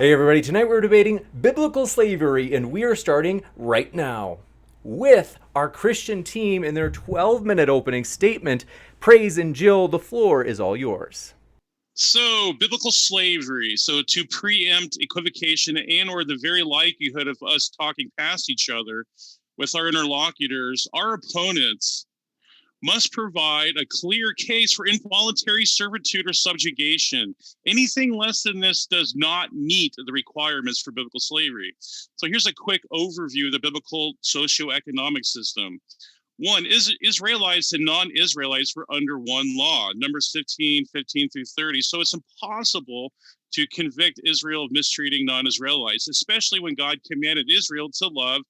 Hey everybody, tonight we're debating biblical slavery, and we are starting right now with our Christian team in their 12-minute opening statement. Praise and Jill, the floor is all yours. So, biblical slavery. So, to preempt equivocation and or the very likelihood of us talking past each other with our interlocutors, our opponents must provide a clear case for involuntary servitude or subjugation. Anything less than this does not meet the requirements for biblical slavery. So here's a quick overview of the biblical socioeconomic system. One, Israelites and non-Israelites were under one law, Numbers 15 through 30. So it's impossible to convict Israel of mistreating non-Israelites, especially when God commanded Israel to love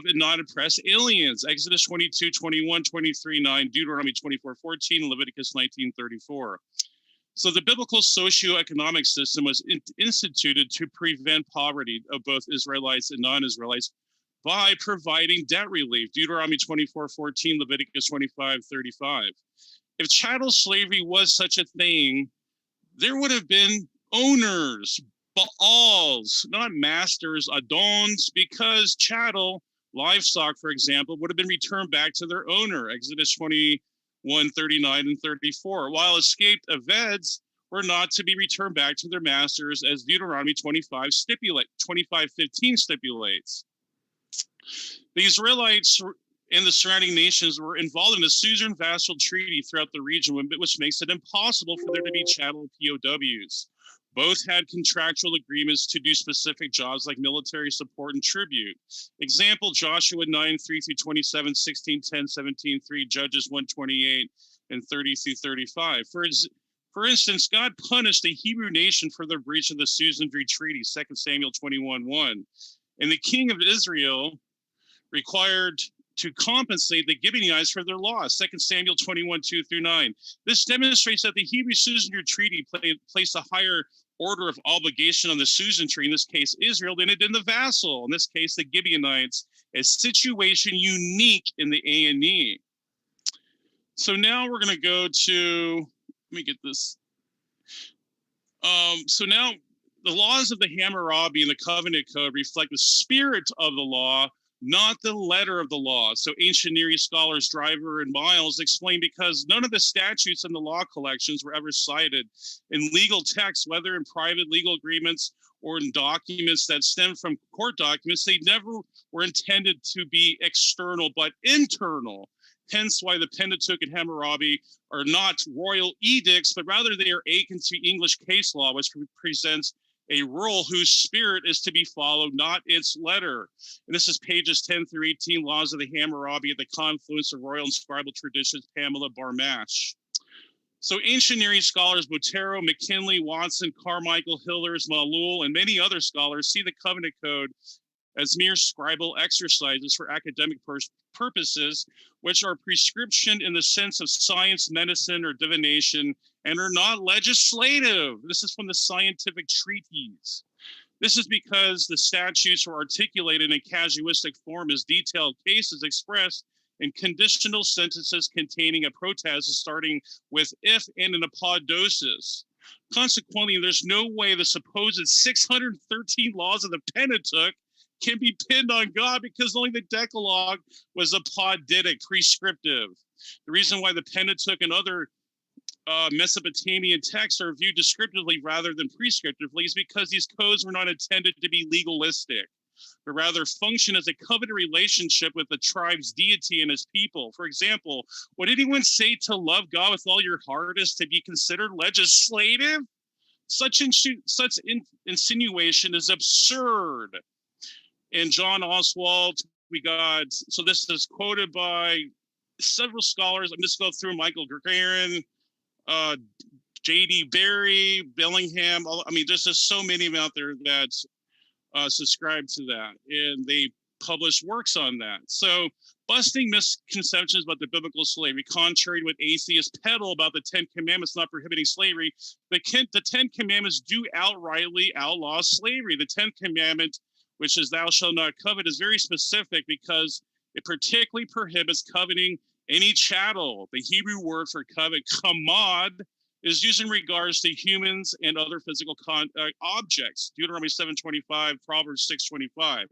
and not oppress aliens. Exodus 22, 21, 23, 9, Deuteronomy 24, 14, Leviticus 19, 34. So the biblical socioeconomic system was instituted to prevent poverty of both Israelites and non-Israelites by providing debt relief. Deuteronomy 24, 14, Leviticus 25, 35. If chattel slavery was such a thing, there would have been owners, Baals, not masters, Adons, because chattel, livestock, for example, would have been returned back to their owner, Exodus 21, 39 and 34, while escaped Aveds were not to be returned back to their masters, as Deuteronomy 25, 15 stipulates. The Israelites and the surrounding nations were involved in a suzerain vassal treaty throughout the region, which makes it impossible for there to be chattel POWs. Both had contractual agreements to do specific jobs like military support and tribute. Example, Joshua 9, 3 through 27, 16, 10, 17, 3, Judges 128, and 30 through 35. For instance, God punished the Hebrew nation for their breach of the suzerainty treaty, 2 Samuel 21, 1. And the king of Israel required to compensate the Gibeonites for their loss, 2 Samuel 21, 2 through 9. This demonstrates that the Hebrew suzerainty treaty placed a higher order of obligation on the suzerainty, in this case Israel, than it did the vassal, in this case the Gibeonites, a situation unique in the A&E. So now we're going to go to, let me get this. So now the laws of the Hammurabi and the Covenant Code reflect the spirit of the law, not the letter of the law. So ancient Near East scholars Driver and Miles explain because none of the statutes in the law collections were ever cited in legal texts, whether in private legal agreements or in documents that stem from court documents. They never were intended to be external, but internal. Hence why the Pentateuch and Hammurabi are not royal edicts, but rather they are akin to English case law, which presents a rule whose spirit is to be followed, not its letter. And this is pages 10 through 18, Laws of the Hammurabi at the confluence of royal and scribal traditions, Pamela Barmash. So ancient Near East scholars Botero, McKinley, Watson, Carmichael, Hillers, Malul, and many other scholars see the Covenant Code as mere scribal exercises for academic purposes, which are prescription in the sense of science, medicine, or divination, and are not legislative. This is from the scientific treatise. This is because the statutes were articulated in casuistic form as detailed cases expressed in conditional sentences containing a protasis starting with if and an apodosis. Consequently, there's no way the supposed 613 laws of the Pentateuch can be pinned on God because only the Decalogue was apoditic, prescriptive. The reason why the Pentateuch and other Mesopotamian texts are viewed descriptively rather than prescriptively is because these codes were not intended to be legalistic, but rather function as a covenant relationship with the tribe's deity and his people. For example, would anyone say to love God with all your heart is to be considered legislative? Such insinuation is absurd. And John Oswald, so this is quoted by several scholars. I'm just going to go through Michael Gagarin, J.D. Barry, Bellingham. There's just so many of them out there that subscribe to that, and they publish works on that. So busting misconceptions about the biblical slavery, contrary to what atheists peddle about the 10 Commandments not prohibiting slavery, the 10 Commandments do outrightly outlaw slavery. The 10th Commandment, which is thou shalt not covet, is very specific because it particularly prohibits coveting any chattel. The Hebrew word for covet, kamad, is used in regards to humans and other physical objects. Deuteronomy 7:25, Proverbs 6:25.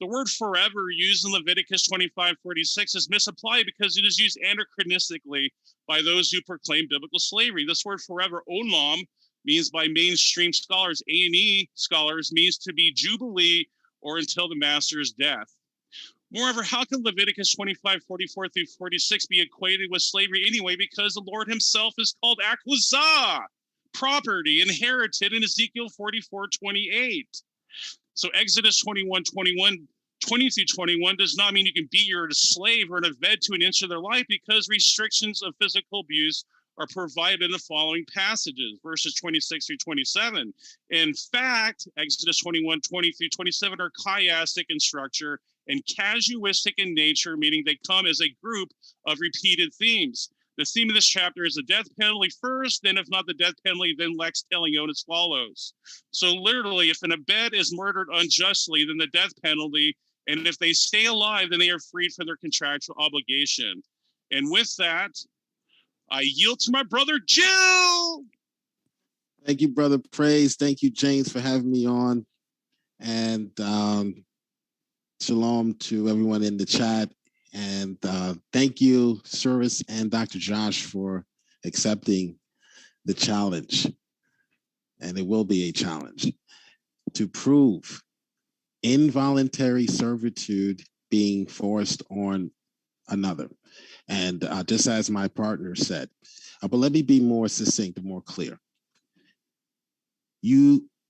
The word forever used in Leviticus 25:46 is misapplied because it is used anachronistically by those who proclaim biblical slavery. This word forever, olam, means by mainstream scholars, A&E scholars, means to be jubilee or until the master's death. Moreover, how can Leviticus 25:44 through 46 be equated with slavery anyway? Because the Lord himself is called akuzah, property, inherited in Ezekiel 44:28. So Exodus 21:20 through 21 does not mean you can beat your slave or an aved to an inch of their life, because restrictions of physical abuse are provided in the following passages, verses 26 through 27. In fact, Exodus 21:20 through 27 are chiastic in structure and casuistic in nature, meaning they come as a group of repeated themes. The theme of this chapter is the death penalty first, then if not the death penalty, then lex talionis follows. So literally, if an abed is murdered unjustly, then the death penalty, and if they stay alive, then they are freed from their contractual obligation. And with that, I yield to my brother, JIL. Thank you, Brother Praise. Thank you, James, for having me on. And shalom to everyone in the chat. And thank you, Suris and Dr. Josh, for accepting the challenge. And it will be a challenge to prove involuntary servitude being forced on another. And just as my partner said, but let me be more succinct and more clear.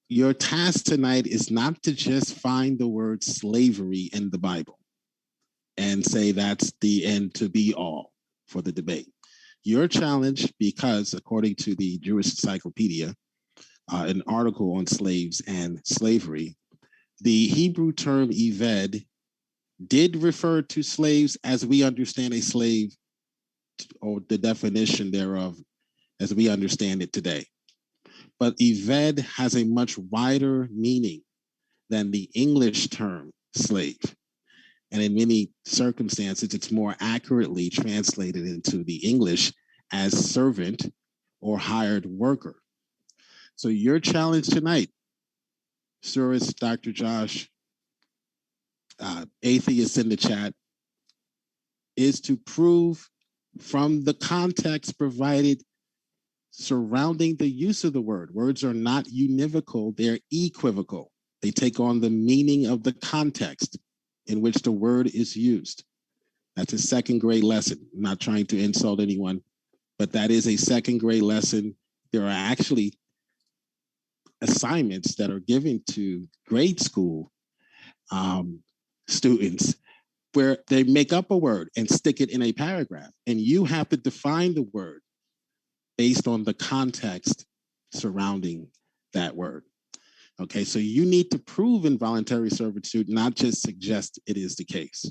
Your task tonight is not to just find the word slavery in the Bible and say that's the end to be all for the debate. Your challenge, because according to the Jewish Encyclopedia, an article on slaves and slavery, the Hebrew term eved did refer to slaves as we understand a slave, or the definition thereof as we understand it today. But eved has a much wider meaning than the English term slave. And in many circumstances, it's more accurately translated into the English as servant or hired worker. So your challenge tonight, Suris, Dr. Josh, Atheist in the chat, is to prove from the context provided surrounding the use of the word. Words are not univocal, they're equivocal. They take on the meaning of the context in which the word is used. That's a second grade lesson. I'm not trying to insult anyone, but that is a second grade lesson. There are actually assignments that are given to grade school students where they make up a word and stick it in a paragraph, and you have to define the word based on the context surrounding that word. Okay, so you need to prove involuntary servitude, not just suggest it is the case.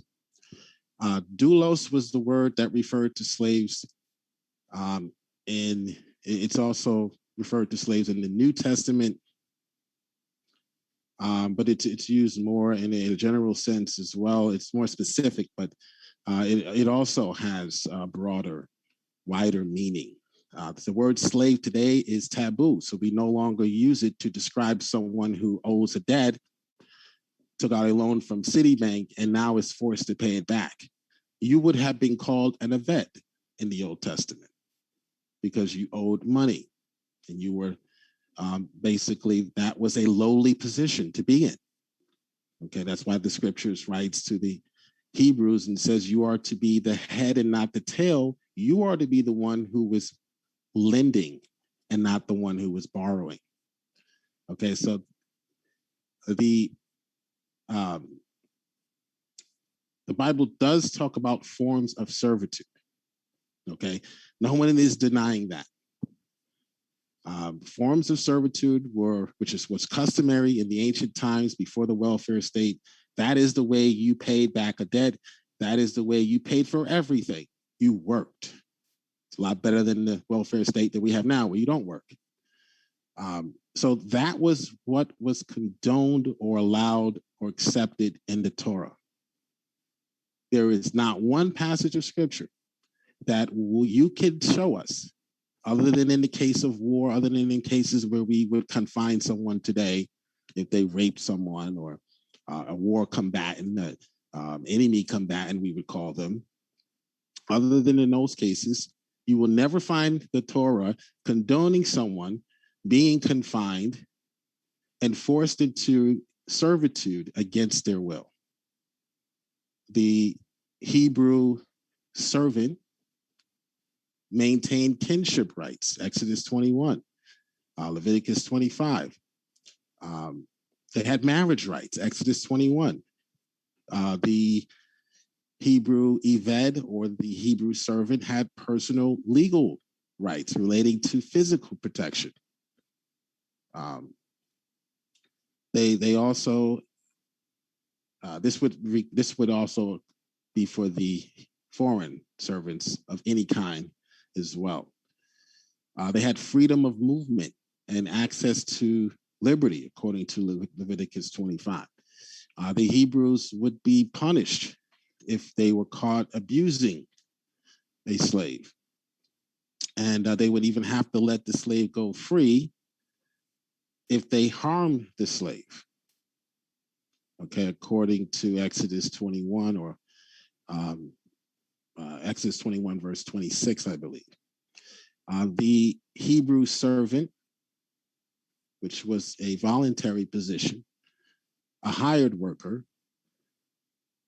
Doulos was the word that referred to slaves, and it's also referred to slaves in the New Testament, but it's used more in a general sense as well. It's more specific, but it also has a broader, wider meaning. The word slave today is taboo, so we no longer use it to describe someone who owes a debt, took out a loan from Citibank, and now is forced to pay it back. You would have been called an aved in the Old Testament because you owed money, and you were basically, that was a lowly position to be in. Okay, that's why the scriptures writes to the Hebrews and says you are to be the head and not the tail. You are to be the one who was lending and not the one who was borrowing. Okay, so the Bible does talk about forms of servitude. Okay, no one is denying that. Forms of servitude which was customary in the ancient times before the welfare state. That is the way you paid back a debt. That is the way you paid for everything. You worked. It's a lot better than the welfare state that we have now, where you don't work. So that was what was condoned or allowed or accepted in the Torah. There is not one passage of scripture that you can show us other than in the case of war, other than in cases where we would confine someone today if they raped someone, or a war combatant, enemy combatant, we would call them. Other than in those cases, you will never find the Torah condoning someone being confined and forced into servitude against their will. The Hebrew servant maintained kinship rights, Exodus 21, Leviticus 25. They had marriage rights, Exodus 21. The Hebrew Eved, or the Hebrew servant, had personal legal rights relating to physical protection. They also, this would also be for the foreign servants of any kind as well. They had freedom of movement and access to liberty, according to Leviticus 25. The Hebrews would be punished if they were caught abusing a slave. And they would even have to let the slave go free if they harmed the slave. Okay, according to Exodus 21, or Exodus 21, verse 26, I believe. The Hebrew servant, which was a voluntary position, a hired worker,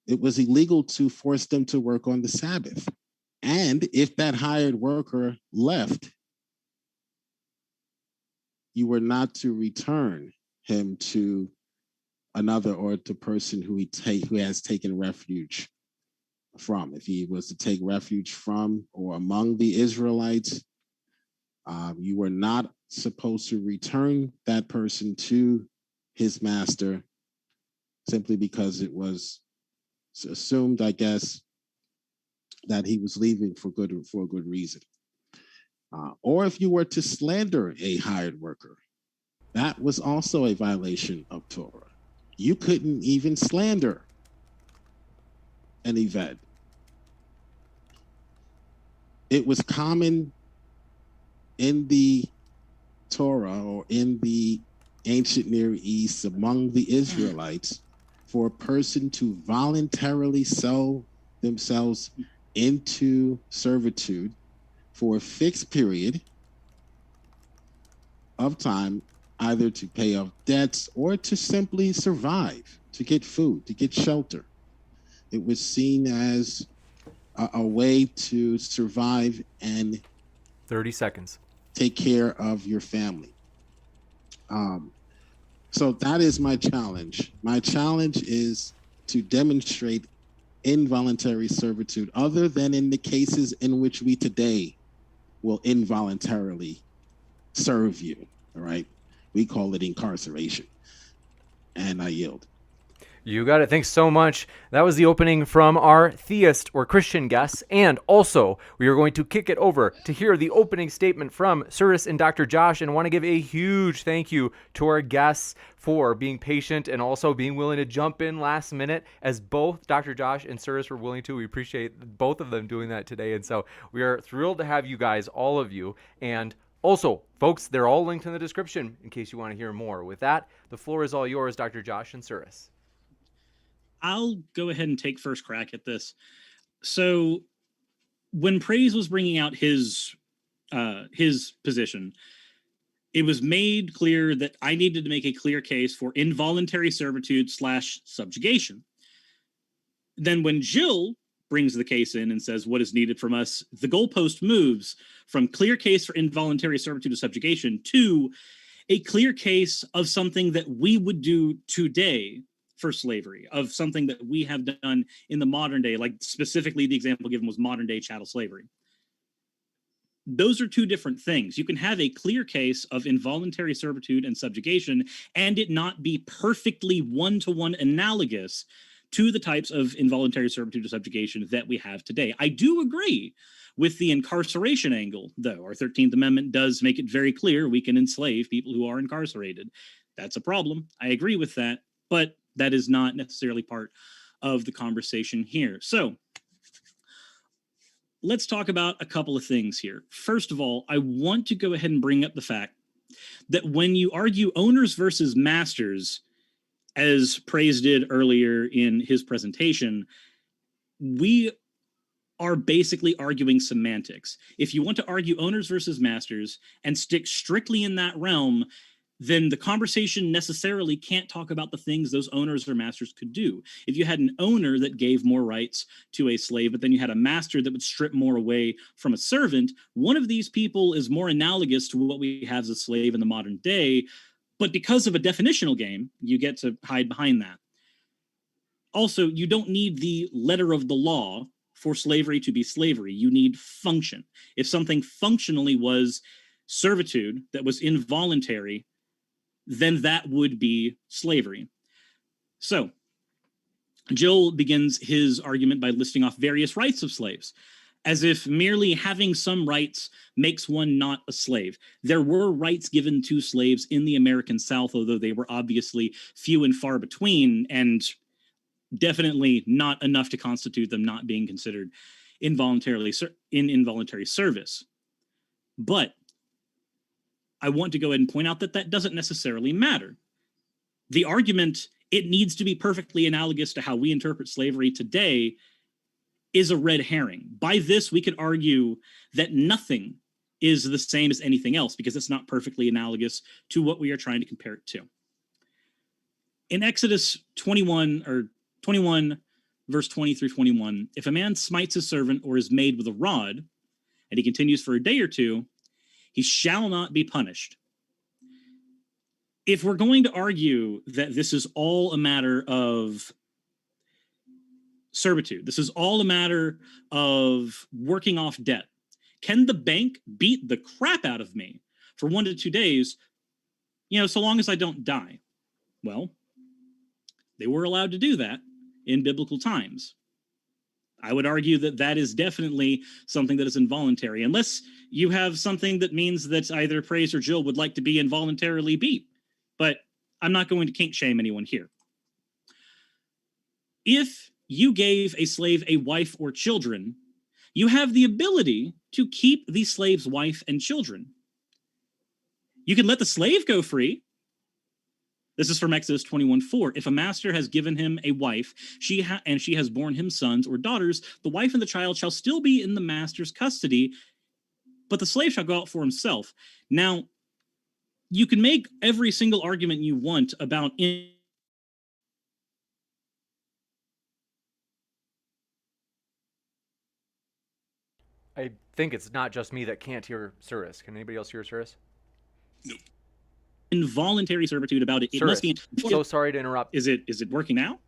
it was illegal to force them to work on the Sabbath. And if that hired worker left, you were not to return him to another, or to person who has taken refuge from. If he was to take refuge from or among the Israelites, you were not supposed to return that person to his master, simply because it was assumed, I guess, that he was leaving for a good reason. Or if you were to slander a hired worker, that was also a violation of Torah. You couldn't even slander an event. It was common in the Torah, or in the ancient Near East among the Israelites, for a person to voluntarily sell themselves into servitude for a fixed period of time, either to pay off debts or to simply survive, to get food, to get shelter. It was seen as a way to survive and 30 seconds. Take care of your family. So that is my challenge. My challenge is to demonstrate involuntary servitude, other than in the cases in which we today will involuntarily serve you. All right. We call it incarceration. And I yield. You got it. Thanks so much. That was the opening from our theist or Christian guests. And also, we are going to kick it over to hear the opening statement from Suris and Dr. Josh, and want to give a huge thank you to our guests for being patient and also being willing to jump in last minute, as both Dr. Josh and Suris were willing to. We appreciate both of them doing that today. And so we are thrilled to have you guys, all of you. And also, folks, they're all linked in the description in case you want to hear more. With that, the floor is all yours, Dr. Josh and Suris. I'll go ahead and take first crack at this. So when Praise was bringing out his position, it was made clear that I needed to make a clear case for involuntary servitude / subjugation. Then when JIL brings the case in and says what is needed from us, the goalpost moves from clear case for involuntary servitude to subjugation to a clear case of something that we would do today for slavery, of something that we have done in the modern day, like specifically the example given was modern day chattel slavery. Those are two different things. You can have a clear case of involuntary servitude and subjugation and it not be perfectly one-to-one analogous to the types of involuntary servitude or subjugation that we have today. I do agree with the incarceration angle, though. Our 13th Amendment does make it very clear we can enslave people who are incarcerated. That's a problem. I agree with that, but that is not necessarily part of the conversation here. So let's talk about a couple of things here. First of all, I want to go ahead and bring up the fact that when you argue owners versus masters, as Praise did earlier in his presentation, we are basically arguing semantics. If you want to argue owners versus masters and stick strictly in that realm, then the conversation necessarily can't talk about the things those owners or masters could do. If you had an owner that gave more rights to a slave, but then you had a master that would strip more away from a servant, one of these people is more analogous to what we have as a slave in the modern day. But because of a definitional game, you get to hide behind that. Also, you don't need the letter of the law for slavery to be slavery. You need function. If something functionally was servitude that was involuntary, then that would be slavery. So, JIL begins his argument by listing off various rights of slaves, as if merely having some rights makes one not a slave. There were rights given to slaves in the American South, although they were obviously few and far between, and definitely not enough to constitute them not being considered involuntary service. But I want to go ahead and point out that that doesn't necessarily matter. The argument, it needs to be perfectly analogous to how we interpret slavery today, is a red herring. By this, we could argue that nothing is the same as anything else because it's not perfectly analogous to what we are trying to compare it to. In Exodus 21, verse 20 through 21, if a man smites his servant or his maid with a rod, and he continues for a day or two, he shall not be punished. If we're going to argue that this is all a matter of servitude, this is all a matter of working off debt, can the bank beat the crap out of me for 1 to 2 days, so long as I don't die? Well, they were allowed to do that in biblical times. I would argue that that is definitely something that is involuntary, unless you have something that means that either Praise or JIL would like to be involuntarily beat. But I'm not going to kink shame anyone here. If you gave a slave a wife or children, you have the ability to keep the slave's wife and children. You can let the slave go free. This is from Exodus 21:4. If a master has given him a wife, and she has borne him sons or daughters, the wife and the child shall still be in the master's custody, but the slave shall go out for himself. Now, you can make every single argument you want about I think it's not just me that can't hear Suris. Can anybody else hear Suris? Nope. Involuntary servitude about it. It must be. So sorry to interrupt. Is it working now?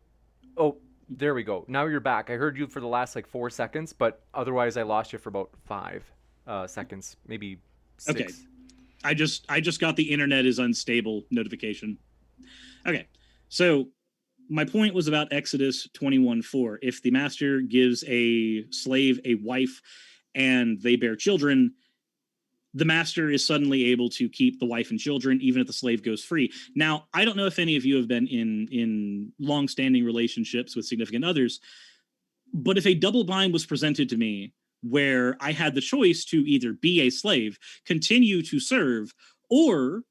Oh, there we go. Now you're back. I heard you for the last 4 seconds, but otherwise I lost you for about 5 seconds, maybe 6. Okay. I just got the internet is unstable notification. Okay. So my point was about Exodus 21:4. If the master gives a slave a wife and they bear children, the master is suddenly able to keep the wife and children, even if the slave goes free. Now, I don't know if any of you have been in long-standing relationships with significant others, but if a double bind was presented to me where I had the choice to either be a slave, continue to serve, or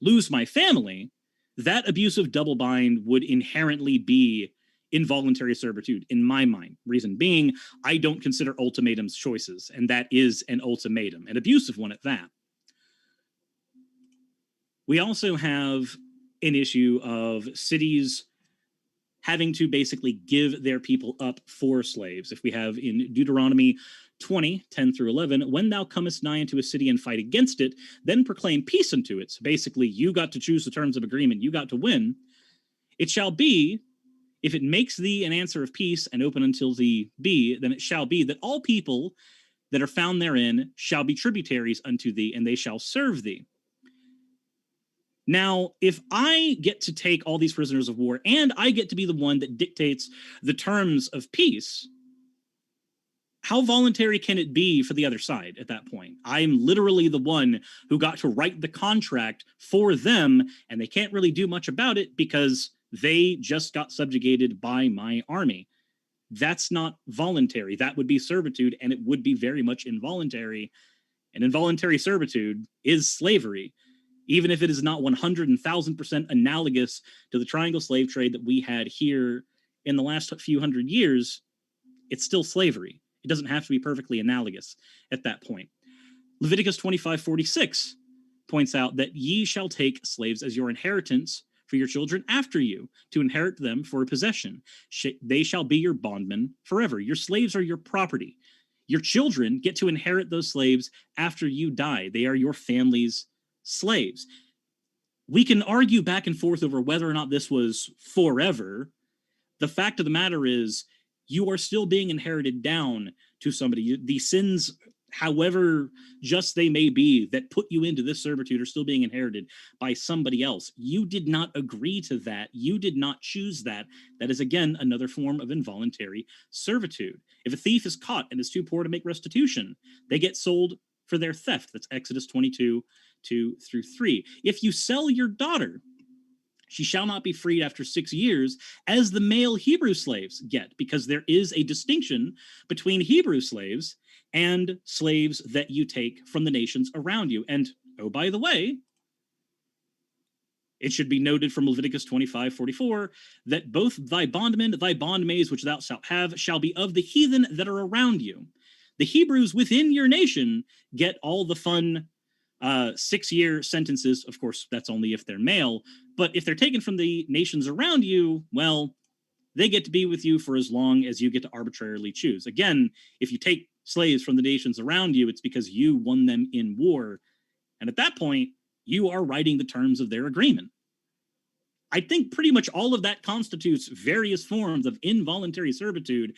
lose my family, that abusive double bind would inherently be involuntary servitude in my mind. Reason being, I don't consider ultimatums choices, and that is an ultimatum, an abusive one at that. We also have an issue of cities having to basically give their people up for slaves. If we have in Deuteronomy 20:10 through 11, when thou comest nigh into a city and fight against it, then proclaim peace unto it. So basically, you got to choose the terms of agreement. You got to win. It shall be, if it makes thee an answer of peace and open until thee be, then it shall be that all people that are found therein shall be tributaries unto thee, and they shall serve thee. Now, if I get to take all these prisoners of war and I get to be the one that dictates the terms of peace, how voluntary can it be for the other side at that point? I'm literally the one who got to write the contract for them, and they can't really do much about it because they just got subjugated by my army. That's not voluntary. That would be servitude, and it would be very much involuntary. And involuntary servitude is slavery, even if it is not 100,000% analogous to the triangle slave trade that we had here in the last few hundred years. It's still slavery. It doesn't have to be perfectly analogous at that point. Leviticus 25:46 points out that ye shall take slaves as your inheritance for your children after you, to inherit them for a possession. They shall be your bondmen forever. Your slaves are your property. Your children get to inherit those slaves after you die. They are your family's slaves. We can argue back and forth over whether or not this was forever. The fact of the matter is, you are still being inherited down to somebody. The sins, however just they may be, that put you into this servitude are still being inherited by somebody else. You did not agree to that. You did not choose that. That is, again, another form of involuntary servitude. If a thief is caught and is too poor to make restitution, they get sold for their theft. That's Exodus 22:2-3. If you sell your daughter, she shall not be freed after 6 years, as the male Hebrew slaves get, because there is a distinction between Hebrew slaves and slaves that you take from the nations around you. And, oh, by the way, it should be noted from Leviticus 25:44 that both thy bondmen, thy bondmaids, which thou shalt have, shall be of the heathen that are around you. The Hebrews within your nation get all the fun 6-year sentences. Of course, that's only if they're male. But if they're taken from the nations around you, well, they get to be with you for as long as you get to arbitrarily choose. Again, if you take slaves from the nations around you, it's because you won them in war. And at that point, you are writing the terms of their agreement. I think pretty much all of that constitutes various forms of involuntary servitude,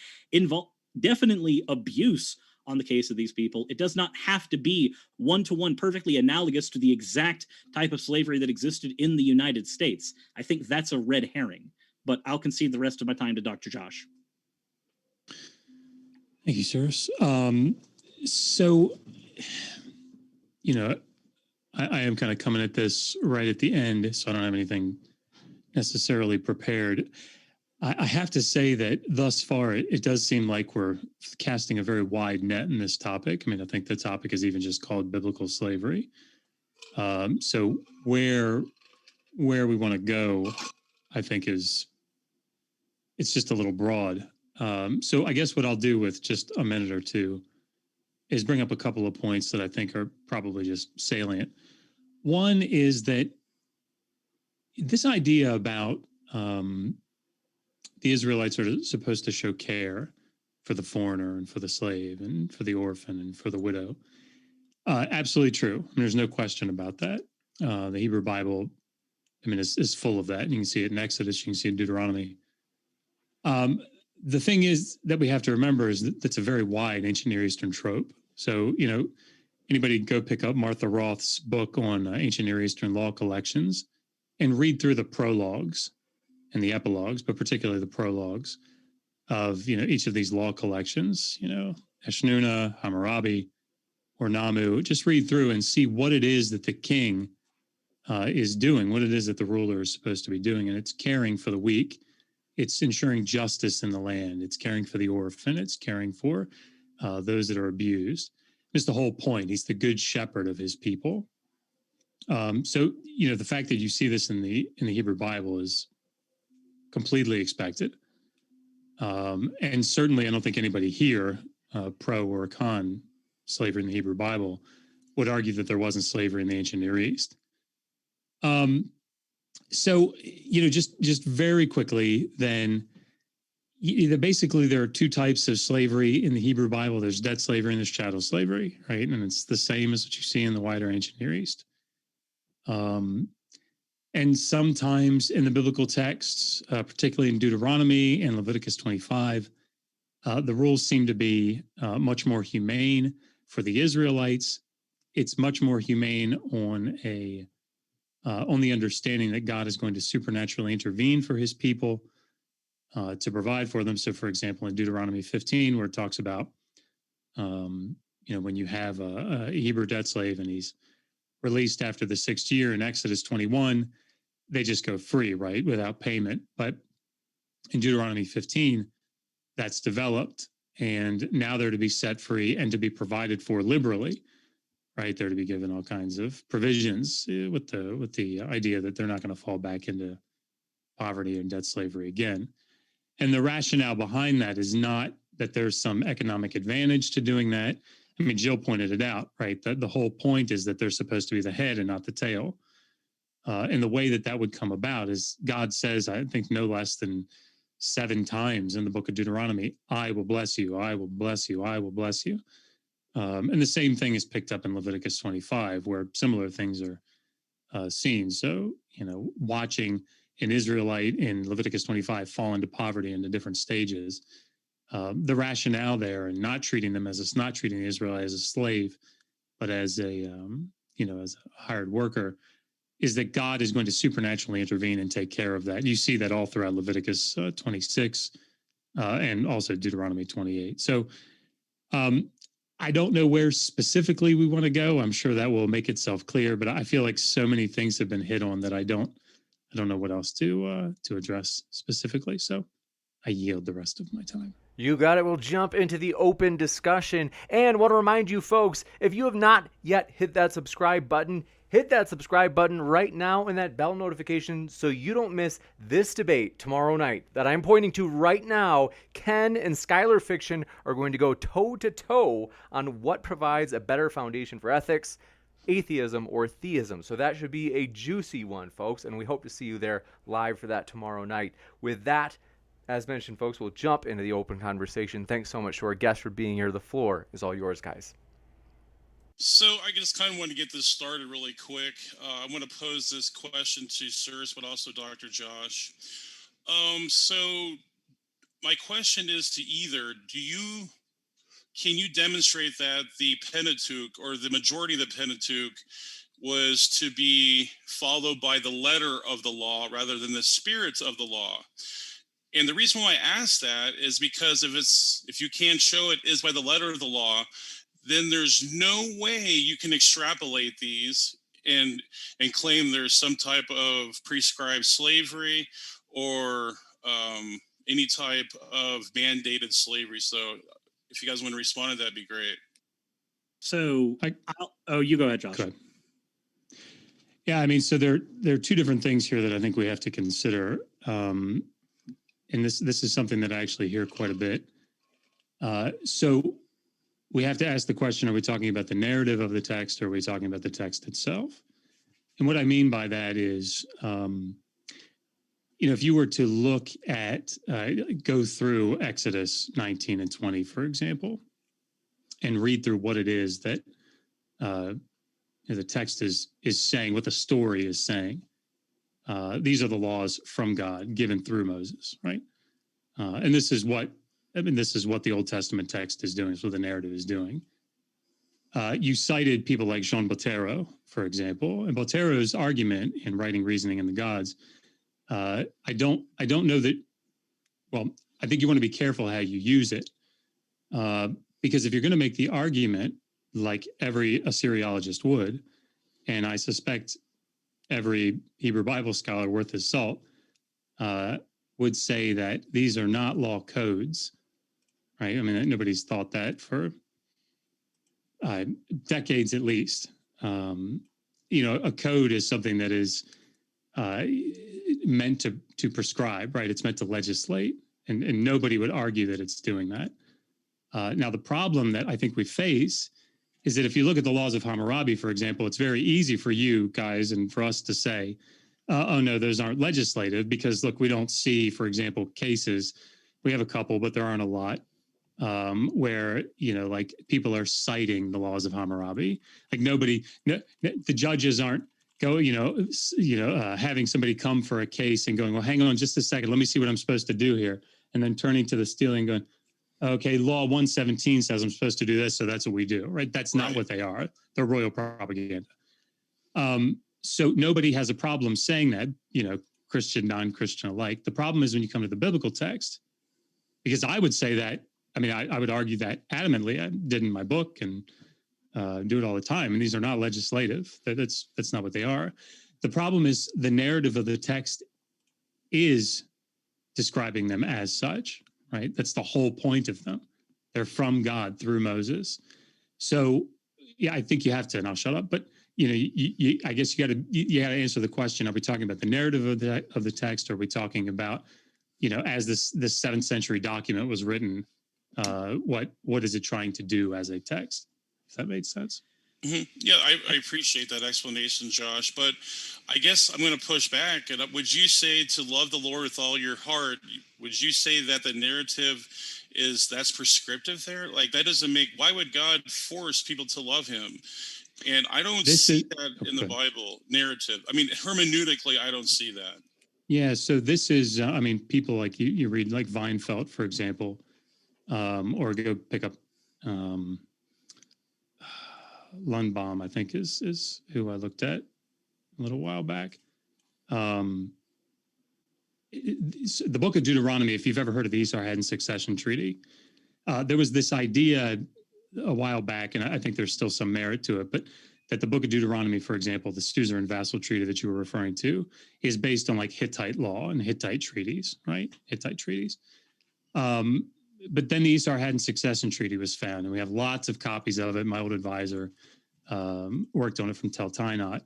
definitely abuse on the case of these people. It does not have to be one-to-one perfectly analogous to the exact type of slavery that existed in the United States. I think that's a red herring, but I'll concede the rest of my time to Dr. Josh. Thank you, Cyrus. So, you know, I am kind of coming at this right at the end, so I don't have anything necessarily prepared. I have to say that thus far, it does seem like we're casting a very wide net in this topic. I mean, I think the topic is even just called biblical slavery. So where we want to go, I think it's just a little broad. So I guess what I'll do with just a minute or two is bring up a couple of points that I think are probably just salient. One is that this idea about the Israelites are supposed to show care for the foreigner and for the slave and for the orphan and for the widow. Absolutely true. There's no question about that. The Hebrew Bible, I mean, is full of that. You can see it in Exodus. You can see it in Deuteronomy. The thing is that we have to remember is that that's a very wide ancient Near Eastern trope. So, you know, anybody go pick up Martha Roth's book on ancient Near Eastern law collections and read through the prologues and the epilogues, but particularly the prologues of, you know, each of these law collections, you know, Eshnuna, Hammurabi, or Namu. Just read through and see what it is that the king is doing, what it is that the ruler is supposed to be doing. And it's caring for the weak. It's ensuring justice in the land. It's caring for the orphan. It's caring for those that are abused. It's the whole point. He's the good shepherd of his people. So, you know, the fact that you see this in the Hebrew Bible is completely expected. And certainly I don't think anybody here, pro or con slavery in the Hebrew Bible, would argue that there wasn't slavery in the ancient Near East. So, you know, just very quickly then, basically there are two types of slavery in the Hebrew Bible. There's debt slavery and there's chattel slavery, right? And it's the same as what you see in the wider ancient Near East. And sometimes in the biblical texts, particularly in Deuteronomy and Leviticus 25, the rules seem to be much more humane for the Israelites. It's much more humane on the understanding that God is going to supernaturally intervene for his people to provide for them. So, for example, in Deuteronomy 15, where it talks about, you know, when you have a Hebrew debt slave and he's released after the 6th year, in Exodus 21, they just go free, right, without payment. But in Deuteronomy 15, that's developed, and now they're to be set free and to be provided for liberally, right? They're to be given all kinds of provisions with the idea that they're not going to fall back into poverty and debt slavery again. And the rationale behind that is not that there's some economic advantage to doing that. I mean, Jill pointed it out, right? That the whole point is that they're supposed to be the head and not the tail. And the way that that would come about is God says, I think no less than 7 times in the book of Deuteronomy, I will bless you, I will bless you, I will bless you. And the same thing is picked up in Leviticus 25, where similar things are seen. So, watching an Israelite in Leviticus 25 fall into poverty into different stages, the rationale there, and not treating the Israelite as a slave, but as a as a hired worker, is that God is going to supernaturally intervene and take care of that. You see that all throughout Leviticus 26 and also Deuteronomy 28. So I don't know where specifically we want to go. I'm sure that will make itself clear, but I feel like so many things have been hit on that I don't know what else to address specifically. So I yield the rest of my time. You got it. We'll jump into the open discussion. And want to remind you folks, if you have not yet hit that subscribe button, hit that subscribe button right now and that bell notification so you don't miss this debate tomorrow night that I'm pointing to right now. Ken and Skylar Fiction are going to go toe-to-toe on what provides a better foundation for ethics, atheism, or theism. So that should be a juicy one, folks, and we hope to see you there live for that tomorrow night. With that, as mentioned, folks, we'll jump into the open conversation. Thanks so much to our guests for being here. The floor is all yours, guys. So I just kind of want to get this started really quick. I want to pose this question to Sirs, but also Dr. Josh. So my question is to either, can you demonstrate that the Pentateuch, or the majority of the Pentateuch, was to be followed by the letter of the law rather than the spirit of the law? And the reason why I ask that is because if you can't show it is by the letter of the law, then there's no way you can extrapolate these and claim there's some type of prescribed slavery or any type of mandated slavery. So if you guys want to respond to that, that'd be great. So, you go ahead, Josh. Go ahead. Yeah, I mean, so there are 2 different things here that I think we have to consider. And this is something that I actually hear quite a bit. So we have to ask the question, are we talking about the narrative of the text, or are we talking about the text itself? And what I mean by that is, if you were to look at, go through Exodus 19 and 20, for example, and read through what it is that the text is saying, what the story is saying. These are the laws from God given through Moses, right? And this is what the Old Testament text is doing. It's what the narrative is doing. You cited people like Jean Bottero, for example, and Bottero's argument in writing Reasoning in the Gods. I don't know that. Well, I think you want to be careful how you use it, because if you're going to make the argument like every Assyriologist would, and I suspect every Hebrew Bible scholar worth his salt would say that these are not law codes, right? I mean, nobody's thought that for decades at least. A code is something that is meant to prescribe, right? It's meant to legislate, and nobody would argue that it's doing that. Now, the problem that I think we face is that if you look at the laws of Hammurabi, for example, it's very easy for you guys and for us to say, oh, no, those aren't legislative, because, look, we don't see, for example, cases. We have a couple, but there aren't a lot, where, like people are citing the laws of Hammurabi. Like the judges aren't having somebody come for a case and going, well, hang on just a second, let me see what I'm supposed to do here. And then turning to the stealing going, okay, law 117 says I'm supposed to do this, so that's what we do, right? That's not what they are. They're royal propaganda. So nobody has a problem saying that, Christian, non-Christian alike. The problem is when you come to the biblical text, because I would say that, I would argue that adamantly. I did in my book and do it all the time. And these are not legislative. That's not what they are. The problem is the narrative of the text is describing them as such, right? That's the whole point of them. They're from God through Moses. So, yeah, I think you have to, and I'll shut up. But I guess you got to answer the question: are we talking about the narrative of the text, or are we talking about, as this 7th century document was written, what is it trying to do as a text? If that made sense. Mm-hmm. Yeah, I appreciate that explanation, Josh. But I guess I'm going to push back. And would you say to love the Lord with all your heart? Would you say that the narrative that's prescriptive there? Like, that doesn't make. Why would God force people to love Him? And I don't see that in the Bible narrative. I mean, hermeneutically, I don't see that. Yeah. So this is. People like you read like Weinfeld, for example, or go pick up. Lundbaum, I think, is who I looked at a little while back. The book of Deuteronomy, if you've ever heard of the Esarhaddon Succession Treaty, there was this idea a while back, and I think there's still some merit to it, but that the book of Deuteronomy, for example, the suzerain vassal treaty that you were referring to, is based on like Hittite law and Hittite treaties, right? Hittite treaties. But then the Esarhaddon Succession Treaty was found, and we have lots of copies of it. My old advisor worked on it from Tel Tainot.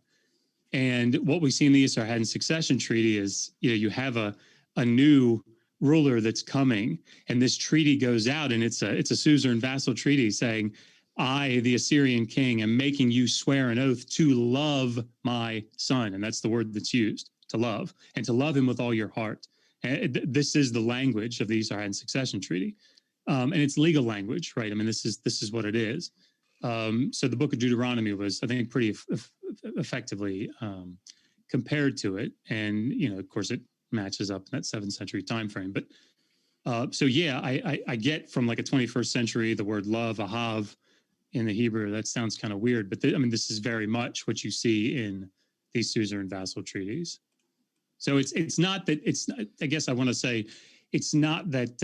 And what we see in the Esarhaddon Succession Treaty is, you have a new ruler that's coming, and this treaty goes out, and it's a suzerain vassal treaty saying, I, the Assyrian king, am making you swear an oath to love my son. And that's the word that's used, to love, and to love him with all your heart. This is the language of the Esarhaddon Succession Treaty, and it's legal language, right? I mean, this is what it is. So the book of Deuteronomy was, I think, pretty effectively compared to it, and of course, it matches up in that 7th century time frame. But so yeah, I get from like a 21st century the word love, ahav, in the Hebrew. That sounds kind of weird, but this is very much what you see in these suzerain vassal treaties. So it's not that it's. I guess I want to say it's not that.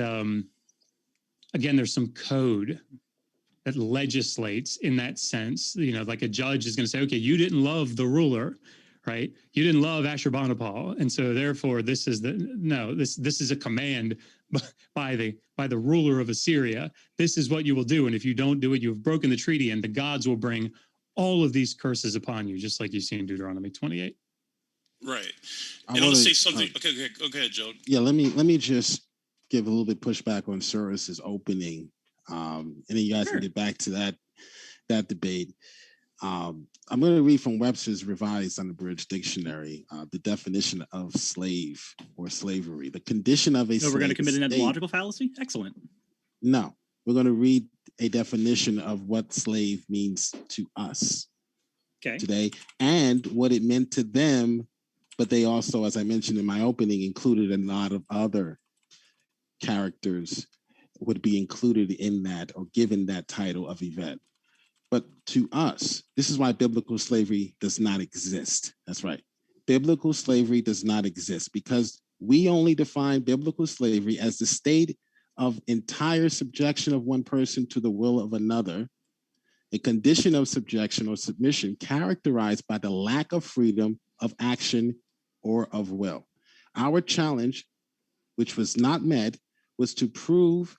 Again, there's some code that legislates in that sense. Like a judge is going to say, okay, you didn't love the ruler, right? You didn't love Ashurbanipal, and so therefore this is this is a command by the ruler of Assyria. This is what you will do, and if you don't do it, you have broken the treaty, and the gods will bring all of these curses upon you, just like you see in Deuteronomy 28. Right. And I'll say something. Okay, Joe. Yeah, let me just give a little bit pushback on Suris's opening, and then you guys can get back to that debate. I'm going to read from Webster's Revised Unabridged Dictionary the definition of slave or slavery. The condition of a slave. We're going to commit an etymological fallacy? Excellent. No, we're going to read a definition of what slave means to us today and what it meant to them. But they also, as I mentioned in my opening, included a lot of other characters would be included in that or given that title of event. But to us, this is why biblical slavery does not exist. That's right. Biblical slavery does not exist because we only define biblical slavery as the state of entire subjection of one person to the will of another, a condition of subjection or submission characterized by the lack of freedom of action or of will. Our challenge, which was not met, was to prove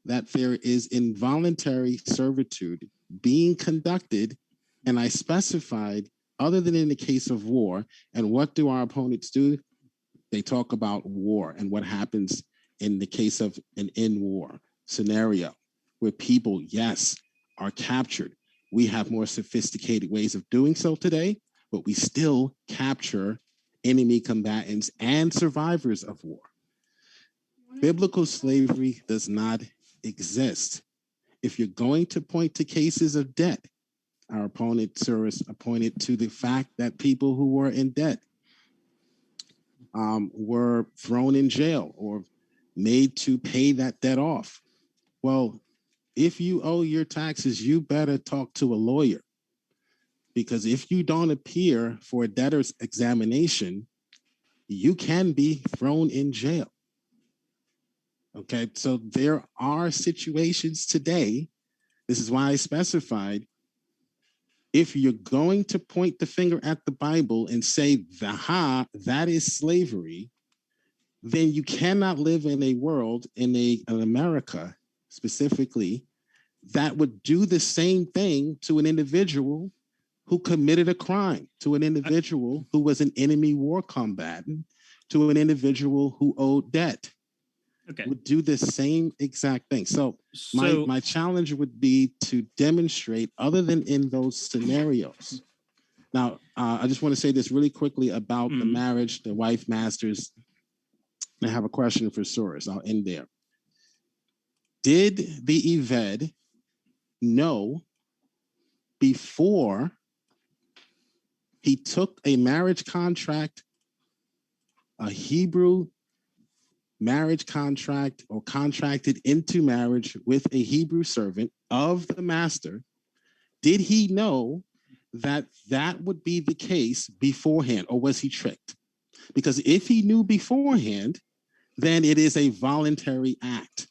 that there is involuntary servitude being conducted, and I specified, other than in the case of war. And what do our opponents do? They talk about war and what happens in the case of an in-war scenario where people, yes, are captured. We have more sophisticated ways of doing so today, but we still capture enemy combatants and survivors of war. Biblical slavery does not exist. If you're going to point to cases of debt, our opponent, Suris, pointed to the fact that people who were in debt were thrown in jail or made to pay that debt off. Well, if you owe your taxes, you better talk to a lawyer, because if you don't appear for a debtor's examination, you can be thrown in jail. Okay, so there are situations today. This is why I specified, if you're going to point the finger at the Bible and say, that is slavery, then you cannot live in a world, in an America specifically, that would do the same thing to an individual who committed a crime, to an individual who was an enemy war combatant, to an individual who owed debt. Okay. Would do the same exact thing. So my challenge would be to demonstrate, other than in those scenarios. Now, I just want to say this really quickly about the marriage, the wife masters. I have a question for Suris. I'll end there. Did the Eved know before he took a marriage contract, a Hebrew marriage contract, or contracted into marriage with a Hebrew servant of the master, did he know that that would be the case beforehand, or was he tricked? Because if he knew beforehand, then it is a voluntary act.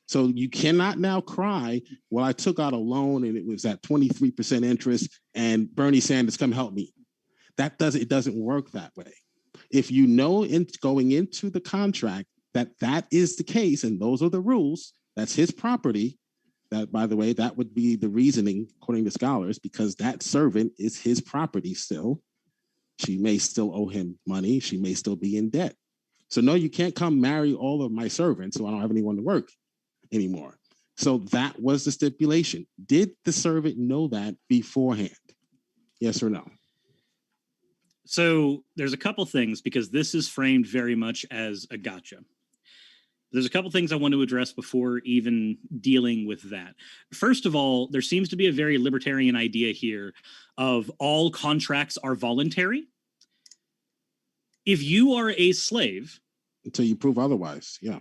So you cannot now cry, well, I took out a loan and it was at 23% interest and Bernie Sanders, come help me. It doesn't work that way. If you know going into the contract that is the case and those are the rules, that's his property. That, by the way, that would be the reasoning, according to scholars, because that servant is his property still. She may still owe him money. She may still be in debt. So no, you can't come marry all of my servants so I don't have anyone to work anymore. So that was the stipulation. Did the servant know that beforehand? Yes or no? So there's a couple things, because this is framed very much as a gotcha. There's a couple things I want to address before even dealing with that. First of all, there seems to be a very libertarian idea here of all contracts are voluntary. If you are a slave, until you prove otherwise, yeah.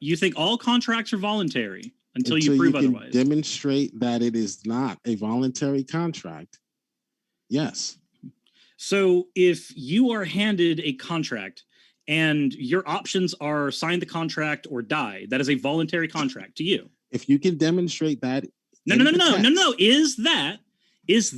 You think all contracts are voluntary until you prove otherwise. Demonstrate that it is not a voluntary contract. Yes. So if you are handed a contract and your options are sign the contract or die, that is a voluntary contract to you. If you can demonstrate that. No. Is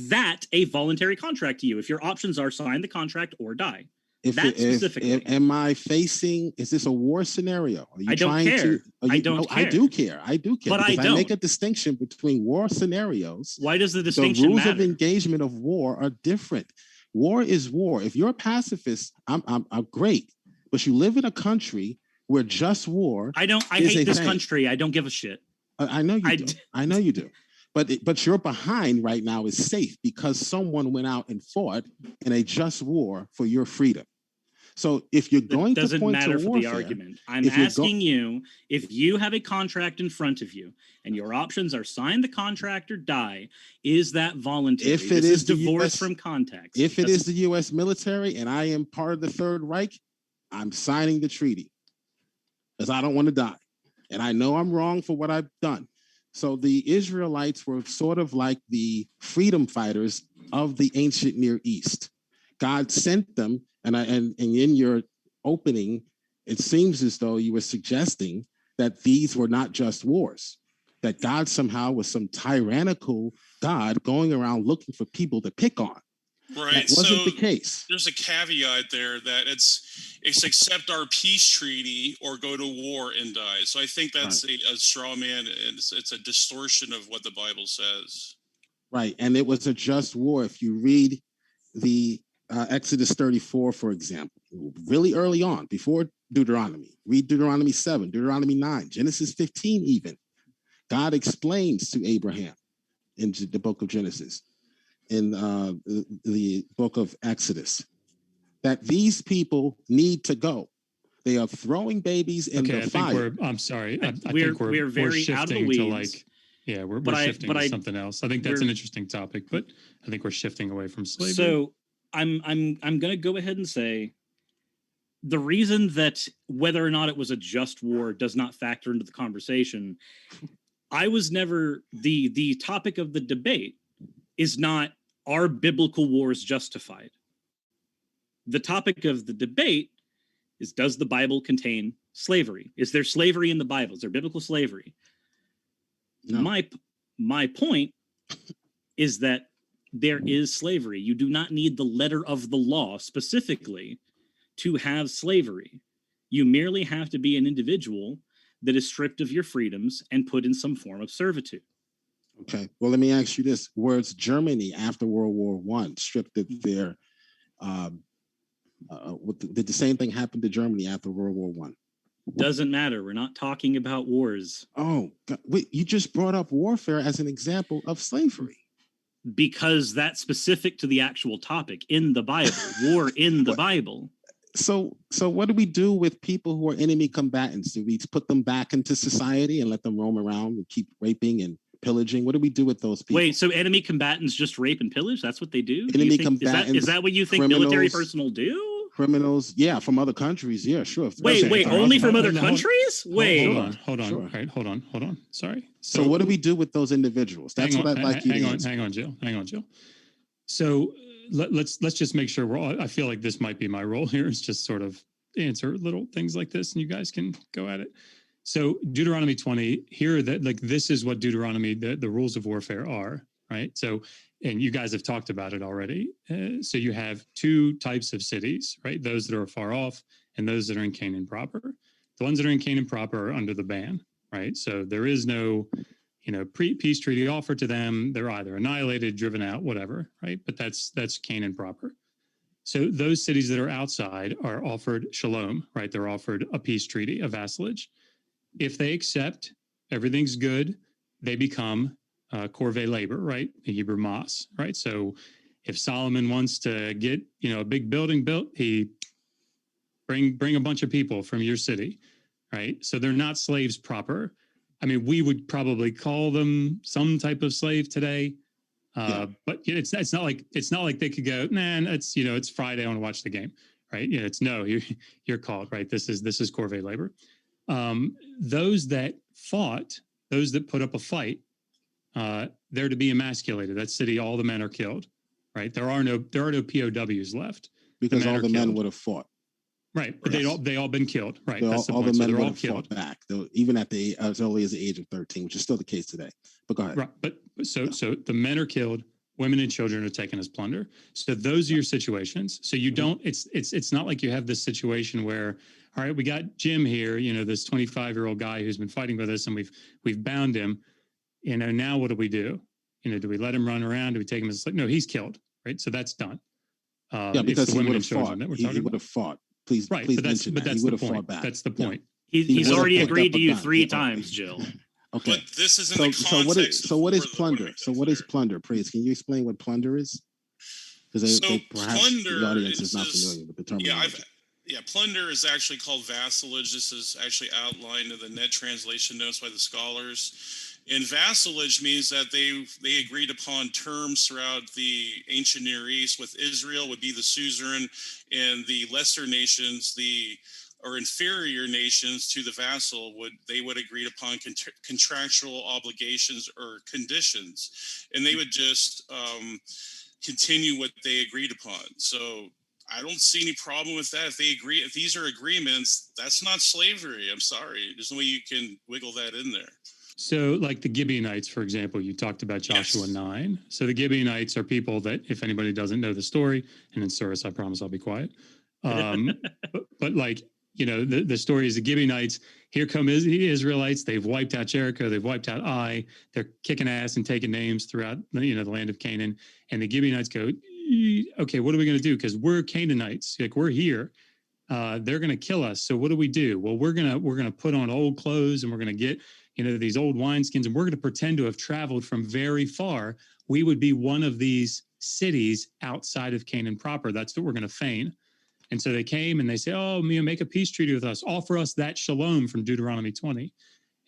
that a voluntary contract to you? If your options are sign the contract or die. Specifically. Am I facing, is this a war scenario? Are you I don't care. I don't care. I do care. But I don't. I make a distinction between war scenarios. Why does the distinction matter? The rules matter? of engagement of war are different. War is war. If you're a pacifist, I'm great. But you live in a country where just war. I hate this country. I don't give a shit. I know you do. I know you do. But your behind right now is safe because someone went out and fought in a just war for your freedom. So if you're going to point to warfare, doesn't matter for the argument. I'm asking you, if you have a contract in front of you and your options are sign the contract or die, is that voluntary? If it is divorced from context. If it is the U.S. military and I am part of the Third Reich, I'm signing the treaty because I don't want to die. And I know I'm wrong for what I've done. So the Israelites were sort of like the freedom fighters of the ancient Near East. God sent them, and in your opening, it seems as though you were suggesting that these were not just wars, that God somehow was some tyrannical God going around looking for people to pick on. Right. That wasn't the case. There's a caveat there that it's accept our peace treaty or go to war and die. So I think that's right. a straw man. It's a distortion of what the Bible says. Right. And it was a just war. If you read the Exodus 34, for example, really early on, before Deuteronomy, read Deuteronomy 7, Deuteronomy 9, Genesis 15 even. God explains to Abraham in the book of Genesis, in the book of Exodus, that these people need to go. They are throwing babies in the fire. I'm sorry. I think we're very shifting out of the weeds. to we're shifting to something else. I think that's an interesting topic, but I think we're shifting away from slavery. So I'm going to go ahead and say the reason that whether or not it was a just war does not factor into the conversation. I was never the topic of the debate is not, are biblical wars justified? The topic of the debate is, does the Bible contain slavery? Is there slavery in the Bible? Is there biblical slavery? No. My point is that there is slavery. You do not need the letter of the law specifically to have slavery. You merely have to be an individual that is stripped of your freedoms and put in some form of servitude. Okay. Well, let me ask you this: was Germany after World War I stripped of their? Did the same thing happen to Germany after World War I? Doesn't matter. We're not talking about wars. Oh, God. Wait! You just brought up warfare as an example of slavery. Because that's specific to the actual topic in the Bible. War in the Bible. So what do we do with people who are enemy combatants? Do we put them back into society and let them roam around and keep raping and pillaging? What do we do with those people? Wait, so enemy combatants just rape and pillage? That's what they do? Enemy combatants. Is that what you think military personnel do? Criminals, yeah, from other countries, yeah, sure. Wait, only from other countries? Wait, hold on. Sure. Right, hold on. Sorry. So what do we do with those individuals? That's what I'd like you to answer. Hang on, Jill. So let's just make sure we're all. I feel like this might be my role here, is just sort of answer little things like this, and you guys can go at it. So Deuteronomy 20 here, that like this is what Deuteronomy, the rules of warfare are, right? So, and you guys have talked about it already. So you have two types of cities, right? Those that are far off and those that are in Canaan proper. The ones that are in Canaan proper are under the ban, right? So there is no, peace treaty offered to them. They're either annihilated, driven out, whatever, right? But that's Canaan proper. So those cities that are outside are offered shalom, right? They're offered a peace treaty, a vassalage. If they accept, everything's good, they become corvée labor, right? The Hebrew mas, right? So if Solomon wants to get, a big building built, he bring a bunch of people from your city, right? So they're not slaves proper. I mean, we would probably call them some type of slave today, but it's not like they could go, nah, it's Friday, I want to watch the game, right? You're called, right? This is corvée labor. Those that fought, those that put up a fight, they're to be emasculated. That city, all the men are killed, right? There are no POWs left because all the men would have fought. Right, but they all been killed. Right, that's the point. All the men would have fought back, though, even at as early as the age of 13, which is still the case today. But go ahead. Right, but so the men are killed, women and children are taken as plunder. So those are your situations. So you don't. It's not like you have this situation where, all right, we got Jim here, this 25-year-old guy who's been fighting with us, and we've bound him. Now what do we do? Do we let him run around? Do we take him as no? He's killed, right? So that's done. Because he would have fought. He would have fought. Please mention that. He would have fought back. That's the point. He's already agreed to you 3 times, Jill. Okay. But this is in the context. So what is plunder? So what is plunder? Praise. Can you explain what plunder is? Because perhaps the audience is not familiar with the terminology. Plunder is actually called vassalage. This is actually outlined in the Net translation notes by the scholars. And vassalage means that they agreed upon terms throughout the ancient Near East. With Israel would be the suzerain, and the lesser nations, or inferior nations to the vassal, would agree upon contractual obligations or conditions, and they would just continue what they agreed upon. So I don't see any problem with that. If they agree, if these are agreements, that's not slavery. I'm sorry. There's no way you can wiggle that in there. So like the Gibeonites, for example, you talked about Joshua 9. So the Gibeonites are people that, if anybody doesn't know the story, and in Suris, I promise I'll be quiet. But like, the story is the Gibeonites, here come the Israelites. They've wiped out Jericho. They've wiped out Ai. They're kicking ass and taking names throughout, the land of Canaan. And the Gibeonites go, okay, what are we going to do? Because we're Canaanites. Like, we're here. They're going to kill us. So what do? Well, we're going to put on old clothes, and we're going to get, these old wineskins, and we're going to pretend to have traveled from very far. We would be one of these cities outside of Canaan proper. That's what we're going to feign. And so they came and they say, oh, make a peace treaty with us. Offer us that shalom from Deuteronomy 20.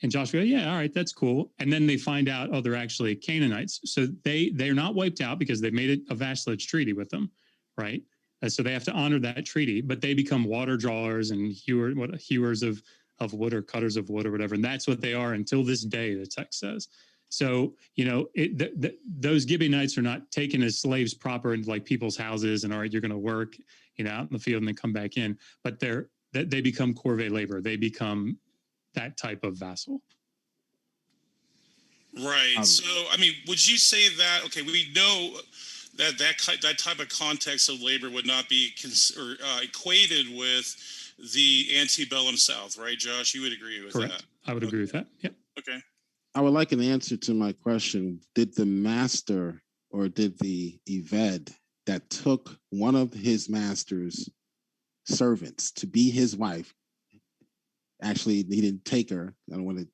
And Joshua, yeah, all right, that's cool. And then they find out, oh, they're actually Canaanites. So they're not wiped out because they've made it a vassalage treaty with them, right? So they have to honor that treaty, but they become water drawers and hewers of wood, or cutters of wood, or whatever. And that's what they are until this day, the text says. So, those Gibeonites are not taken as slaves proper into like people's houses and, all right, you're going to work, out in the field and then come back in. But they become corvée labor. They become that type of vassal. Right. So, I mean, would you say that, okay, we know that type of context of labor would not be equated with the antebellum South, right, Josh? You would agree with Correct. that? I would agree with that. Yep. Okay. I would like an answer to my question. Did the master or did the Eved that took one of his master's servants to be his wife, actually, he didn't take her. I don't want to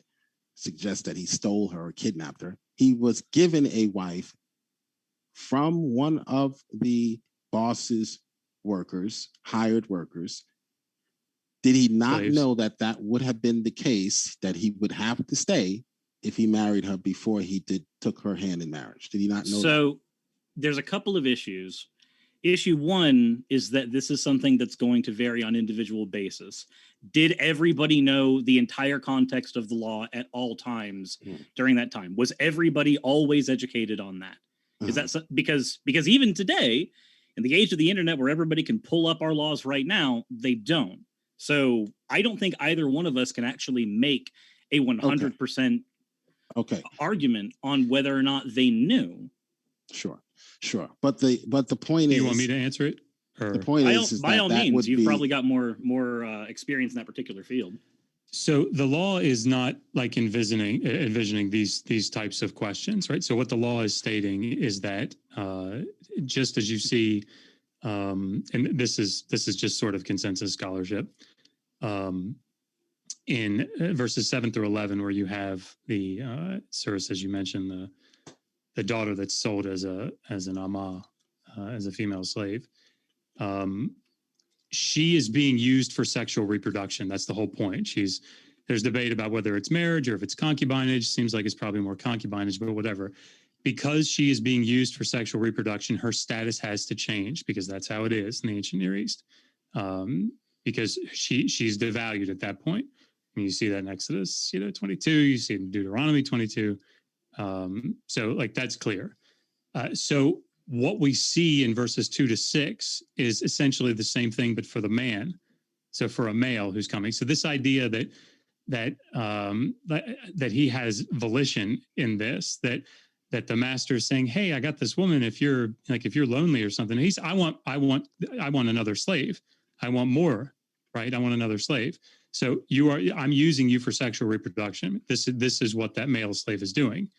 suggest that he stole her or kidnapped her. He was given a wife from one of the boss's workers, hired workers. Did he not Slaves. know that that would have been the case, that he would have to stay if he married her before he took her hand in marriage? Did he not know So there's a couple of issues. Issue one is that this is something that's going to vary on individual basis. Did everybody know the entire context of the law at all times during that time? Was everybody always educated on that? Is that because even today, in the age of the internet where everybody can pull up our laws right now, they don't. So I don't think either one of us can actually make a 100% argument on whether or not they knew. Sure. But the point is, you want me to answer it? Or? The point is by that all that means, would you've be, probably got more experience in that particular field. So the law is not like envisioning these types of questions, right? So what the law is stating is that just as you see, and this is just sort of consensus scholarship, in verses 7 through 11, where you have the Suris, as you mentioned, the daughter that's sold as an ama, as a female slave. She is being used for sexual reproduction. That's the whole point. There's debate about whether it's marriage or if it's concubinage. Seems like it's probably more concubinage, but whatever. Because she is being used for sexual reproduction, her status has to change, because that's how it is in the ancient Near East. Because she's devalued at that point. And you see that in Exodus 22, you see it in Deuteronomy 22. So like that's clear. So what we see in verses 2 to 6 is essentially the same thing, but for the man. So for a male who's coming. So this idea that he has volition in this, that the master is saying, hey, I got this woman. If you're lonely or something, I want another slave. I want more, right? I want another slave. So I'm using you for sexual reproduction. This is what that male slave is doing.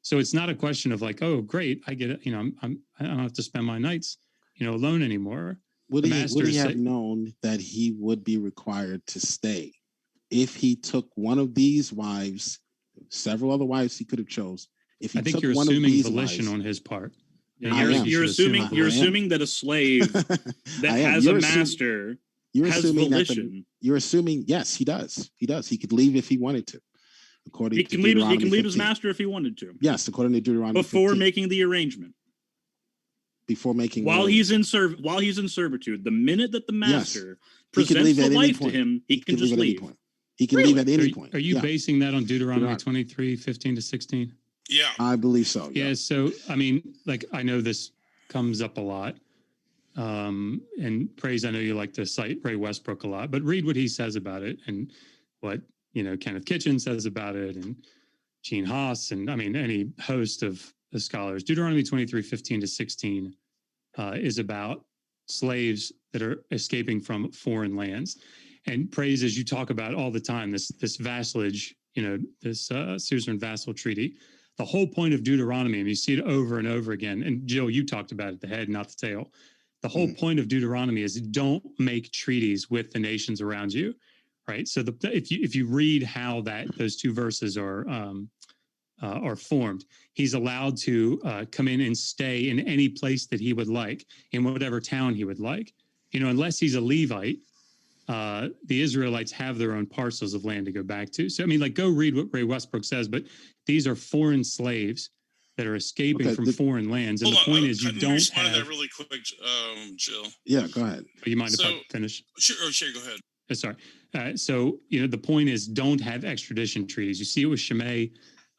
So it's not a question of like, oh, great, I get it. I don't have to spend my nights, alone anymore. Would he have known that he would be required to stay if he took one of these wives, several other wives he could have chose? If he I think took you're one assuming of these volition wives, on his part. You're assuming that a slave that has a master has volition. You're assuming, yes, he does. He could leave if he wanted to. He can leave his master if he wanted to. Yes, according to Deuteronomy before 15. making the arrangement. While he's in servitude, the minute that the master presents the wife to him, he can just leave. He can leave at any point. Are you basing that on Deuteronomy 23, 15 to 16? Yeah, I believe so. Yeah. So I mean, like, I know this comes up a lot. And Praise, I know you like to cite Ray Westbrook a lot, but read what he says about it and what Kenneth Kitchen says about it, and Gene Haas, and I mean any host of the scholars. Deuteronomy 23, 15 to 16 is about slaves that are escaping from foreign lands. And Praise, as you talk about all the time, this vassalage, this suzerain vassal treaty. The whole point of Deuteronomy, and you see it over and over again. And Jill, you talked about it, the head, not the tail. The whole point of Deuteronomy is don't make treaties with the nations around you, right? So if you read how those two verses are formed, he's allowed to come in and stay in any place that he would like, in whatever town he would like. Unless he's a Levite, the Israelites have their own parcels of land to go back to. So I mean, like, go read what Ray Westbrook says, but these are foreign slaves that are escaping from foreign lands. And the point is, you don't respond to that really quick, Jill. Yeah, go ahead. You mind if I finish? Sure, go ahead. Sorry. So, the point is, don't have extradition treaties. You see it with Shimei.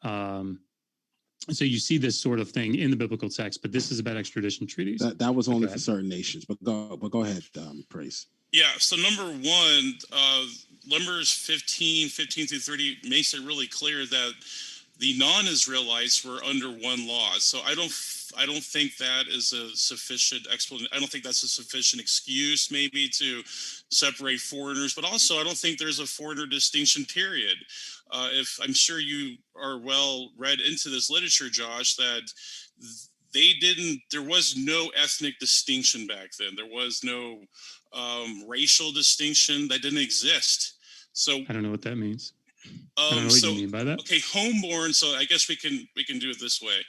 So you see this sort of thing in the biblical text, but this is about extradition treaties. That was only for certain nations, but go ahead, Praise. Yeah, so number one, Numbers 15 through 30 makes it really clear that the non-Israelites were under one law. So I don't think that is a sufficient explanation. I don't think that's a sufficient excuse maybe to separate foreigners, but also I don't think there's a foreigner distinction period. If I'm sure you are well read into this literature, Josh, that there was no ethnic distinction back then. There was no racial distinction. That didn't exist. So I don't know what that means. I don't know what you mean by that. Okay, homeborn. So I guess we can do it this way.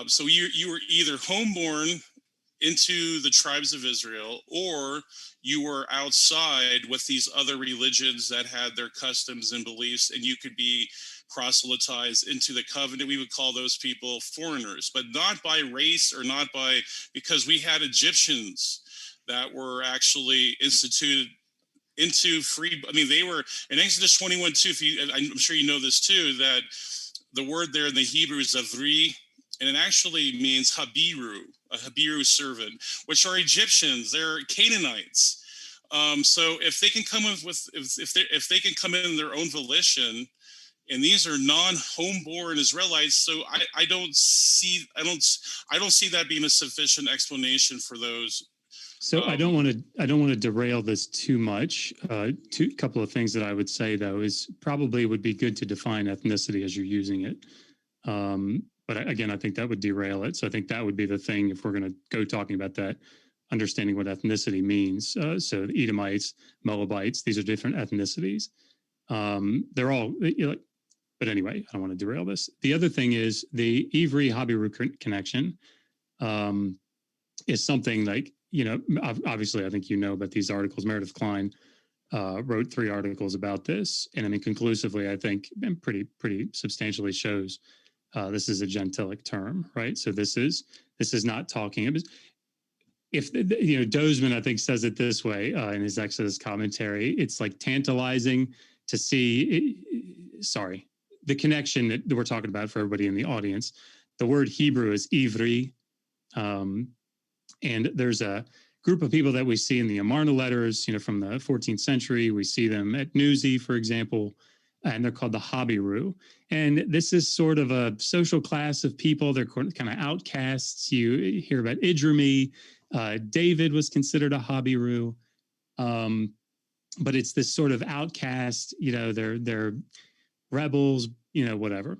So you were either homeborn into the tribes of Israel, or you were outside with these other religions that had their customs and beliefs, and you could be proselytized into the covenant. We would call those people foreigners, but not by race or not by, because we had Egyptians that were actually instituted into free. I mean, they were in Exodus 21:2. I'm sure you know this too, that the word there in the Hebrew is avri, and it actually means habiru, a Habiru servant, which are Egyptians. They're Canaanites. So if they can come in if they can come in their own volition, and these are non-homeborn Israelites, so I don't see that being a sufficient explanation for those. So I don't want to derail this too much. Couple of things that I would say though is probably would be good to define ethnicity as you're using it. But again, I think that would derail it. So I think that would be the thing if we're going to go talking about that, understanding what ethnicity means. So the Edomites, Moabites, these are different ethnicities. They're all, but anyway, I don't want to derail this. The other thing is the Ivri-Habiru connection is something like, obviously I think about these articles. Meredith Klein wrote 3 articles about this. And I mean, conclusively, I think, and pretty substantially shows this is a gentilic term, right? So this is not talking. If Dozeman, I think, says it this way in his Exodus commentary. It's like tantalizing to see. The connection that we're talking about for everybody in the audience. The word Hebrew is ivri, and there's a group of people that we see in the Amarna letters, from the 14th century. We see them at Newsy, for example. And they're called the Habiru. And this is sort of a social class of people. They're kind of outcasts. You hear about Idrimi. David was considered a Habiru. But it's this sort of outcast, they're rebels, whatever.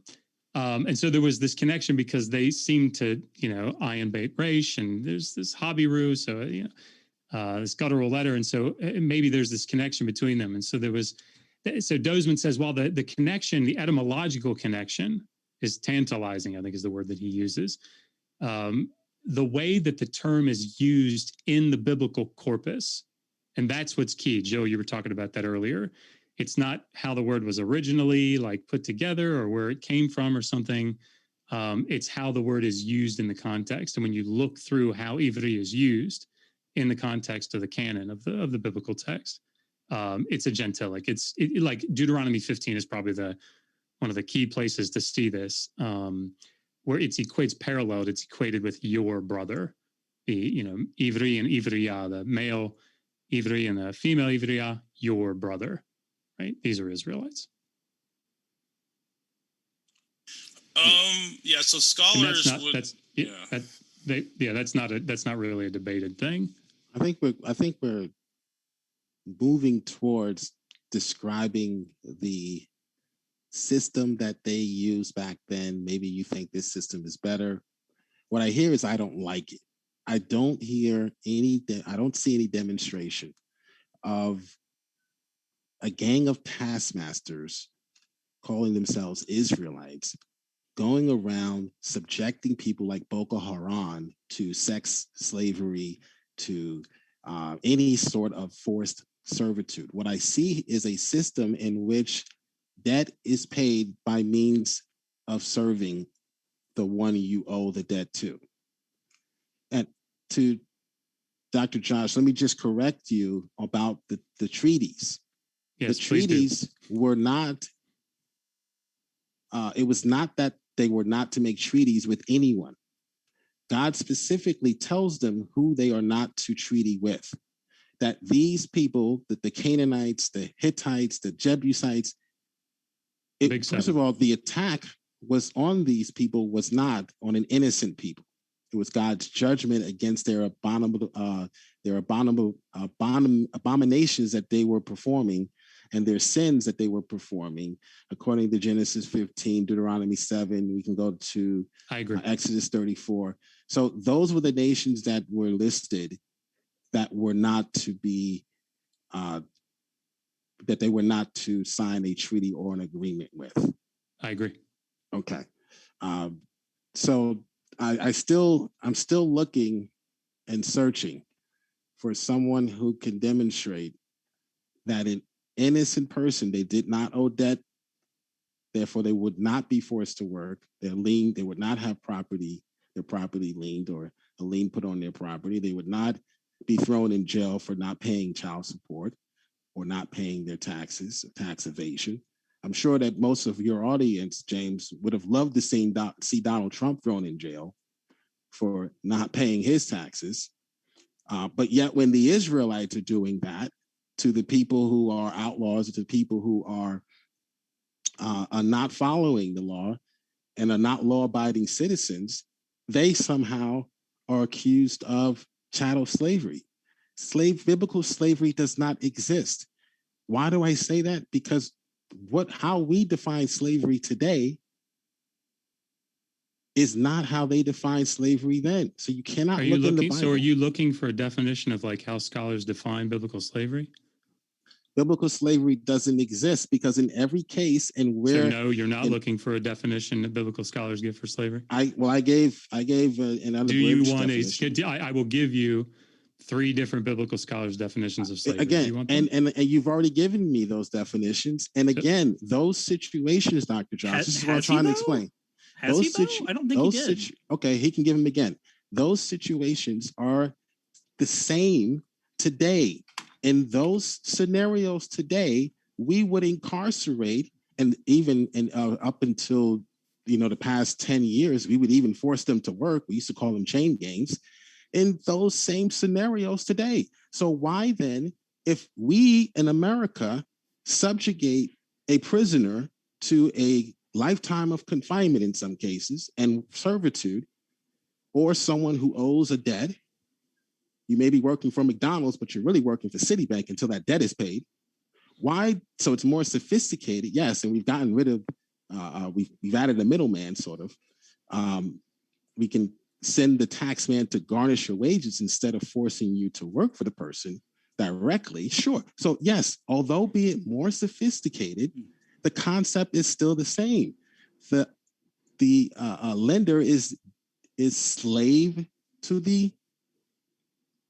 And so there was this connection because they seem to, Ayin Beit Resh, and there's this Habiru, so, this guttural letter. And so maybe there's this connection between them. And so so Dozeman says, well, the connection, the etymological connection is tantalizing, I think is the word that he uses. The way that the term is used in the biblical corpus, and that's what's key. Joe, you were talking about that earlier. It's not how the word was originally put together or where it came from or something. It's how the word is used in the context. And when you look through how Ivri is used in the context of the canon of the biblical text, it's a gentilic. Like Deuteronomy 15 is probably one of the key places to see this, where it's paralleled. It's equated with your brother, Ivri and Ivriya, the male Ivri and the female Ivriya, your brother, right? These are Israelites. Yeah. So scholars that's not really a debated thing. I think we're moving towards describing the system that they used back then. Maybe you think this system is better. What I hear is I don't like it. I don't see any demonstration of a gang of taskmasters calling themselves Israelites going around subjecting people like Boko Haram to sex slavery, to any sort of forced servitude. What I see is a system in which debt is paid by means of serving the one you owe the debt to. And to Dr. Josh, let me just correct you about the treaties. Yes, the treaties were not, it was not that they were not to make treaties with anyone. God specifically tells them who they are not to treaty with. That these people, that the Canaanites, the Hittites, the Jebusites, first of all, the attack was on these people was not on an innocent people. It was God's judgment against their abominations that they were performing and their sins that they were performing, according to Genesis 15, Deuteronomy 7. We can go to I agree. Exodus 34. So those were the nations that were listed that were not to be, that they were not to sign a treaty or an agreement with. I agree. Okay. So I'm still looking and searching for someone who can demonstrate that an innocent person, they did not owe debt, therefore they would not be forced to work. They would not have their property liened or a lien put on their property. They would not be thrown in jail for not paying child support or not paying their taxes, tax evasion. I'm sure that most of your audience, James, would have loved to see Donald Trump thrown in jail for not paying his taxes. But yet when the Israelites are doing that to the people who are outlaws, to the people who are not following the law and are not law-abiding citizens, they somehow are accused of chattel slavery. Biblical slavery does not exist. Why do I say that? Because how we define slavery today is not how they defined slavery then. So you cannot look in the Bible. So are you looking for a definition of like how scholars define biblical slavery? Biblical slavery doesn't exist because in every case and where. So no, you're not looking for a definition that biblical scholars give for slavery? I gave another. Do you want I will give you 3 different biblical scholars' definitions of slavery. Again, and you've already given me those definitions. And again, those situations, Dr. Josh, this is what I'm trying to explain. I don't think he did. Okay, he can give them again. Those situations are the same today. In those scenarios today, we would incarcerate, and even up until the past 10 years, we would even force them to work. We used to call them chain gangs. In those same scenarios today. So why then, if we in America subjugate a prisoner to a lifetime of confinement in some cases and servitude, or someone who owes a debt, you may be working for McDonald's, but you're really working for Citibank until that debt is paid. Why? So it's more sophisticated, yes, and we've gotten rid of, we've added a middleman sort of. We can send the tax man to garnish your wages instead of forcing you to work for the person directly. Sure. So yes, although be it more sophisticated, the concept is still the same. The lender is slave to the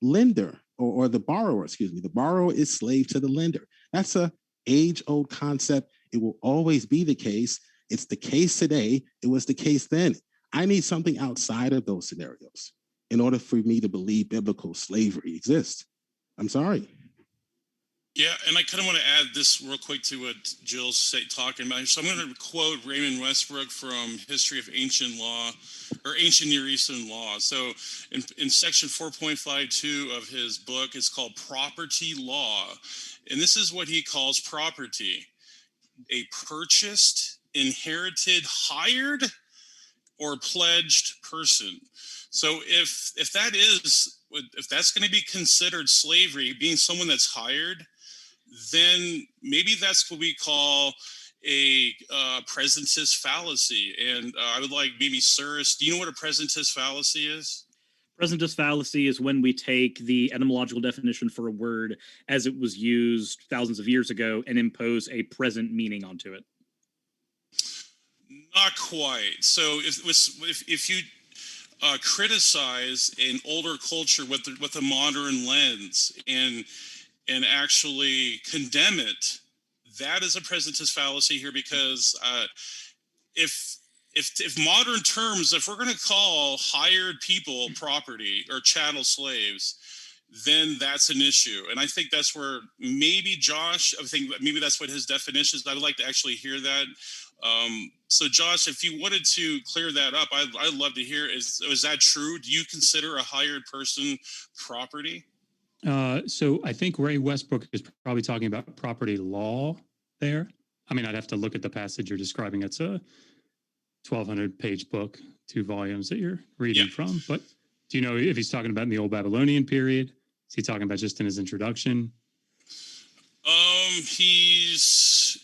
lender or the borrower, excuse me. The borrower is slave to the lender. That's a age-old concept. It will always be the case. It's the case today. It was the case then. I need something outside of those scenarios in order for me to believe biblical slavery exists. I'm sorry. Yeah, and I kind of want to add this real quick to what Jill's talking about. So I'm going to quote Raymond Westbrook from History of Ancient Law, or Ancient Near Eastern Law. So in section 4.52 of his book, it's called Property Law. And this is what he calls property: a purchased, inherited, hired, or pledged person. So if that's going to be considered slavery, being someone that's hired, then maybe that's what we call a presentist fallacy. And I would like maybe Suris, do you know what a presentist fallacy is? Presentist fallacy is when we take the etymological definition for a word as it was used thousands of years ago and impose a present meaning onto it. Not quite. So if you criticize an older culture with a modern lens and actually condemn it, that is a presentist fallacy here, because if modern terms, if we're going to call hired people property or chattel slaves, then that's an issue. And I think that's where maybe Josh, I think maybe that's what his definition is. I would like to actually hear that. So Josh, if you wanted to clear that up, I'd love to hear. Is that true? Do you consider a hired person property? So I think Ray Westbrook is probably talking about property law there. I mean, I'd have to look at the passage you're describing. It's 1,200-page book, 2 volumes that you're reading from. But do you know if he's talking about in the Old Babylonian period? Is he talking about just in his introduction? He's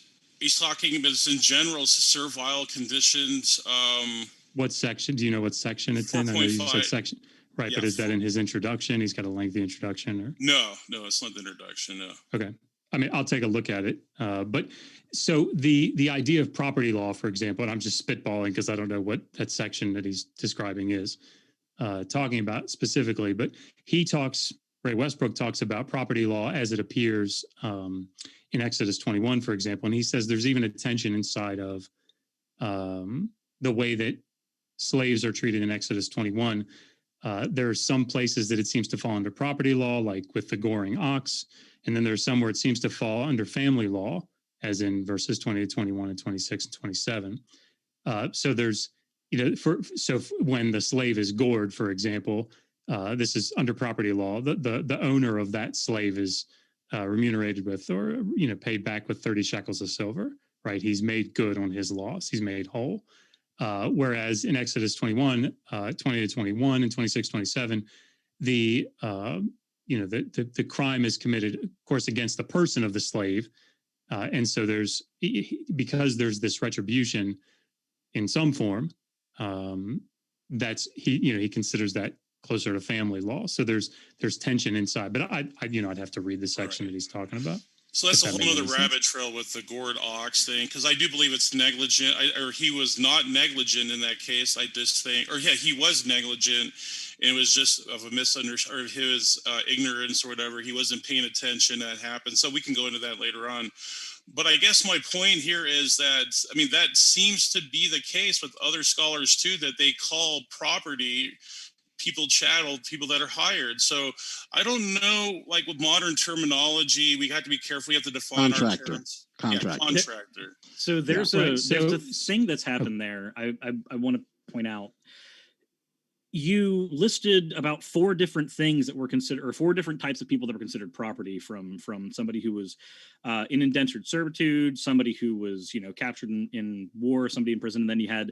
talking about this in general, servile conditions. What section? Do you know what section it's in? I know you said section. Right, yeah, but is that in his introduction? He's got a lengthy introduction, or no, it's not the introduction. No. Okay, I mean, I'll take a look at it. But so the idea of property law, for example, and I'm just spitballing because I don't know what that section that he's describing is talking about specifically. But Ray Westbrook talks about property law as it appears in Exodus 21, for example, and he says there's even a tension inside of the way that slaves are treated in Exodus 21. There are some places that it seems to fall under property law, like with the goring ox. And then there's some where it seems to fall under family law, as in verses 20 to 21 and 26 and 27. So there's, when the slave is gored, for example, this is under property law. The owner of that slave is remunerated with, or, paid back with 30 shekels of silver, right? He's made good on his loss. He's made whole. Whereas in Exodus 21, 20 to 21 and 26, 27, the crime is committed, of course, against the person of the slave. And so because there's this retribution in some form, he considers that closer to family law. So there's tension inside, but I'd have to read the section that he's talking about. So that's a whole other rabbit trail with the gored ox thing, because I do believe it's negligent, or he was not negligent in that case. I just think, he was negligent, and it was just of a misunderstanding, or his ignorance or whatever. He wasn't paying attention. That happened. So we can go into that later on. But I guess my point here is that, that seems to be the case with other scholars too, that they call property people chattel, people that are hired. So I don't know, like with modern terminology, we have to be careful. We have to define our terms. Contractor. So there's a thing that's happened there. I want to point out. You listed about 4 different things that were considered, or 4 different types of people that were considered property, from somebody who was in indentured servitude, somebody who was captured in war, somebody in prison, and then you had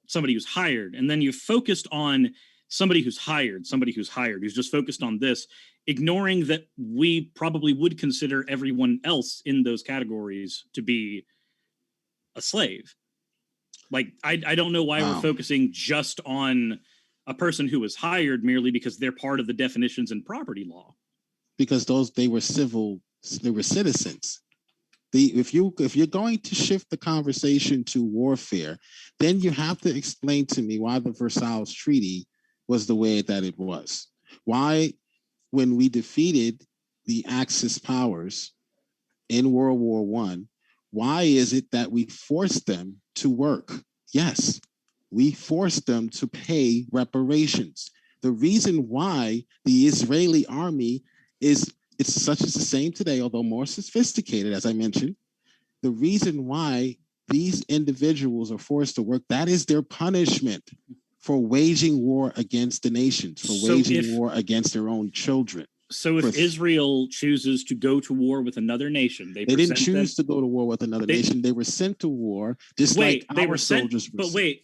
somebody who's hired, and then you focused on somebody who's hired, who's just focused on this, ignoring that we probably would consider everyone else in those categories to be a slave. Like, I don't know why we're focusing just on a person who was hired merely because they're part of the definitions in property law. Because they were citizens. If you're going to shift the conversation to warfare, then you have to explain to me why the Versailles Treaty was the way that it was. Why, when we defeated the Axis powers in World War I, why is it that we forced them to work? Yes, we forced them to pay reparations. The reason why the Israeli army it's the same today, although more sophisticated, as I mentioned. The reason why these individuals are forced to work, that is their punishment for waging war against the nations, for waging war against their own children. So if Israel chooses to go to war with another nation, they didn't choose to go to war with another nation. They were sent to war, just like our soldiers were sent.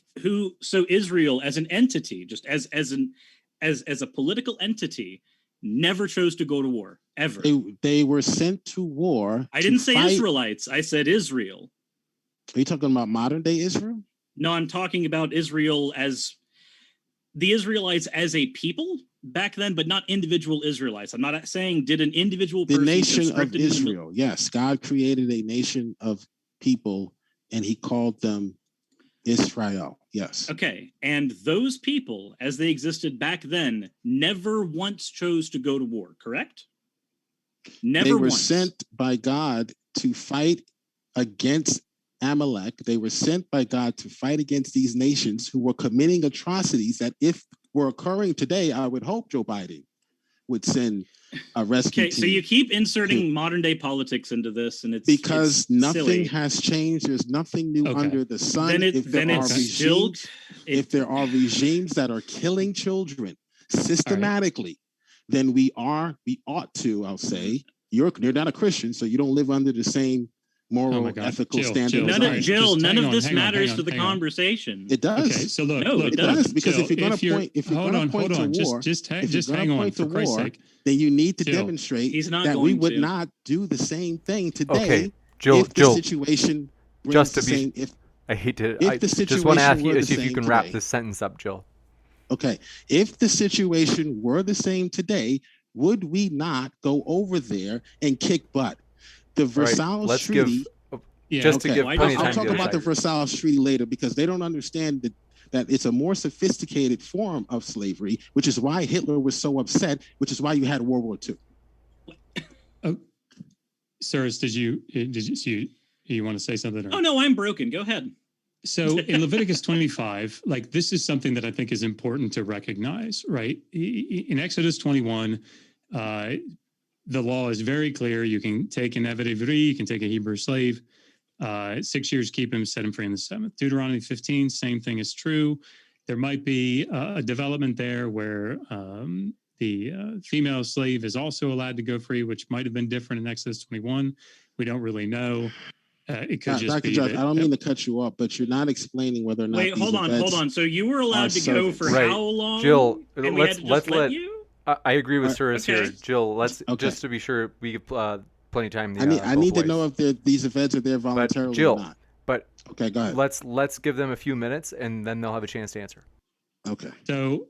So Israel as an entity, just as a political entity, never chose to go to war, ever. They were sent to war. I didn't say Israelites. I said Israel. Are you talking about modern day Israel? No, I'm talking about Israel as the Israelites as a people back then, but not individual Israelites. I'm not saying did an individual person. The nation of Israel. Yes, God created a nation of people and he called them Israel. Yes. Okay. And those people, as they existed back then, never once chose to go to war, correct? Never once. They were sent by God to fight against Amalek. They were sent by God to fight against these nations who were committing atrocities that, if were occurring today, I would hope Joe Biden would send a rescue team. So you keep inserting modern day politics into this, and it's nothing silly. Has changed. There's nothing new under the sun. If there are regimes that are killing children systematically, then we ought to, I'll say, you're not a Christian, so you don't live under the same moral, God. ethical Jill, standards. Jill, None sorry. of Jill, Just none hang of on, this hang on, matters hang to the on, hang on. conversation. It does. Okay, so look, No, look, it does. Because Jill, if you're going to point, if you're going to point to war, just if you're going hang to on, point for to Christ's war, sake. then you need to Jill. demonstrate He's not that we going would to. not do the same thing today. Okay, Jill, if the Jill, situation brings just the to be, same. If I hate to, if I the just want to ask situation you were if the you same can wrap today. this sentence up, Jill. Okay, if the situation were the same today, would we not go over there and kick butt? The All right, Versailles let's Treaty. Yeah, just to Okay, give Why plenty of does time I'll to talk the other about the side. Versailles Treaty later because they don't understand that it's a more sophisticated form of slavery, which is why Hitler was so upset, which is why you had World War II. Cyrus, did you want to say something? Or? Oh no, I'm broken. Go ahead. So in Leviticus 25, like this is something that I think is important to recognize, right? In Exodus 21, the law is very clear. You can take an Eved Ivri, you can take a Hebrew slave, 6 years, keep him, set him free in the seventh. Deuteronomy 15, same thing is true. There might be a development there where the female slave is also allowed to go free, which might have been different in Exodus 21. We don't really know. It could just Dr. be Josh, that, I don't mean to cut you off, but you're not explaining whether or not Wait, these hold on. events So you were allowed to go for Right. how long? Jill, and we had to just let you? I agree with Cyrus here. Okay. Jill, let's Okay. just to be sure we give plenty of time. I need to know if these events are there but voluntarily Jill, or not. but Okay, go ahead. let's give them a few minutes and then they'll have a chance to answer. Okay. So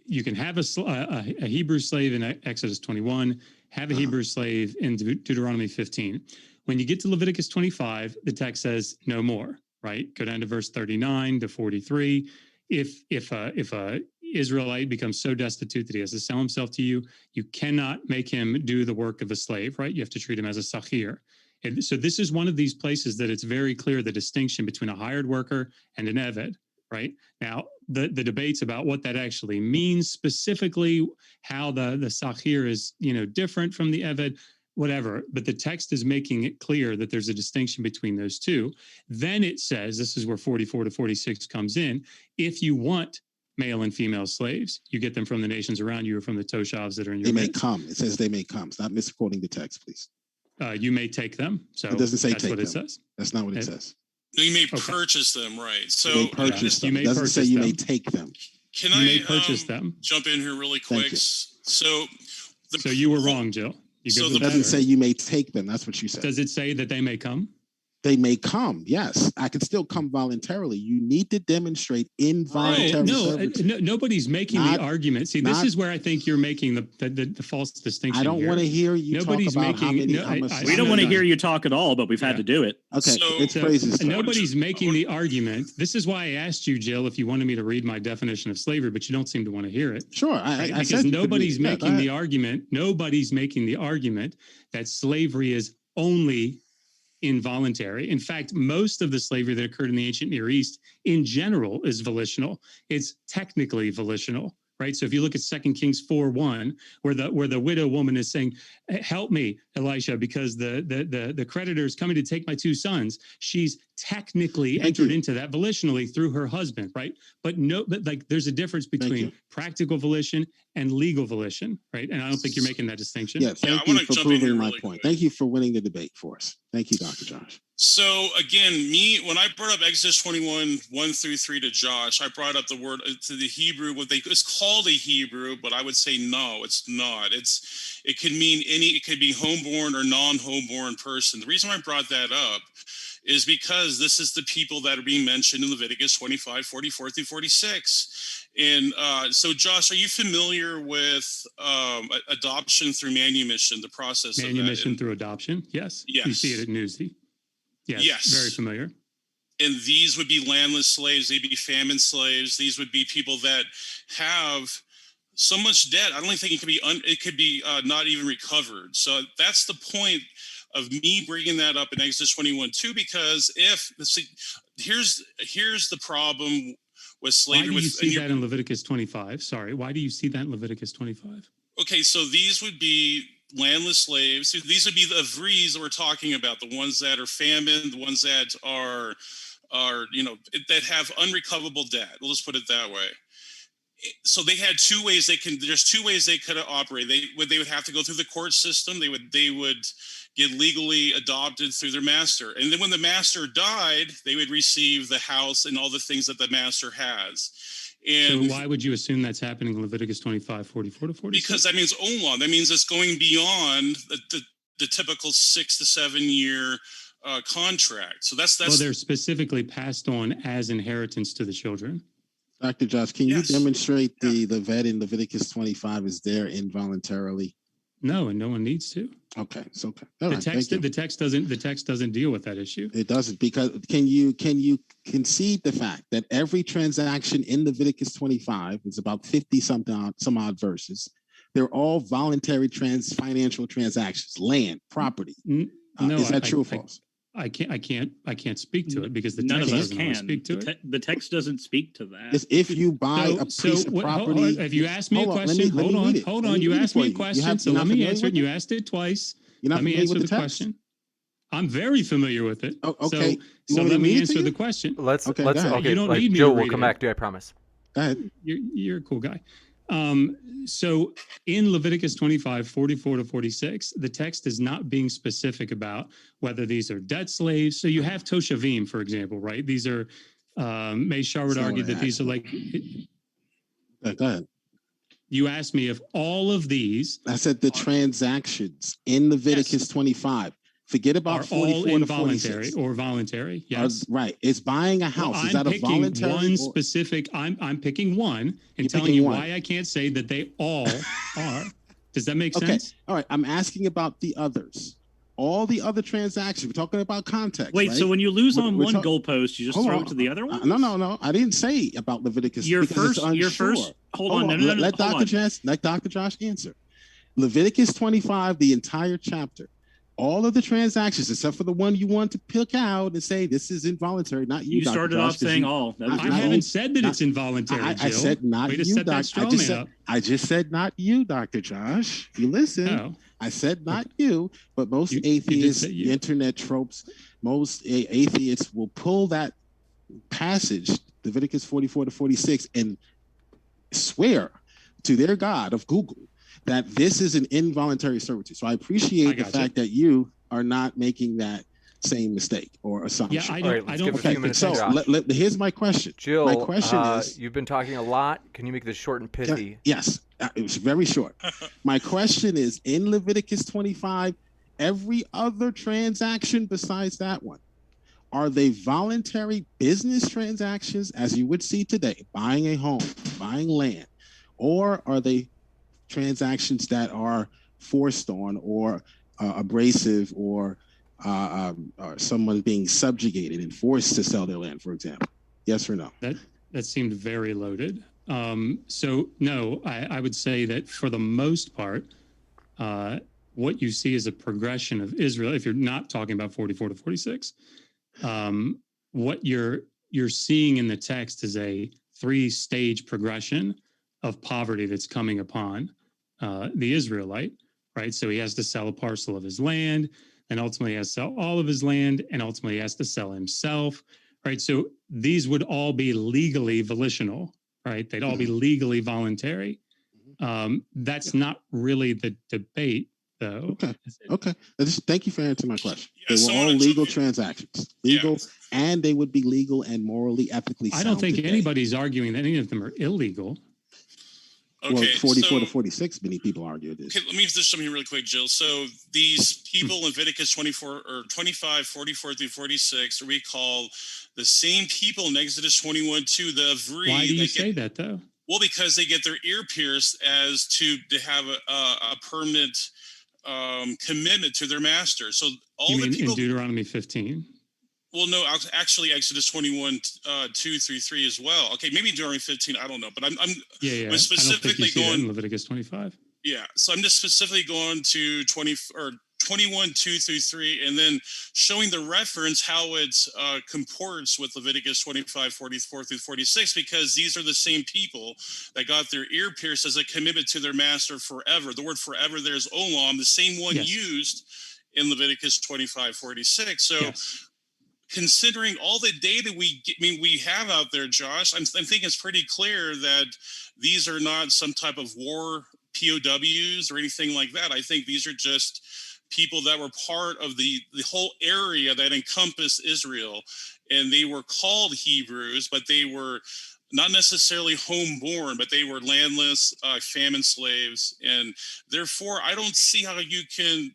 you can have a Hebrew slave in Exodus 21, have a Hebrew slave in Deuteronomy 15. When you get to Leviticus 25, the text says no more, right? Go down to verse 39 to 43. If a Israelite becomes so destitute that he has to sell himself to you, you cannot make him do the work of a slave, right? You have to treat him as a sahir. And so this is one of these places that it's very clear the distinction between a hired worker and an eved, right? Now, the debates about what that actually means, specifically how the sahir is, different from the eved, whatever, but the text is making it clear that there's a distinction between those two. Then it says, this is where 44 to 46 comes in, if you want male and female slaves, you get them from the nations around you or from the toshavs that are in your They may midst. come. It says they may come. Stop misquoting the text, please. You may take them. So It doesn't say that's take what it them. says. That's not what it It- says. You may Okay. purchase them, right? So You may purchase you them. may It doesn't say purchase you may them. take them. can You I may purchase them. jump in here really Thank quick? you. So So you were wrong, Jill. You So good the- with It doesn't that, or- say you may take them. That's what you said. Does it say that they may come? They may come. Yes, I can still come voluntarily. You need to demonstrate involuntary servitude. Nobody's making Not- the argument. See, this not- is where I think you're making the false distinction. I don't here. want to hear you Nobody's talk about how making- many. no, how much I- We don't I'm want to not hear done. you talk at all, but we've had Yeah. to do it. Okay, So- it's So phrases. nobody's making the argument. This is why I asked you, Jill, if you wanted me to read my definition of slavery, but you don't seem to want to hear it. Sure, Right? I Because said you could nobody's read it. Yeah, go making the ahead. argument. Nobody's making the argument that slavery is only involuntary. In fact, most of the slavery that occurred in the ancient Near East in general is volitional. It's technically volitional, right? So if you look at 2 Kings 4:1, where the widow woman is saying, "Help me, Elisha, because the creditor is coming to take my 2 sons." She's technically Thank entered you. into that volitionally through her husband, right? But like there's a difference between you. practical volition and legal volition, right? And I don't think you're making that distinction. Yeah, thank I wanna you for jump in here proving my really point. quick. Thank you for winning the debate for us. Thank you, Dr. Josh. So again, when I brought up Exodus 21, 1-3 to Josh, I brought up the word to the Hebrew, it's called a Hebrew, but I would say no, it's not. It could mean it could be homeborn or non-homeborn person. The reason I brought that up is because this is the people that are being mentioned in Leviticus 25, 44 through 46. And so Josh, are you familiar with adoption through manumission, the process of that? Manumission through adoption? Yes. Yes. You see it at Newsy. Yes. Yes. Very familiar. And these would be landless slaves. They'd be famine slaves. These would be people that have so much debt. I don't even think it could be not even recovered. So that's the point of me bringing that up in Exodus 21 too, because here's the problem with slavery. Why do you see that in Leviticus 25? Sorry. Why do you see that in Leviticus 25? Okay, so these would be landless slaves. So these would be the avris that we're talking about, the ones that are famine, the ones that are that have unrecoverable debt. We'll just put it that way. So they had two ways there's 2 ways they could operate. They would have to go through the court system. They would get legally adopted through their master. And then when the master died, they would receive the house and all the things that the master has. And so why would you assume that's happening in Leviticus 25, 44 to 46? Because that means olam. That means it's going beyond the typical 6 to 7 year contract. So that's well, they're specifically passed on as inheritance to the children. Dr. Josh, can Yes. you demonstrate the vet in Leviticus 25 is there involuntarily? No, and no one needs to. Okay, it's okay. All The right, text, thank you. the text doesn't deal with that issue. It doesn't, because can you concede the fact that every transaction in Leviticus 25 is about 50 some odd verses? They're all voluntary financial transactions, land, property. No, is that true or false? I can't speak to it because the None text of us doesn't want to can. speak to it. The text doesn't speak to that. It's if you buy a piece of property. If you ask me a Hold on, question, hold on. You asked me a question, so let me answer it. You asked it twice. Let me answer the question. I'm very familiar with it. Oh, okay. So let me answer the you? question. Let's Okay, okay. go ahead. You don't need me Joe to will read come it. back to you, I promise. Go ahead. You're a cool guy. So in Leviticus 25, 44 to 46, the text is not being specific about whether these are debt slaves. So you have Toshavim, for example, right? These are, Meishar would argue that these are like, Go ahead. you asked me if all of these I said the transactions in Leviticus 25. Forget about are all 44 to involuntary 46. or voluntary. Yes. Right. It's buying a house. Well, is that a voluntary? One specific. I'm picking one and You're telling picking you one. why I can't say that they all are. Does that make Okay. sense? All right. I'm asking about the others. All the other transactions. We're talking about context. Wait, right? so when you lose on We're one goalpost, you just Hold throw on. it to the other one? No. I didn't say about Leviticus. Your because it's first, unsure. hold on. No, Let Dr. Josh answer. Leviticus 25, the entire chapter. All of the transactions, except for the one you want to pick out and say this is involuntary, not you. You started off saying all. I haven't said that it's involuntary. I said not Way to you, set that Doc. straw man up. I just said not you, Dr. Josh. You listen. No. I said not you, but most You did atheists, say you. internet tropes, most atheists will pull that passage, Leviticus 44 to 46, and swear to their God of Google that this is an involuntary servitude. So I appreciate the fact that you are not making that same mistake or assumption. Yeah, I All right, don't. let's I give don't. a few minutes to So Josh. here's my question. Jill, my question is, you've been talking a lot. Can you make this short and pithy? yes, it was very short. My question is, in Leviticus 25, every other transaction besides that one, are they voluntary business transactions as you would see today, buying a home, buying land, or are they transactions that are forced on or abrasive or someone being subjugated and forced to sell their land, for example? Yes or no? That seemed very loaded. So no, I would say that for the most part, what you see is a progression of Israel. If you're not talking about 44 to 46, what you're seeing in the text is a 3-stage progression of poverty that's coming upon the Israelite, right? So he has to sell a parcel of his land, and ultimately he has to sell all of his land, and ultimately he has to sell himself, right? So these would all be legally volitional, right? They'd all be legally voluntary. That's not really the debate, though. Okay. Thank you for answering my question. Yeah, They were all legal transactions, and they would be legal and morally, ethically sound. I don't think today. anybody's arguing that any of them are illegal. Okay, well, 44 to 46, many people argue this. Okay, let me just something really quick, Jill. So these people in Leviticus 24 or 25, 44 through 46, we call the same people in Exodus 21:2, the Avri. Why do you say that, though? Well, because they get their ear pierced as to have a permanent commitment to their master. So all You the mean people in Deuteronomy 15? Well, no, actually, Exodus 21, 2 through 3 as well. Okay, maybe during 15, I don't know, but I'm Yeah. specifically I don't think you see that going in Leviticus 25. Yeah, so I'm just specifically going to 21, 2 through 3, and then showing the reference how it comports with Leviticus 25, 44 through 46, because these are the same people that got their ear pierced as a commitment to their master forever. The word forever there is olam, the same one used in Leviticus 25, 46. So considering all the data we have out there, Josh, I'm thinking it's pretty clear that these are not some type of war POWs or anything like that. I think these are just people that were part of the whole area that encompassed Israel, and they were called Hebrews, but they were not necessarily homeborn, but they were landless, famine slaves, and therefore I don't see how you can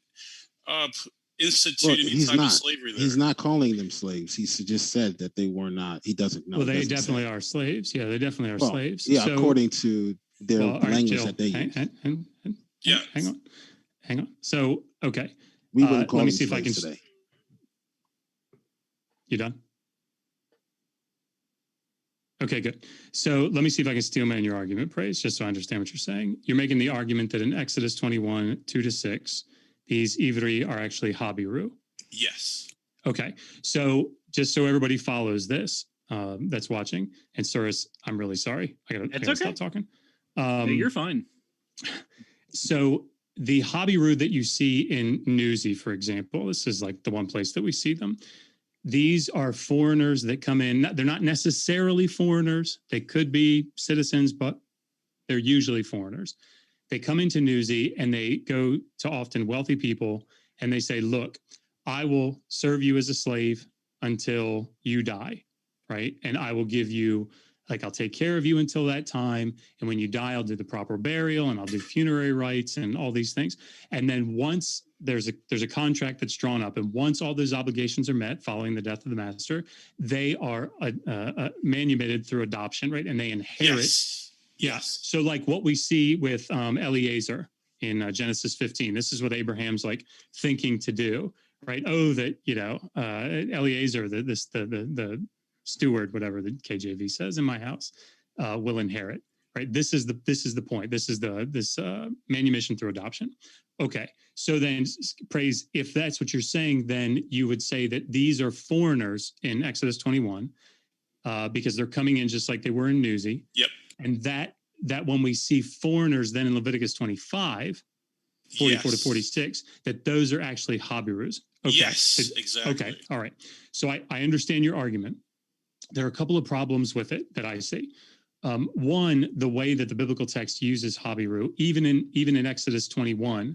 institute any type of slavery there. He's not calling them slaves. He just said that they were not. He doesn't know. Well, they definitely are slaves. Yeah, they definitely are slaves. Yeah, so, according to their language that they use. Hang on. So, okay. We wouldn't call let me them see if I can. Today. You done? Okay, good. So let me see if I can steel man your argument, Praise, just so I understand what you're saying. You're making the argument that in Exodus 21, 2-6, these Ivri are actually Habiru. Yes. Okay. So just so everybody follows this, that's watching, and Suris, I'm really sorry. I gotta stop talking. No, you're fine. So the Habiru that you see in Newsy, for example, this is like the one place that we see them. These are foreigners that come in. They're not necessarily foreigners. They could be citizens, but they're usually foreigners. They come into Newsy and they go to often wealthy people and they say, look, I will serve you as a slave until you die, right? And I will give you, like, I'll take care of you until that time. And when you die, I'll do the proper burial and I'll do funerary rites and all these things. And then once there's a contract that's drawn up, and once all those obligations are met following the death of the master, they are manumitted through adoption, right? And they inherit. Yes. Yes. So like what we see with Eliezer in Genesis 15, this is what Abraham's like thinking to do, right? Oh, that, Eliezer, the steward, whatever the KJV says in my house, will inherit, right? This is the point. This is this manumission through adoption. Okay. So then, Praise, if that's what you're saying, then you would say that these are foreigners in Exodus 21 because they're coming in just like they were in Newsy. Yep. And that when we see foreigners then in Leviticus 25, 44 to 46, that those are actually Habirus. Okay. Yes, exactly. Okay. All right. So I understand your argument. There are a couple of problems with it that I see. One, the way that the biblical text uses Habiru, even in Exodus 21,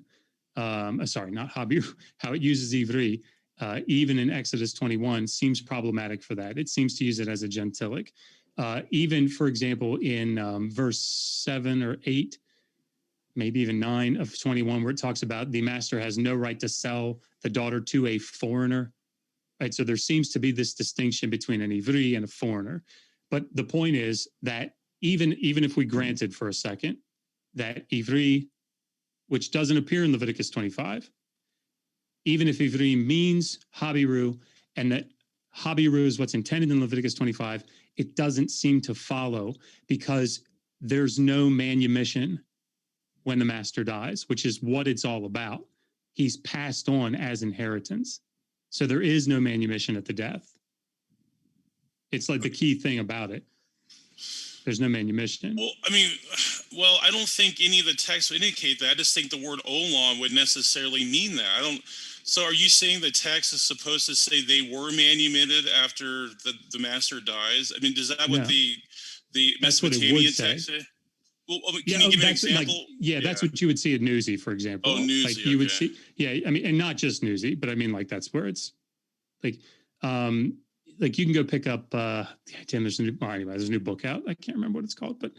sorry, not Habiru, how it uses Ivri, even in Exodus 21 seems problematic for that. It seems to use it as a gentilic. Even, for example, in verse 7 or 8, maybe even 9 of 21, where it talks about the master has no right to sell the daughter to a foreigner. Right, so there seems to be this distinction between an Ivri and a foreigner. But the point is that even if we granted for a second that Ivri, which doesn't appear in Leviticus 25, even if Ivri means Habiru and that Habiru is what's intended in Leviticus 25, it doesn't seem to follow because there's no manumission when the master dies, which is what it's all about. He's passed on as inheritance. So there is no manumission at the death. It's like the key thing about it. There's no manumission. Well, I don't think any of the texts would indicate that. I just think the word olam would necessarily mean that. So are you saying the text is supposed to say they were manumitted after the master dies? I mean, does that what the Mesopotamian text say? Well, can you give an example? That's what you would see at Newsy, for example. Oh, Newsy, like you would see, and not just Newsy, but I mean, like that's where it's like you can go pick up. There's a new book out. I can't remember what it's called, but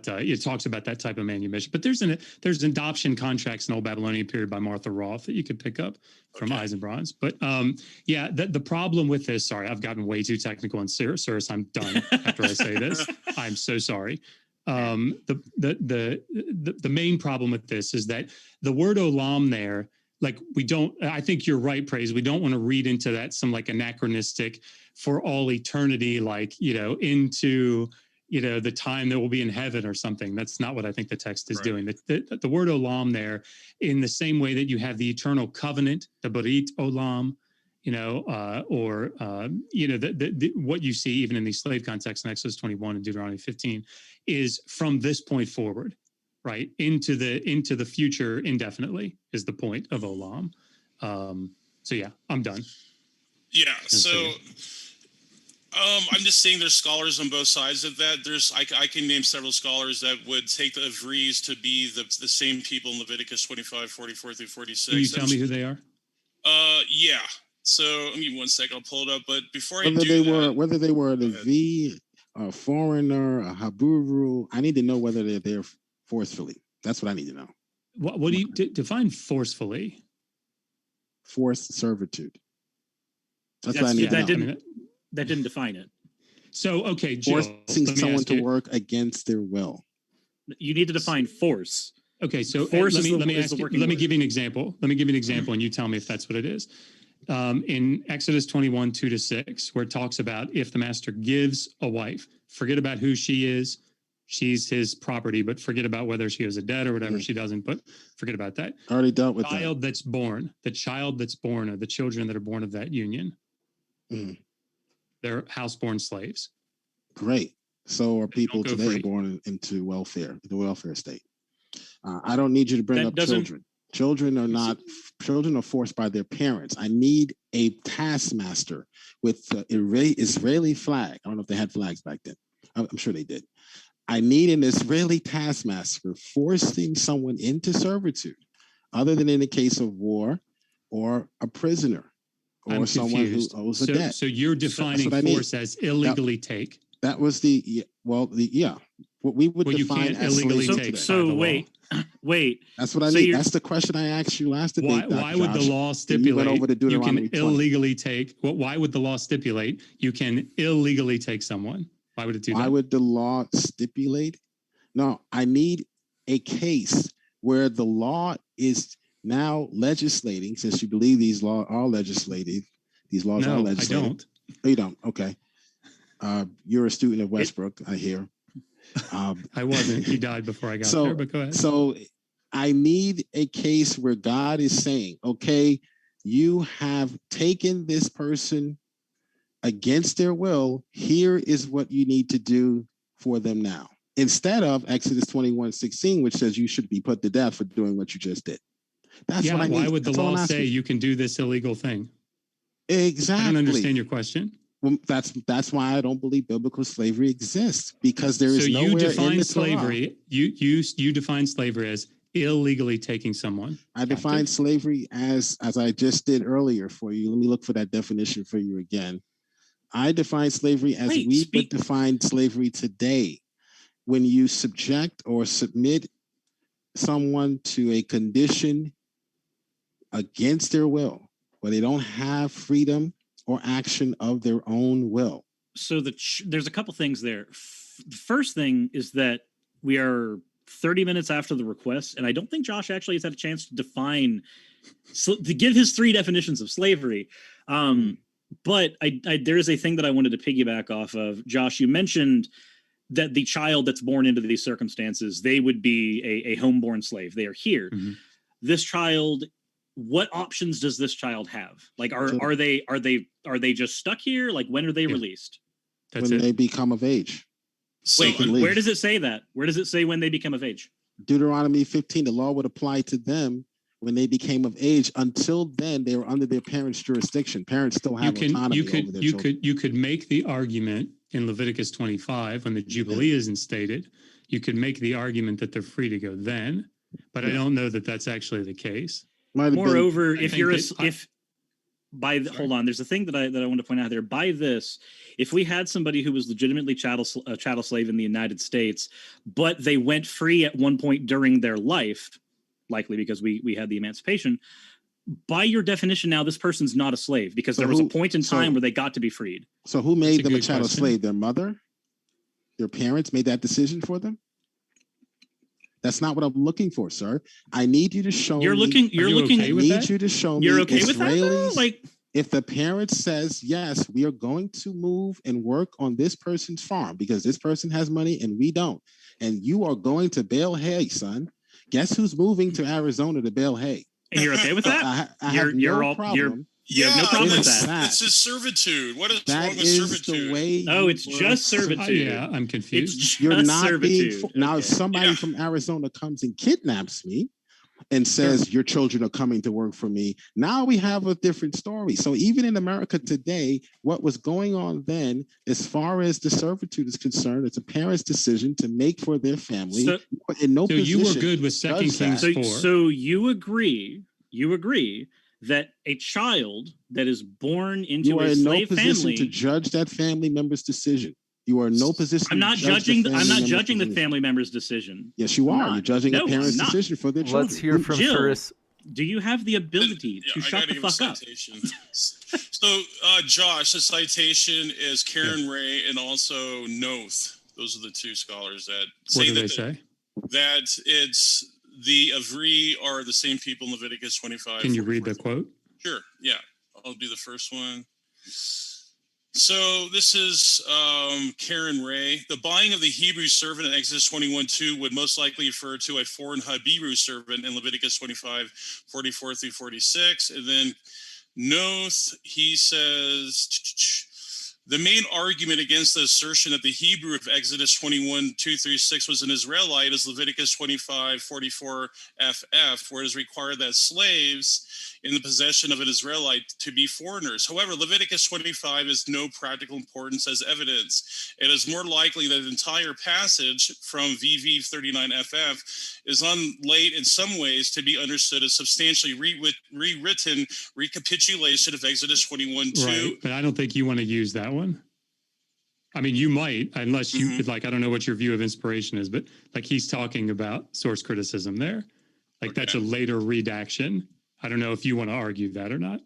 it talks about that type of manumission. But there's adoption contracts in Old Babylonian period by Martha Roth that you could pick up from Eisenbrauns. But the problem with this, sorry, I've gotten way too technical on Cirrus. I'm done after I say this. I'm so sorry. The main problem with this is that the word olam there, like I think you're right, Praise. We don't want to read into that some like anachronistic for all eternity, like, into the time that will be in heaven or something. That's not what I think the text is doing. The word olam there, in the same way that you have the eternal covenant, the berit olam, what you see even in these slave contexts in Exodus 21 and Deuteronomy 15 is from this point forward, right? Into the future indefinitely is the point of olam. I'm done. Yeah. So I'm just saying there's scholars on both sides of that. I can name several scholars that would take the Avrees to be the same people in Leviticus 25, 44 through 46. Can you tell me who they are? Yeah. So give me 1 second. I'll pull it up. But before whether they were a Levi, a foreigner, a Haburu, I need to know whether they're there forcefully. That's what I need to know. What do you define forcefully? Forced servitude. That's what I need to know. That didn't define it. So, okay, Jill, forcing someone to work against their will. You need to define force. Okay, so force let me give you an example. Let me give you an example, and you tell me if that's what it is. In Exodus 21, 2-6, where it talks about if the master gives a wife, forget about who she is. She's his property, but forget about whether she has a debt or whatever she doesn't, but forget about that. Already dealt with the child that's born, or the children that are born of that union. They're house-born slaves. Great. So are people today born into the welfare state. I don't need you to bring up children. Children are forced by their parents. I need a taskmaster with the Israeli flag. I don't know if they had flags back then. I'm sure they did. I need an Israeli taskmaster forcing someone into servitude, other than in the case of war or a prisoner or someone who owes a debt. So you're defining force as illegally take. That was what we would define as illegally take. So wait. That's what I need. That's the question I asked you last debate. Why would the law stipulate you can illegally take? Why would the law stipulate you can illegally take someone? Why would it do that? Why would the law stipulate? No, I need a case where the law is now legislating, since you believe these laws are legislative. These laws are legislative. I don't. Oh, you don't? Okay. You're a student of Westbrook, I hear. I wasn't. He died before I got there, but go ahead. So I need a case where God is saying, okay, you have taken this person against their will. Here is what you need to do for them now. Instead of Exodus 21:16, which says you should be put to death for doing what you just did. That's what I need. Why would the law say you can do this illegal thing? Exactly. I don't understand your question. Well, that's why I don't believe biblical slavery exists, because there is nowhere in the slavery. You define slavery as illegally taking someone. I define slavery as I just did earlier for you. Let me look for that definition for you again. I define slavery as we would define slavery today. When you subject or submit someone to a condition against their will, where they don't have freedom or action of their own will. So there's a couple things there. The first thing is that we are 30 minutes after the request, and I don't think Josh actually has had a chance to give his 3 definitions of slavery. But there is a thing that I wanted to piggyback off of. Josh, you mentioned that the child that's born into these circumstances, they would be a homeborn slave. They are here. Mm-hmm. This child, what options does this child have? Like, are they just stuck here? Like, when are they released? When they become of age. Wait, where does it say that? Where does it say when they become of age? Deuteronomy 15, the law would apply to them when they became of age. Until then, they were under their parents' jurisdiction. Parents still have autonomy over their children. You could make the argument in Leviticus 25, when the Jubilee is instated, you could make the argument that they're free to go then, but I don't know that that's actually the case. Moreover, there's a thing that I want to point out there. By this, if we had somebody who was legitimately a chattel slave in the United States, but they went free at one point during their life, likely because we had the emancipation, by your definition now, this person's not a slave, because there was a point in time where they got to be freed. So who made them a chattel slave? Their mother? Their parents made that decision for them? That's not what I'm looking for, sir. I need you to show me. You're looking. I need you to show me. You're okay with that, though? Like, if the parent says, yes, we are going to move and work on this person's farm because this person has money and we don't, and you are going to bale hay, son. Guess who's moving to Arizona to bale hay? And you're okay with that? I have no problem. You have no problem with that. This is servitude. What is wrong with servitude? The way it's just servitude. Yeah, I'm confused. It's just You're not servitude. now, if somebody from Arizona comes and kidnaps me, and says, your children are coming to work for me. Now we have a different story. So even in America today, what was going on then, as far as the servitude is concerned, it's a parent's decision to make for their family. So, in no So position you were good with 2 Kings 4. so you agree that a child that is born into a slave family, to judge that family member's decision. You are in no position. I'm not judging the family member's decision. Yes, you are. You're judging a parent's decision for their children. Let's hear from Jill, Suris. Do you have the ability to shut the fuck up? So, Josh, the citation is Karen Ray and also Noth. Those are the two scholars that say What do they say? That it's the Avri are the same people in Leviticus 25. Can you read the quote? Sure. Yeah. I'll do the first one. So this is Karen Ray. The buying of the Hebrew servant in Exodus 21:2 would most likely refer to a foreign Habiru servant in Leviticus 25:44 through 46. And then Noth, he says, the main argument against the assertion that the Hebrew of Exodus 21:2-6 was an Israelite is Leviticus 25:44 FF, where it is required that slaves in the possession of an Israelite to be foreigners. However, Leviticus 25 has no practical importance as evidence. It is more likely that the entire passage from VV 39FF is unlaid in some ways to be understood as substantially rewritten recapitulation of Exodus 21:2. Right, but I don't think you want to use that one. I mean, you might, unless you could, like, I don't know what your view of inspiration is, but like he's talking about source criticism there. Like that's a later redaction. I don't know if you want to argue that or not.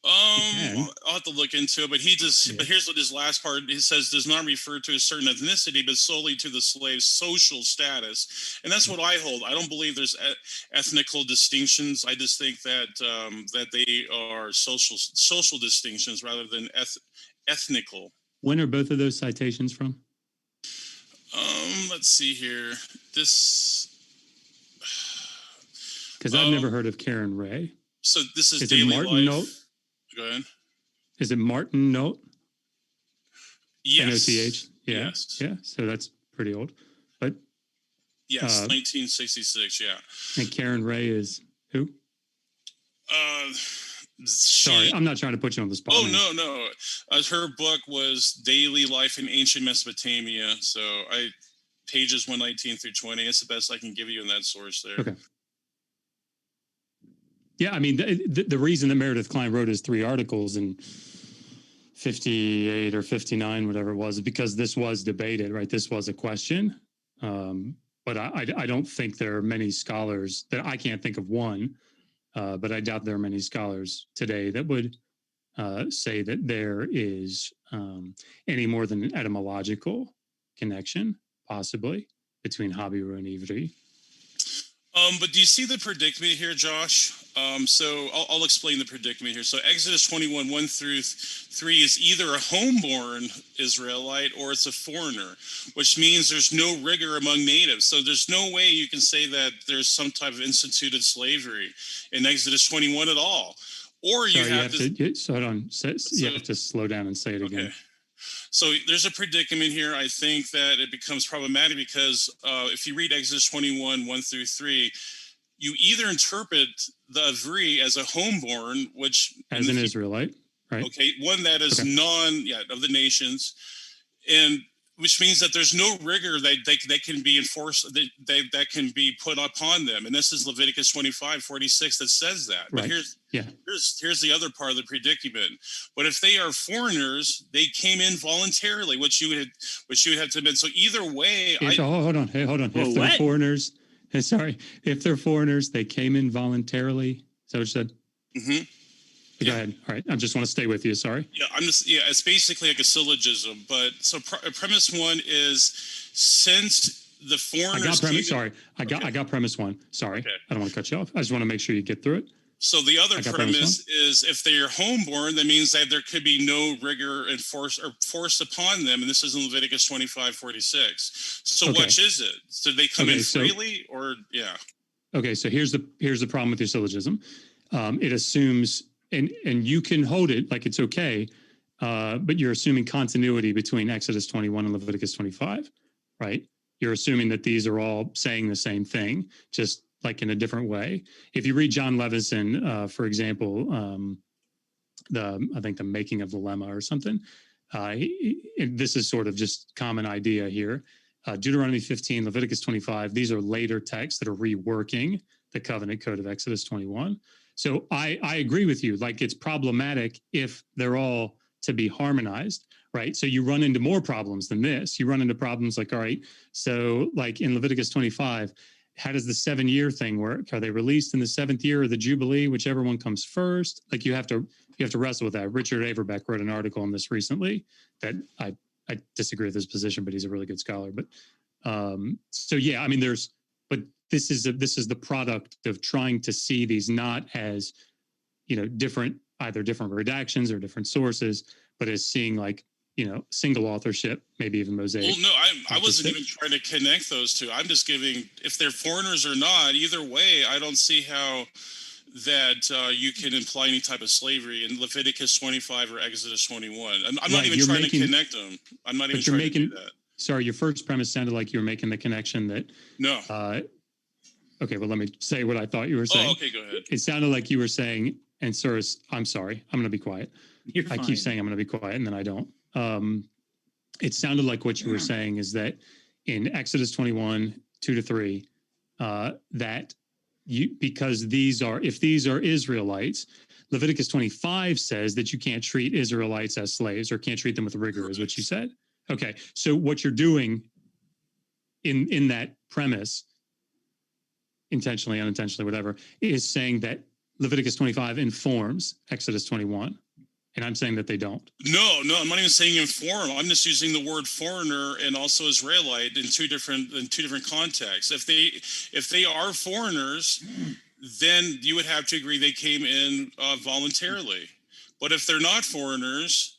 I'll have to look into it, but but here's what his last part, he says, does not refer to a certain ethnicity, but solely to the slave's social status. And that's what I hold. I don't believe there's ethnical distinctions. I just think that that they are social distinctions rather than ethnical. When are both of those citations from? Let's see here. Because I've never heard of Karen Ray. So this is it Daily Martin Life. Note? Go ahead. Is it Martin Note? Yes. N-O-T-H? Yeah. Yes. Yeah. So that's pretty old. But yes, 1966. Yeah. And Karen Ray is who? Sorry, I'm not trying to put you on the spot. Oh, no. Her book was Daily Life in Ancient Mesopotamia. So pages 119 through 20. It's the best I can give you in that source there. Okay. Yeah, I mean, the reason that Meredith Klein wrote his 3 articles in 58 or 59, whatever it was, is because this was debated, right? This was a question. But I don't think there are many scholars that I can't think of one, but I doubt there are many scholars today that would say that there is any more than an etymological connection, possibly, between Habiru and Ivri. But do you see the predicament here, Josh? So I'll explain the predicament here. So Exodus 21:1 through 3 is either a homeborn Israelite or it's a foreigner, which means there's no rigor among natives. So there's no way you can say that there's some type of instituted slavery in Exodus 21 at all. Or you have to hold on. You have to slow down and say it again. So there's a predicament here. I think that it becomes problematic because if you read Exodus 21:1 through 3, you either interpret the Avri as a homeborn, which as an Israelite, right? Okay, one that is of the nations, and which means that there's no rigor that can be enforced, that can be put upon them. And this is Leviticus 25:46 that says that. But here's the other part of the predicament. But if they are foreigners, they came in voluntarily, which you would have to admit. So either way, hold on. If they're foreigners, if they're foreigners, they came in voluntarily. Is that what you said? Mm-hmm. Go ahead. All right. I just want to stay with you. Sorry. Yeah, it's basically like a syllogism. But so premise 1 is since the foreigners. I got premise 1. Sorry. Okay. I don't want to cut you off. I just want to make sure you get through it. So the other premise is if they are homeborn, that means that there could be no rigor and force upon them. And this is in Leviticus 25:46. So which is it? So they come in freely or Okay. So here's the problem with your syllogism. It assumes. And you can hold it like it's okay, but you're assuming continuity between Exodus 21 and Leviticus 25, right? You're assuming that these are all saying the same thing, just like in a different way. If you read John Levison, for example, I think the Making of the Lemma or something, this is sort of just common idea here. Deuteronomy 15, Leviticus 25, these are later texts that are reworking the covenant code of Exodus 21. So I agree with you. Like, it's problematic if they're all to be harmonized, right? So you run into more problems than this. You run into problems like, all right, so like in Leviticus 25, how does the 7-year thing work? Are they released in the 7th year of the Jubilee, whichever one comes first? Like, you have to wrestle with that. Richard Averbeck wrote an article on this recently that I disagree with his position, but he's a really good scholar. But so yeah, I mean, but this is the product of trying to see these not as, different, either different redactions or different sources, but as seeing like, single authorship, maybe even mosaic. Well, no, I wasn't even trying to connect those two. I'm just giving, if they're foreigners or not, either way, I don't see how that you can imply any type of slavery in Leviticus 25 or Exodus 21. I'm not even trying to connect them. I'm not even trying to do that. Sorry, your first premise sounded like you were making the connection that... No. Okay, well, let me say what I thought you were saying. Oh, okay, go ahead. It sounded like you were saying, and Suris, I'm sorry, I'm going to be quiet. You're fine. I keep saying I'm going to be quiet, and then I don't. It sounded like what you were saying is that in Exodus 21, 2-3, that because if these are Israelites, Leviticus 25 says that you can't treat Israelites as slaves or can't treat them with rigor, is what you said. Okay, so what you're doing in that premise, intentionally, unintentionally, whatever, is saying that Leviticus 25 informs Exodus 21. And I'm saying that they don't. No, I'm not even saying inform. I'm just using the word foreigner and also Israelite in two different contexts. If they are foreigners, then you would have to agree they came in voluntarily. But if they're not foreigners,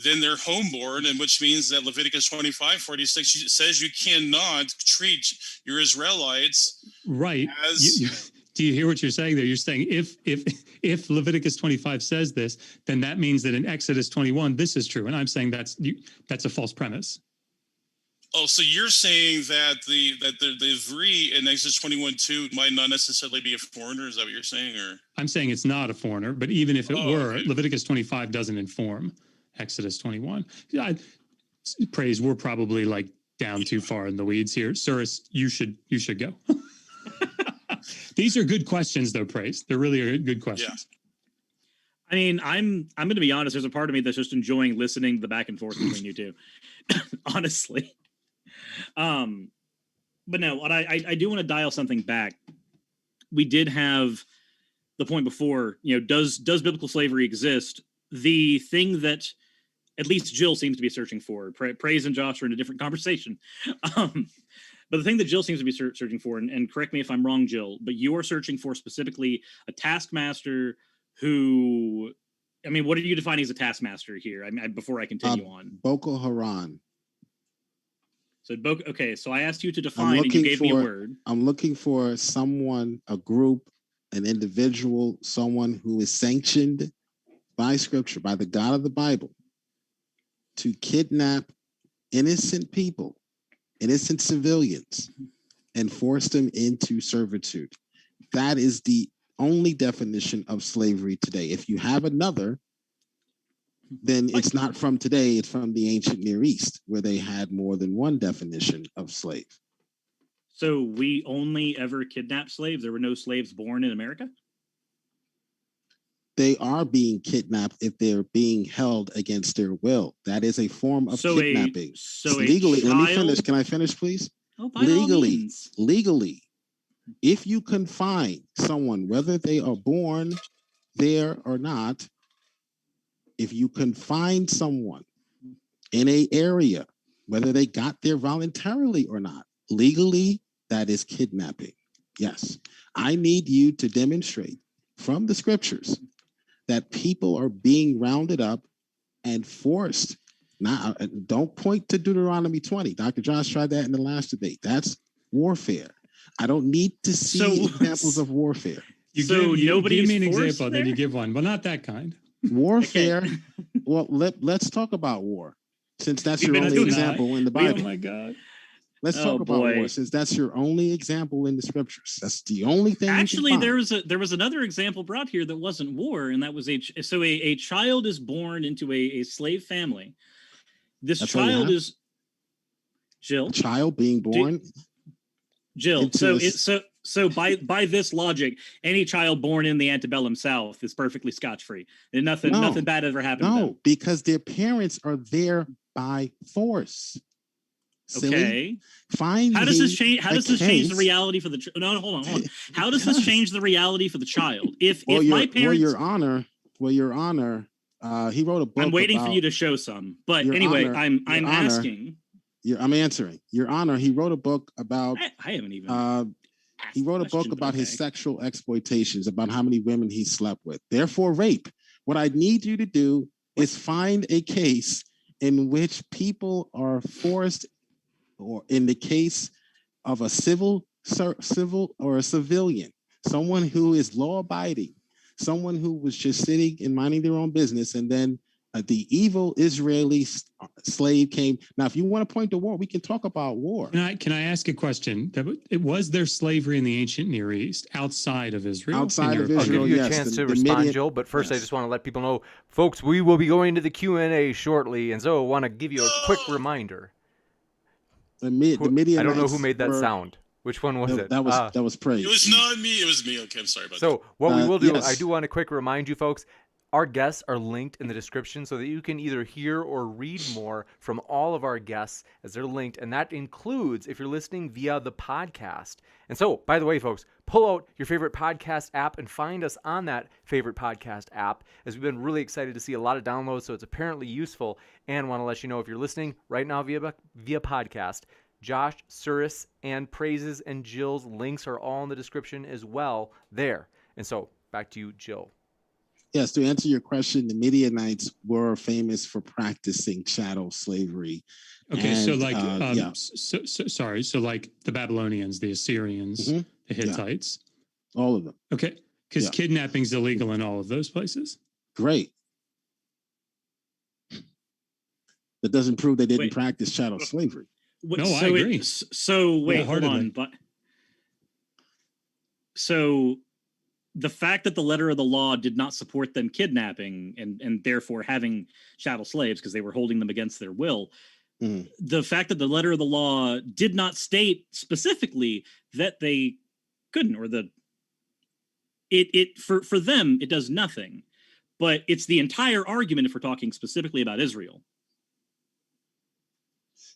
then they're homeborn, and which means that Leviticus 25:46 says you cannot treat your Israelites right as... Do you hear what you're saying there? You're saying if Leviticus 25 says this, then that means that in Exodus 21 this is true, and I'm saying that's a false premise. Oh, so you're saying that the three in Exodus 21:2 might not necessarily be a foreigner? Is that what you're saying? Or I'm saying it's not a foreigner, but even if it were, okay. Leviticus 25 doesn't inform Exodus 21. Praise, we're probably like down too far in the weeds here. Suris, you should go. These are good questions, though, Praise. They're really good questions. Yeah. I mean, I'm going to be honest. There's a part of me that's just enjoying listening to the back and forth between you two, honestly. But no, what I do want to dial something back. We did have the point before. Does biblical slavery exist? The thing that at least Jill seems to be searching for. Praise and Josh are in a different conversation. But the thing that Jill seems to be searching for, and correct me if I'm wrong, Jill, but you are searching for specifically a taskmaster who, I mean, what are you defining as a taskmaster here? I mean, before I continue on. Boko Haram. So, okay, so I asked you to define, and you gave me a word. I'm looking for someone, a group, an individual, someone who is sanctioned by Scripture, by the God of the Bible, to kidnap innocent people, innocent civilians, and force them into servitude. That is the only definition of slavery today. If you have another, then it's not from today, it's from the ancient Near East, where they had more than one definition of slave. So we only ever kidnapped slaves? There were no slaves born in America? They are being kidnapped if they're being held against their will. That is a form of kidnapping. Legally, let me finish. Can I finish, please? Oh, by all means. Legally, if you confine someone, whether they are born there or not, if you confine someone in an area, whether they got there voluntarily or not, legally, that is kidnapping. Yes, I need you to demonstrate from the Scriptures that people are being rounded up and forced. Now, don't point to Deuteronomy 20. Dr. Josh tried that in the last debate. That's warfare. I don't need to see examples of warfare. You give me an example, then you give one. Well, not that kind. Warfare. Okay. Well, let's talk about war, since that's your only example in the Bible. Oh my God. Let's talk about war, since that's your only example in the scriptures. That's the only thing. Actually, there was another example brought here that wasn't war, and that was a child is born into a slave family. This child is Jill. A child being born. Jill. So by this logic, any child born in the antebellum South is perfectly scotch-free, and nothing bad ever happened. No, to them. Because their parents are there by force. Okay. Fine. How does this change? How does this change the reality for the? No, hold on. How does this change the reality for the child? If my parents, Your Honor, he wrote a book. I'm waiting for you to show some. But anyway, I'm asking. I'm answering. Your Honor, he wrote a book about. I haven't even. He wrote a book about his sexual exploitations, about how many women he slept with. Therefore, rape. What I need you to do is find a case in which people are forced, or in the case of a civil or a civilian, someone who is law-abiding, someone who was just sitting and minding their own business, and then the evil Israeli slave came. Now, if you want to point to war, we can talk about war. Can I ask a question? Was there slavery in the ancient Near East outside of Israel? Outside of Israel, I'll give you a chance to respond, Jill, but first I just want to let people know, folks, we will be going to the Q&A shortly, and so I want to give you a quick reminder. The Midianites. I don't know who made that sound. Which one was it? That was praise. It was not me. It was me. Okay, I'm sorry about that. So what we will do, yes. I do want to quick remind you folks, our guests are linked in the description so that you can either hear or read more from all of our guests as they're linked. And that includes if you're listening via the podcast. And so, by the way, folks, pull out your favorite podcast app and find us on that favorite podcast app, as we've been really excited to see a lot of downloads. So it's apparently useful, and want to let you know if you're listening right now via podcast, Josh, Suris, and Praises and Jill's links are all in the description as well there. And so back to you, Jill. Yes, to answer your question, the Midianites were famous for practicing chattel slavery. Okay, so like the Babylonians, the Assyrians, the Hittites. All of them. Okay, because kidnapping's illegal in all of those places. Great. That doesn't prove they didn't practice chattel slavery. No, I agree. Hold on. But so the fact that the letter of the law did not support them kidnapping and therefore having chattel slaves because they were holding them against their will, the fact that the letter of the law did not state specifically that they couldn't, or for them it does nothing, but it's the entire argument if we're talking specifically about Israel.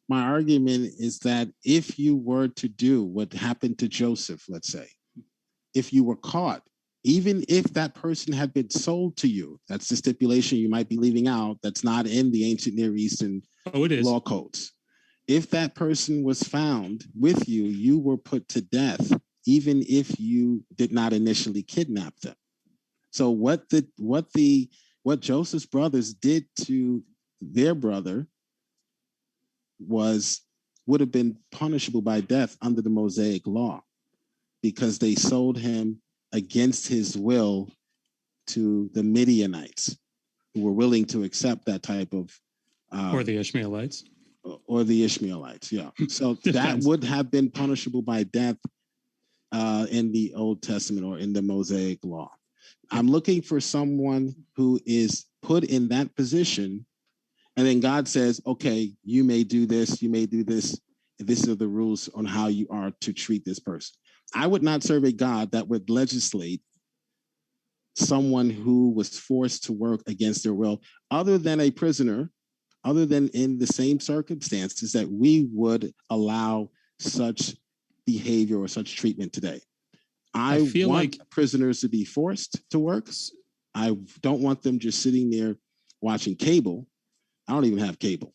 My argument is that if you were to do what happened to Joseph, let's say, if you were caught, even if that person had been sold to you, that's the stipulation you might be leaving out, that's not in the ancient Near Eastern law codes. If that person was found with you, you were put to death, even if you did not initially kidnap them. So what Joseph's brothers did to their brother would have been punishable by death under the Mosaic law, because they sold him against his will to the Midianites, who were willing to accept that type of or the Ishmaelites. Yeah. So that would have been punishable by death in the Old Testament or in the Mosaic law. I'm looking for someone who is put in that position, and then God says, okay, you may do this, you may do this. These are the rules on how you are to treat this person. I would not serve a God that would legislate someone who was forced to work against their will, other than a prisoner, other than in the same circumstances that we would allow such behavior or such treatment today. I feel want like prisoners to be forced to work. I don't want them just sitting there watching cable. I don't even have cable.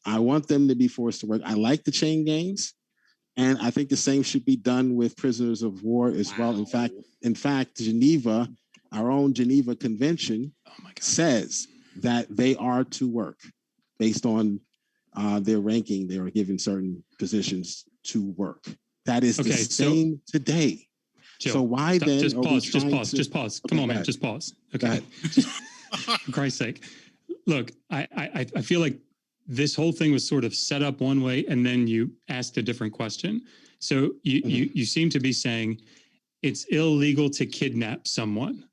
I want them to be forced to work. I like the chain gangs. And I think the same should be done with prisoners of war as well. In fact, Geneva, our own Geneva Convention, says that they are to work based on their ranking. They are given certain positions to work. That is the same today. Jill, so why then? Just pause. Come on, man. Just pause. Okay. For Christ's sake. Look, I feel like this whole thing was sort of set up one way, and then you asked a different question. So you seem to be saying it's illegal to kidnap someone.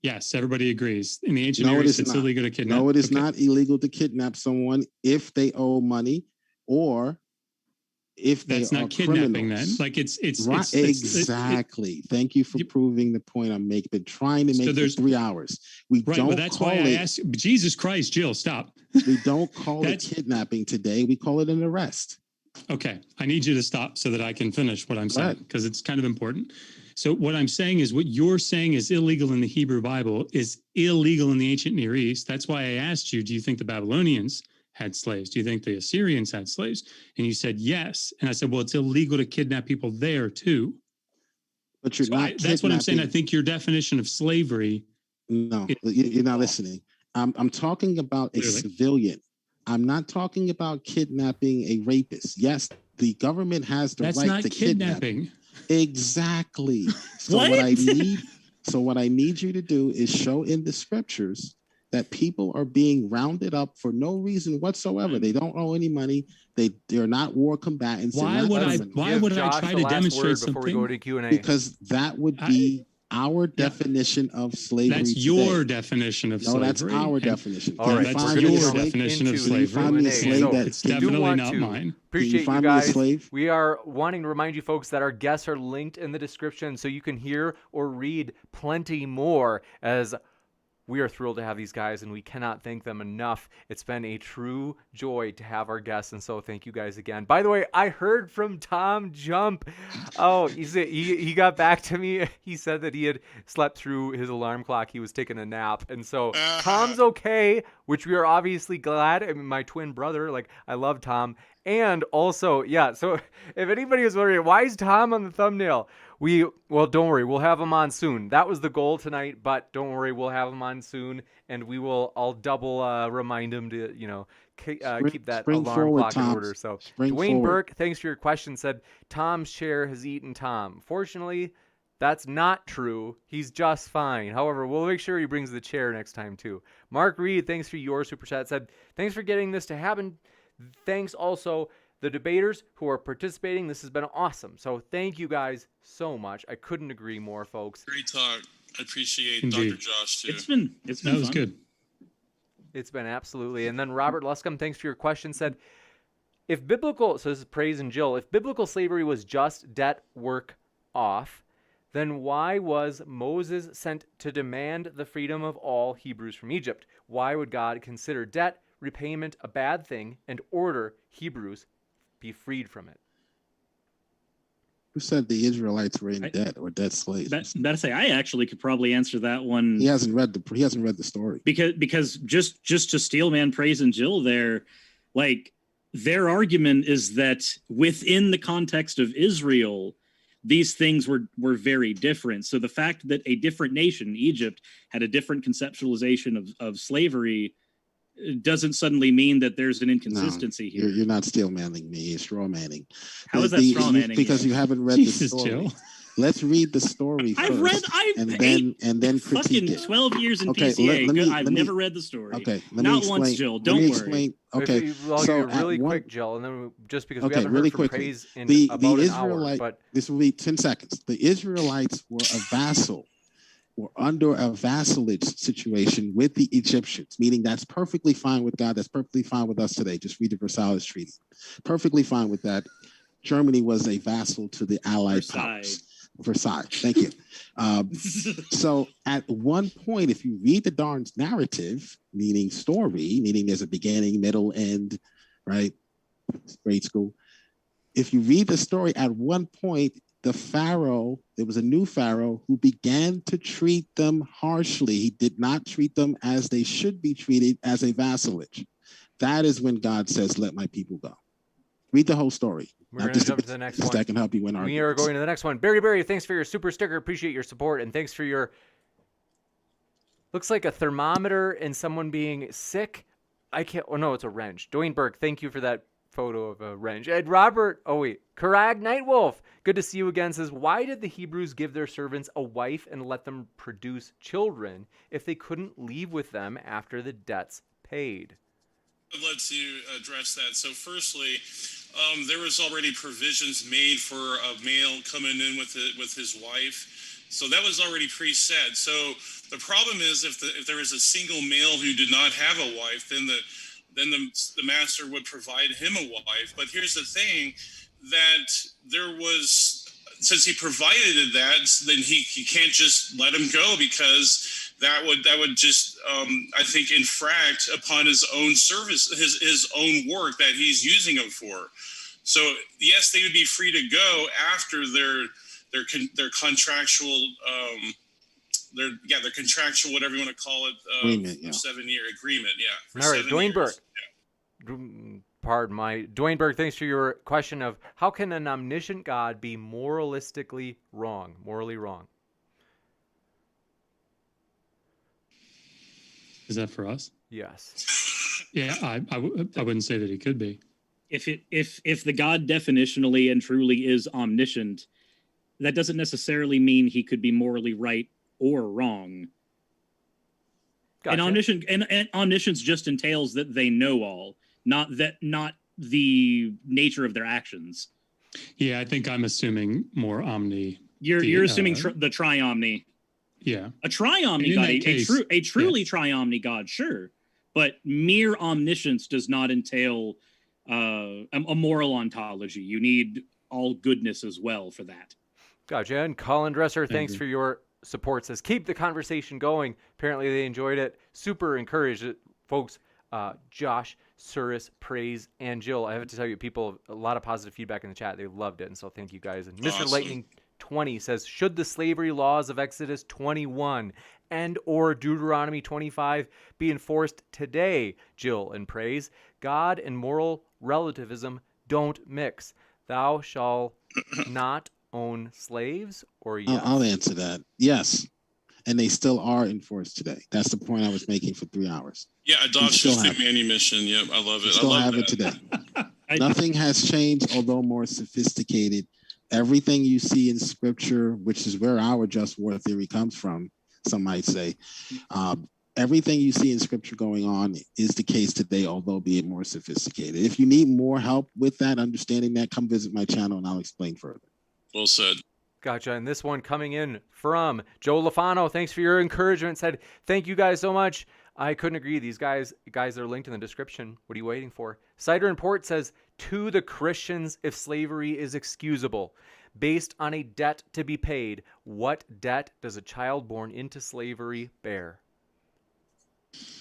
Yes, everybody agrees. In the ancient Near East, it's illegal to kidnap. No, it is not illegal to kidnap someone if they owe money or if they That's not kidnapping criminals. Then. Like it's right. Exactly. Thank you for proving the point I'm making. Been trying to make for 3 hours. We don't. Well, that's why I asked. Jesus Christ, Jill, stop. We don't call it kidnapping today. We call it an arrest. Okay, I need you to stop so that I can finish what I'm saying because it's kind of important. So what I'm saying is what you're saying is illegal in the Hebrew Bible is illegal in the ancient Near East. That's why I asked you, do you think the Babylonians had slaves? Do you think the Assyrians had slaves? And you said yes. And I said, well, it's illegal to kidnap people there too. But you're not. That's what I'm saying. I think your definition of slavery. No, you're not listening. I'm talking about a civilian. I'm not talking about kidnapping a rapist. Yes, the government has the right to kidnap. Exactly. So what I need you to do is show in the scriptures that people are being rounded up for no reason whatsoever. They don't owe any money. They're not war combatants. Why would I try to demonstrate something before we go to Q&A? Because that would be our definition of slavery. That's your definition of slavery. No, that's our definition. All right, that's your definition of slavery. It's definitely not mine. Appreciate you guys. We are wanting to remind you folks that our guests are linked in the description so you can hear or read plenty more, as we are thrilled to have these guys, and we cannot thank them enough. It's been a true joy to have our guests, and so thank you guys again. By the way, I heard from Tom Jump. Oh, he got back to me. He said that he had slept through his alarm clock. He was taking a nap, and so Tom's okay, which we are obviously glad. I mean, my twin brother, I love Tom. And also, so if anybody is wondering, why is Tom on the thumbnail? Well, don't worry, we'll have him on soon. That was the goal tonight, but don't worry, we'll have him on soon, and I'll double remind him to, keep that alarm clock in order. So Dwayne Burke, thanks for your question, said Tom's chair has eaten Tom. Fortunately, that's not true. He's just fine. However, we'll make sure he brings the chair next time too. Mark Reed, thanks for your super chat, said, thanks for getting this to happen. Thanks also the debaters who are participating. This has been awesome. So thank you guys so much. I couldn't agree more, folks. Great talk. I appreciate Indeed. Dr. Josh too. It's been that was good. It's been absolutely. And then Robert Luscombe, thanks for your question, said, so this is Praise and Jill, if biblical slavery was just debt work off, then why was Moses sent to demand the freedom of all Hebrews from Egypt? Why would God consider debt repayment a bad thing and order Hebrews be freed from it? Who said the Israelites were in debt or debt slaves? Better say I actually could probably answer that one. He hasn't read the story. Because just to steal man Praise and Jill there, their argument is that within the context of Israel, these things were very different. So the fact that a different nation, Egypt, had a different conceptualization of slavery doesn't suddenly mean that there's an inconsistency here. You're not steel manning me, you're straw manning. How is that straw manning? Because you haven't read the story. Jill. Let's read the story first. And then critique it. 12 years in PCA. I've never read the story. Okay, not once, Jill. Don't worry. Okay, so really quick, Jill, and then just because we haven't heard from Praise in about an hour, but this will be 10 seconds. The Israelites were a vassal. Were under a vassalage situation with the Egyptians, meaning that's perfectly fine with God. That's perfectly fine with us today. Just read the Versailles Treaty. Perfectly fine with that. Germany was a vassal to the Allied powers. Versailles. Thank you. So at one point, if you read the darn narrative, meaning story, meaning there's a beginning, middle, end, right? Grade school. If you read the story, at one point, there was a new pharaoh who began to treat them harshly. He did not treat them as they should be treated, as a vassalage. That is when God says, let my people go. Read the whole story. We're going to jump to the next one. That can help you win arguments. We are going to the next one. Barry, thanks for your super sticker. Appreciate your support. And thanks for your, looks like a thermometer and someone being sick. It's a wrench. Dwayne Burke, thank you for that photo of a wrench. And Robert, Karag Nightwolf, good to see you again, says, why did the Hebrews give their servants a wife and let them produce children if they couldn't leave with them after the debts paid? I'd love to address that. So firstly, there was already provisions made for a male coming in with his wife. So that was already preset. So the problem is if there is a single male who did not have a wife, then the master would provide him a wife. But here's the thing, that there was, since he provided that, then he can't just let him go, because that would just I think infract upon his own service, his own work that he's using him for. So yes, they would be free to go after their contractual their contractual, whatever you want to call it, Agreement, yeah. 7-year agreement, yeah. All right, Dwayne Burke. Yeah. Pardon my Dwayne Burke. Thanks for your question of how can an omniscient God be morally wrong? Is that for us? Yes. Yeah, I wouldn't say that he could be. If the God definitionally and truly is omniscient, that doesn't necessarily mean he could be morally right or wrong. Gotcha. And omniscience just entails that they know all, not the nature of their actions. Yeah, I think I'm assuming more omni. You're assuming the triomni. Yeah, A triomni God, a truly triomni God, sure, but mere omniscience does not entail a moral ontology. You need all goodness as well for that. Gotcha. And Colin Dresser, thanks for your support. Says keep the conversation going. Apparently they enjoyed it. Super encouraged it, folks. Josh, Suris, Praise, and Jill. I have to tell you, people, a lot of positive feedback in the chat. They loved it, and so thank you guys. And Mr. Awesome. Lightning 20 says, should the slavery laws of Exodus 21 and or Deuteronomy 25 be enforced today? Jill and Praise. God and moral relativism don't mix. Thou shalt not own slaves, or yes? I'll answer that. Yes. And they still are enforced today. That's the point I was making for 3 hours. Yeah, adoption through manumission. Yep, I love it. We still I love have it today. Nothing has changed, although more sophisticated. Everything you see in scripture, which is where our just war theory comes from, some might say, everything you see in scripture going on is the case today, although be it more sophisticated. If you need more help with that, understanding that, come visit my channel and I'll explain further. Well said. Gotcha. And this one coming in from Joe Lafano. Thanks for your encouragement. Said, thank you guys so much. I couldn't agree. These guys are linked in the description. What are you waiting for? Cider and Port says, to the Christians, if slavery is excusable, based on a debt to be paid, what debt does a child born into slavery bear?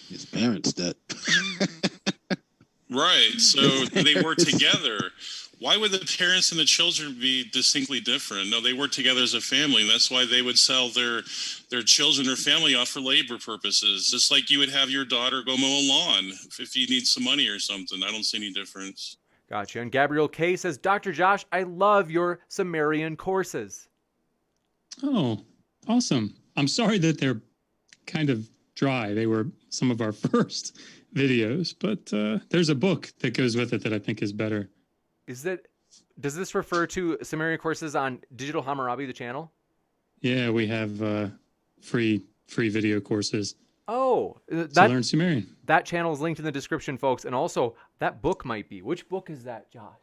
His parents' debt. Right. So they work together. Why would the parents and the children be distinctly different? No, they work together as a family, and that's why they would sell their children or family off for labor purposes. Just like you would have your daughter go mow a lawn if you need some money or something. I don't see any difference. Gotcha. And Gabrielle K says, Dr. Josh, I love your Sumerian courses. Oh, awesome. I'm sorry that they're kind of dry. They were some of our first videos, but there's a book that goes with it that I think is better. Does this refer to Sumerian courses on Digital Hammurabi, the channel? Yeah, we have free video courses. Oh, To learn Sumerian. That channel is linked in the description, folks. And also, that book might be. Which book is that, Josh?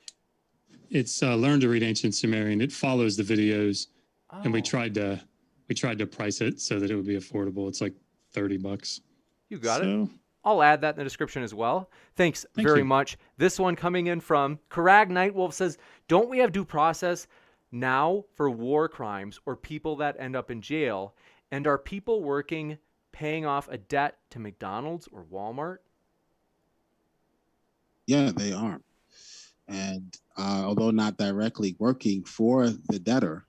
It's Learn to Read Ancient Sumerian. It follows the videos, and we Oh. tried to price it so that it would be affordable. It's like $30. You got it. I'll add that in the description as well. Thanks very much. This one coming in from Karag Nightwolf says, don't we have due process now for war crimes or people that end up in jail? And are people working, paying off a debt to McDonald's or Walmart? Yeah, they are. And although not directly working for the debtor,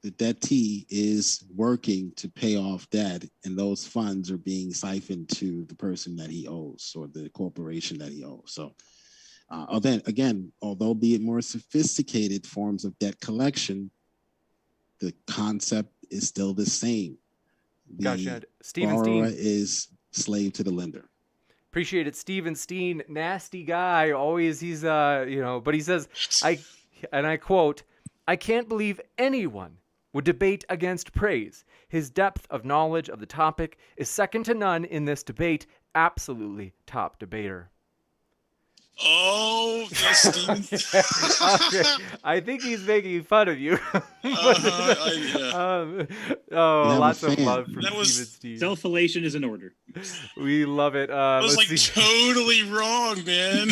the debtee is working to pay off debt, and those funds are being siphoned to the person that he owes or the corporation that he owes. So then again, although be it more sophisticated forms of debt collection, the concept is still the same. The Gotcha. Steven borrower Steen. is slave to the lender. Appreciate it. Steven Steen, nasty guy. Always he's, but he says, I quote, I can't believe anyone would debate against praise. His depth of knowledge of the topic is second to none in this debate. Absolutely top debater. Oh, yes, Okay. I think he's making fun of you. yeah. You Lots have a of fan. love from That was- Steve and Steve. Self-elation is in order. We love it. I was Let's like see. totally wrong, man.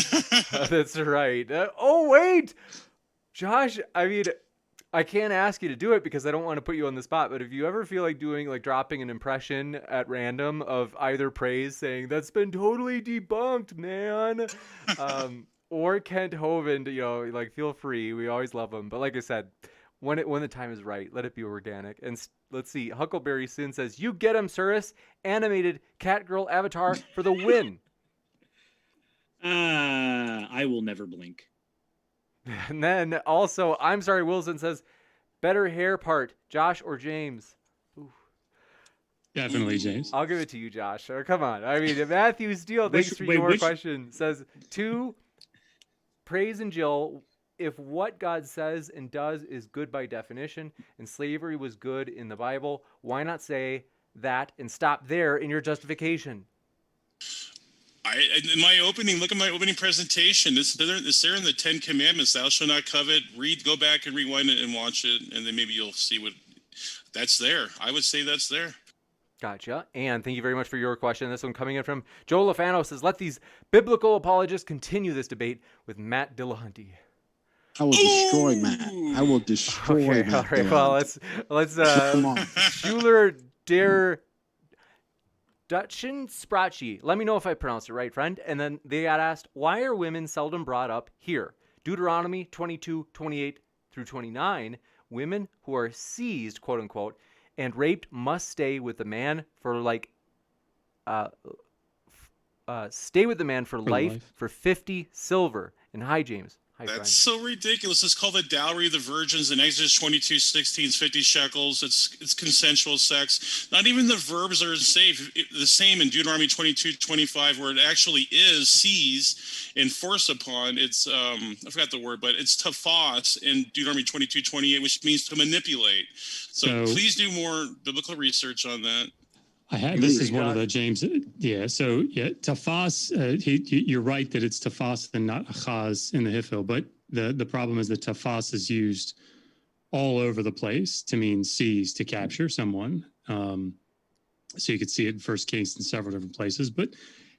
That's right. Oh, wait. Josh, I mean, I can't ask you to do it because I don't want to put you on the spot, but if you ever feel like dropping an impression at random of either praise saying, that's been totally debunked, man, or Kent Hovind, feel free. We always love them. But like I said, when the time is right, let it be organic. And let's see. Huckleberry Sin says, you get him, Suris. Animated Catgirl avatar for the win. I will never blink. And then also, I'm sorry, Wilson says, better hair part, Josh or James? Ooh. Definitely, James. I'll give it to you, Josh. Come on. I mean, Matthew Steele, thanks for your question, says, to praise and Jill, if what God says and does is good by definition, and slavery was good in the Bible, why not say that and stop there in your justification? In my opening, look at my opening presentation. It's there in the 10 Commandments. Thou shalt not covet. Go back and rewind it and watch it, and then maybe you'll see what that's there. I would say that's there. Gotcha. And thank you very much for your question. This one coming in from Joe Lafano says, let these biblical apologists continue this debate with Matt Dillahunty. I will destroy Matt. I will destroy Okay, Matt. all right. Well, let's Come on. Schuler der Dutchen Sprachi. Let me know if I pronounced it right, friend. And then they got asked, why are women seldom brought up here? Deuteronomy 22:28 through 29. Women who are seized, quote unquote, and raped must stay with the man for life for 50 silver. And hi, James. Hi, That's friend. so ridiculous. It's called the dowry of the virgins in Exodus 22:16, 50 shekels. It's consensual sex. Not even the verbs are the same in Deuteronomy 22:25, where it actually is seize and force upon. It's I forgot the word, but it's tafas in Deuteronomy 22:28, which means to manipulate. So please do more biblical research on that. This is one of the James. Yeah. So yeah, tafas. You're right that it's tafas and not achaz in the Hifil, but the problem is that tafas is used all over the place to mean seize, to capture someone. So you could see it in 1 Kings in several different places. But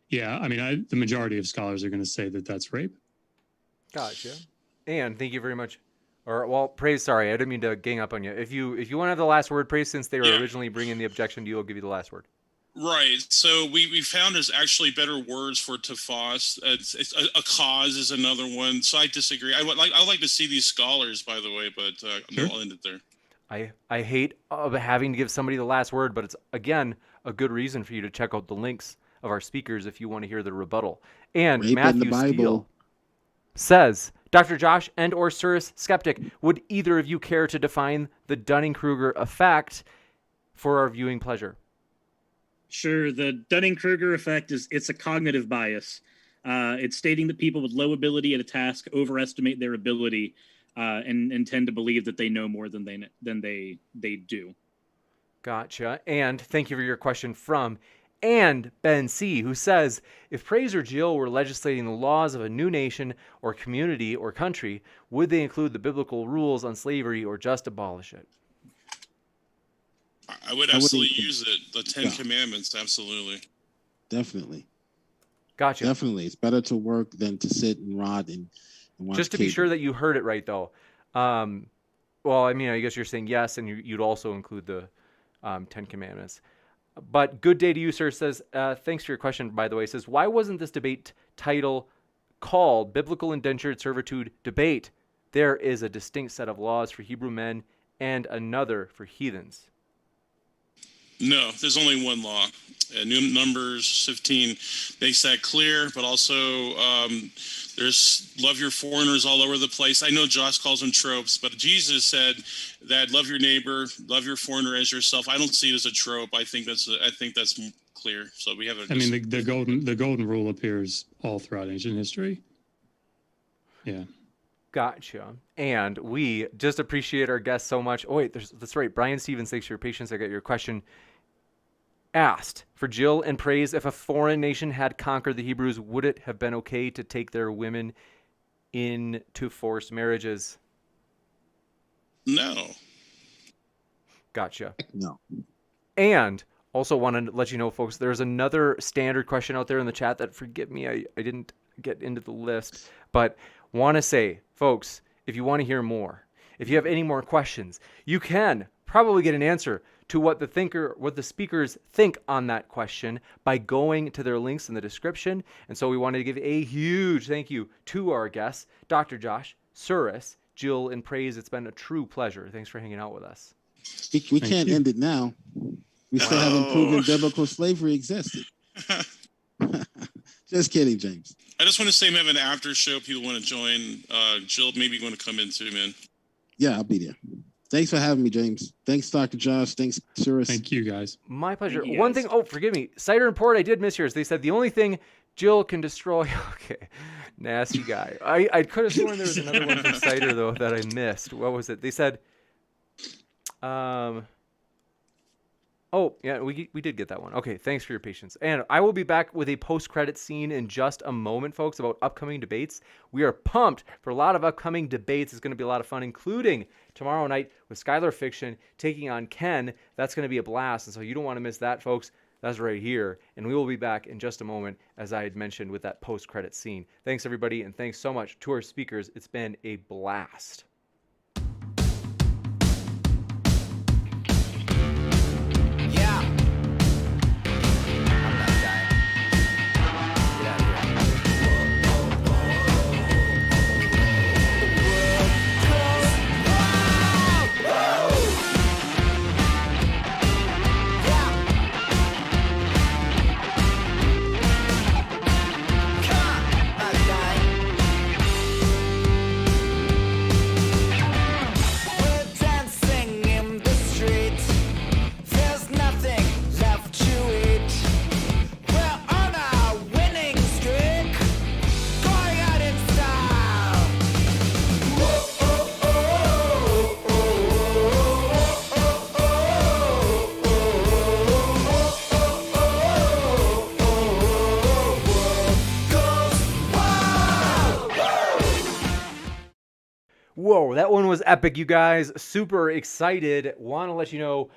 yeah, I mean, the majority of scholars are going to say that that's rape. Gotcha. And thank you very much. Praise, sorry, I didn't mean to gang up on you. If you want to have the last word, Praise, since they were originally bringing the objection to you, I'll give you the last word. Right. So we found there's actually better words for tafas. It's a cause is another one. So I disagree. I would like to see these scholars, by the way, but I'll end it there. I hate having to give somebody the last word, but it's, again, a good reason for you to check out the links of our speakers if you want to hear the rebuttal. And Rape Matthew in the Bible Steele says, Dr. Josh and or SurisSkeptic, would either of you care to define the Dunning-Kruger effect for our viewing pleasure? Sure. The Dunning-Kruger effect it's a cognitive bias. It's stating that people with low ability at a task overestimate their ability and tend to believe that they know more than they do. Gotcha. And thank you for your question from and Ben C., who says, if Praise or JIL were legislating the laws of a new nation or community or country, would they include the biblical rules on slavery or just abolish it? I would absolutely use it. The 10 Commandments, absolutely. Definitely. Gotcha. Definitely. It's better to work than to sit and rot and watch Just to be sure that you heard it right, though. Well, I mean, I guess you're saying yes, and you'd also include the 10 Commandments. But good day to you, sir, says, thanks for your question, by the way, says, why wasn't this debate title called Biblical Indentured Servitude Debate? There is a distinct set of laws for Hebrew men and another for heathens. No, there's only one law. Numbers 15 makes that clear, but also there's love your foreigners all over the place. I know Josh calls them tropes, but Jesus said that love your neighbor, love your foreigner as yourself. I don't see it as a trope. I think that's clear. So we have the golden rule appears all throughout ancient history. Yeah. Gotcha. And we just appreciate our guests so much. Oh, wait, that's right. Brian Stevens, thanks for your patience. I got your question. asked for Jill and Praise, if a foreign nation had conquered the Hebrews, would it have been okay to take their women into forced marriages? No. Gotcha. No. And also wanted to let you know, folks, there's another standard question out there in the chat that, forgive me, I didn't get into the list, but want to say, folks, if you want to hear more, if you have any more questions, you can probably get an answer to what the speakers think on that question by going to their links in the description. And so we wanted to give a huge thank you to our guests, Dr. Josh, Suris, Jill, and Praise. It's been a true pleasure. Thanks for hanging out with us. We can't end it now. We still haven't proven biblical slavery existed. Just kidding, James. I just want to say, we have an after show. People want to join. Jill, maybe you want to come in too, man. Yeah, I'll be there. Thanks for having me, James. Thanks, Dr. Josh. Thanks, Suris. Thank you, guys. My pleasure. Thank you, One guys. thing, forgive me. Cider and Port, I did miss yours. They said the only thing Jill can destroy. Okay, nasty guy. I could have sworn there was another one from Cider, though, that I missed. What was it? They said, oh, yeah, we did get that one. Okay, thanks for your patience. And I will be back with a post-credit scene in just a moment, folks, about upcoming debates. We are pumped for a lot of upcoming debates. It's going to be a lot of fun, including tomorrow night with Skylar Fiction taking on Ken. That's going to be a blast, and so you don't want to miss that, folks. That's right here. And we will be back in just a moment, as I had mentioned, with that post-credit scene. Thanks, everybody, and thanks so much to our speakers. It's been a blast. Whoa, that one was epic, you guys. Super excited. Want to let you know,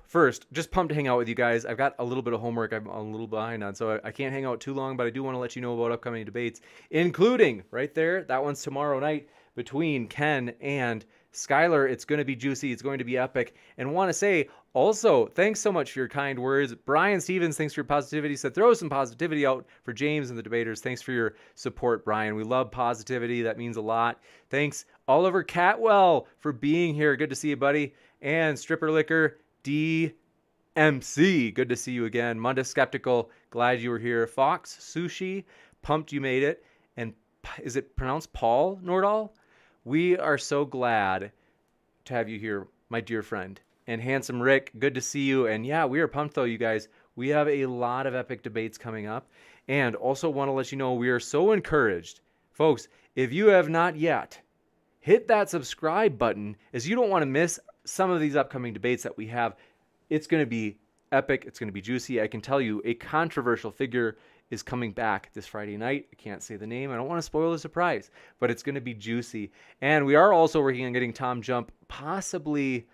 first, just pumped to hang out with you guys. I've got a little bit of homework I'm a little behind on, so I can't hang out too long, but I do want to let you know about upcoming debates, including, right there, that one's tomorrow night between Ken and Skylar. It's going to be juicy. It's going to be epic. And want to say, also, thanks so much for your kind words. Brian Stevens, thanks for your positivity. Said throw some positivity out for James and the debaters. Thanks for your support, Brian. We love positivity. That means a lot. Thanks, Oliver Catwell, for being here. Good to see you, buddy. And Stripper Liquor DMC. Good to see you again. Munda Skeptical, glad you were here. Fox Sushi, pumped you made it. And is it pronounced Paul Nordahl? We are so glad to have you here, my dear friend. And Handsome Rick, good to see you. And yeah, we are pumped though, you guys. We have a lot of epic debates coming up. And also want to let you know we are so encouraged. Folks, if you have not yet, hit that subscribe button, as you don't want to miss some of these upcoming debates that we have. It's going to be epic. It's going to be juicy. I can tell you a controversial figure is coming back this Friday night. I can't say the name. I don't want to spoil the surprise, but it's going to be juicy. And we are also working on getting Tom Jump possibly...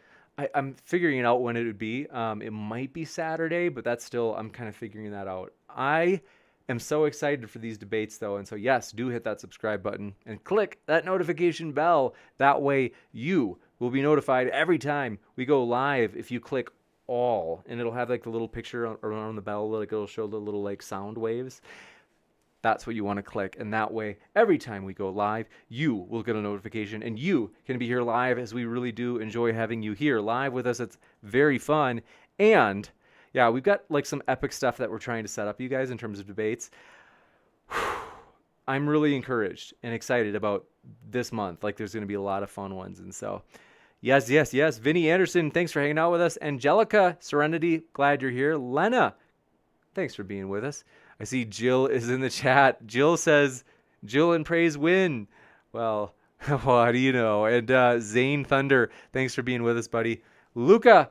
I'm figuring out when it would be. It might be Saturday, but that's still, I'm kind of figuring that out. I am so excited for these debates, though. And so, yes, do hit that subscribe button and click that notification bell. That way you will be notified every time we go live if you click all. And it'll have like the little picture around the bell. Like it'll show the little like sound waves. That's what you want to click. And that way, every time we go live, you will get a notification and you can be here live, as we really do enjoy having you here live with us. It's very fun. And yeah, we've got like some epic stuff that we're trying to set up, you guys, in terms of debates. I'm really encouraged and excited about this month. Like there's going to be a lot of fun ones. And so yes. Vinny Anderson, thanks for hanging out with us. Angelica Serenity, glad you're here. Lena, thanks for being with us. I see Jill is in the chat. Jill says, Jill and Praise win. Well, what do you know? And Zane Thunder, thanks for being with us, buddy. Luca,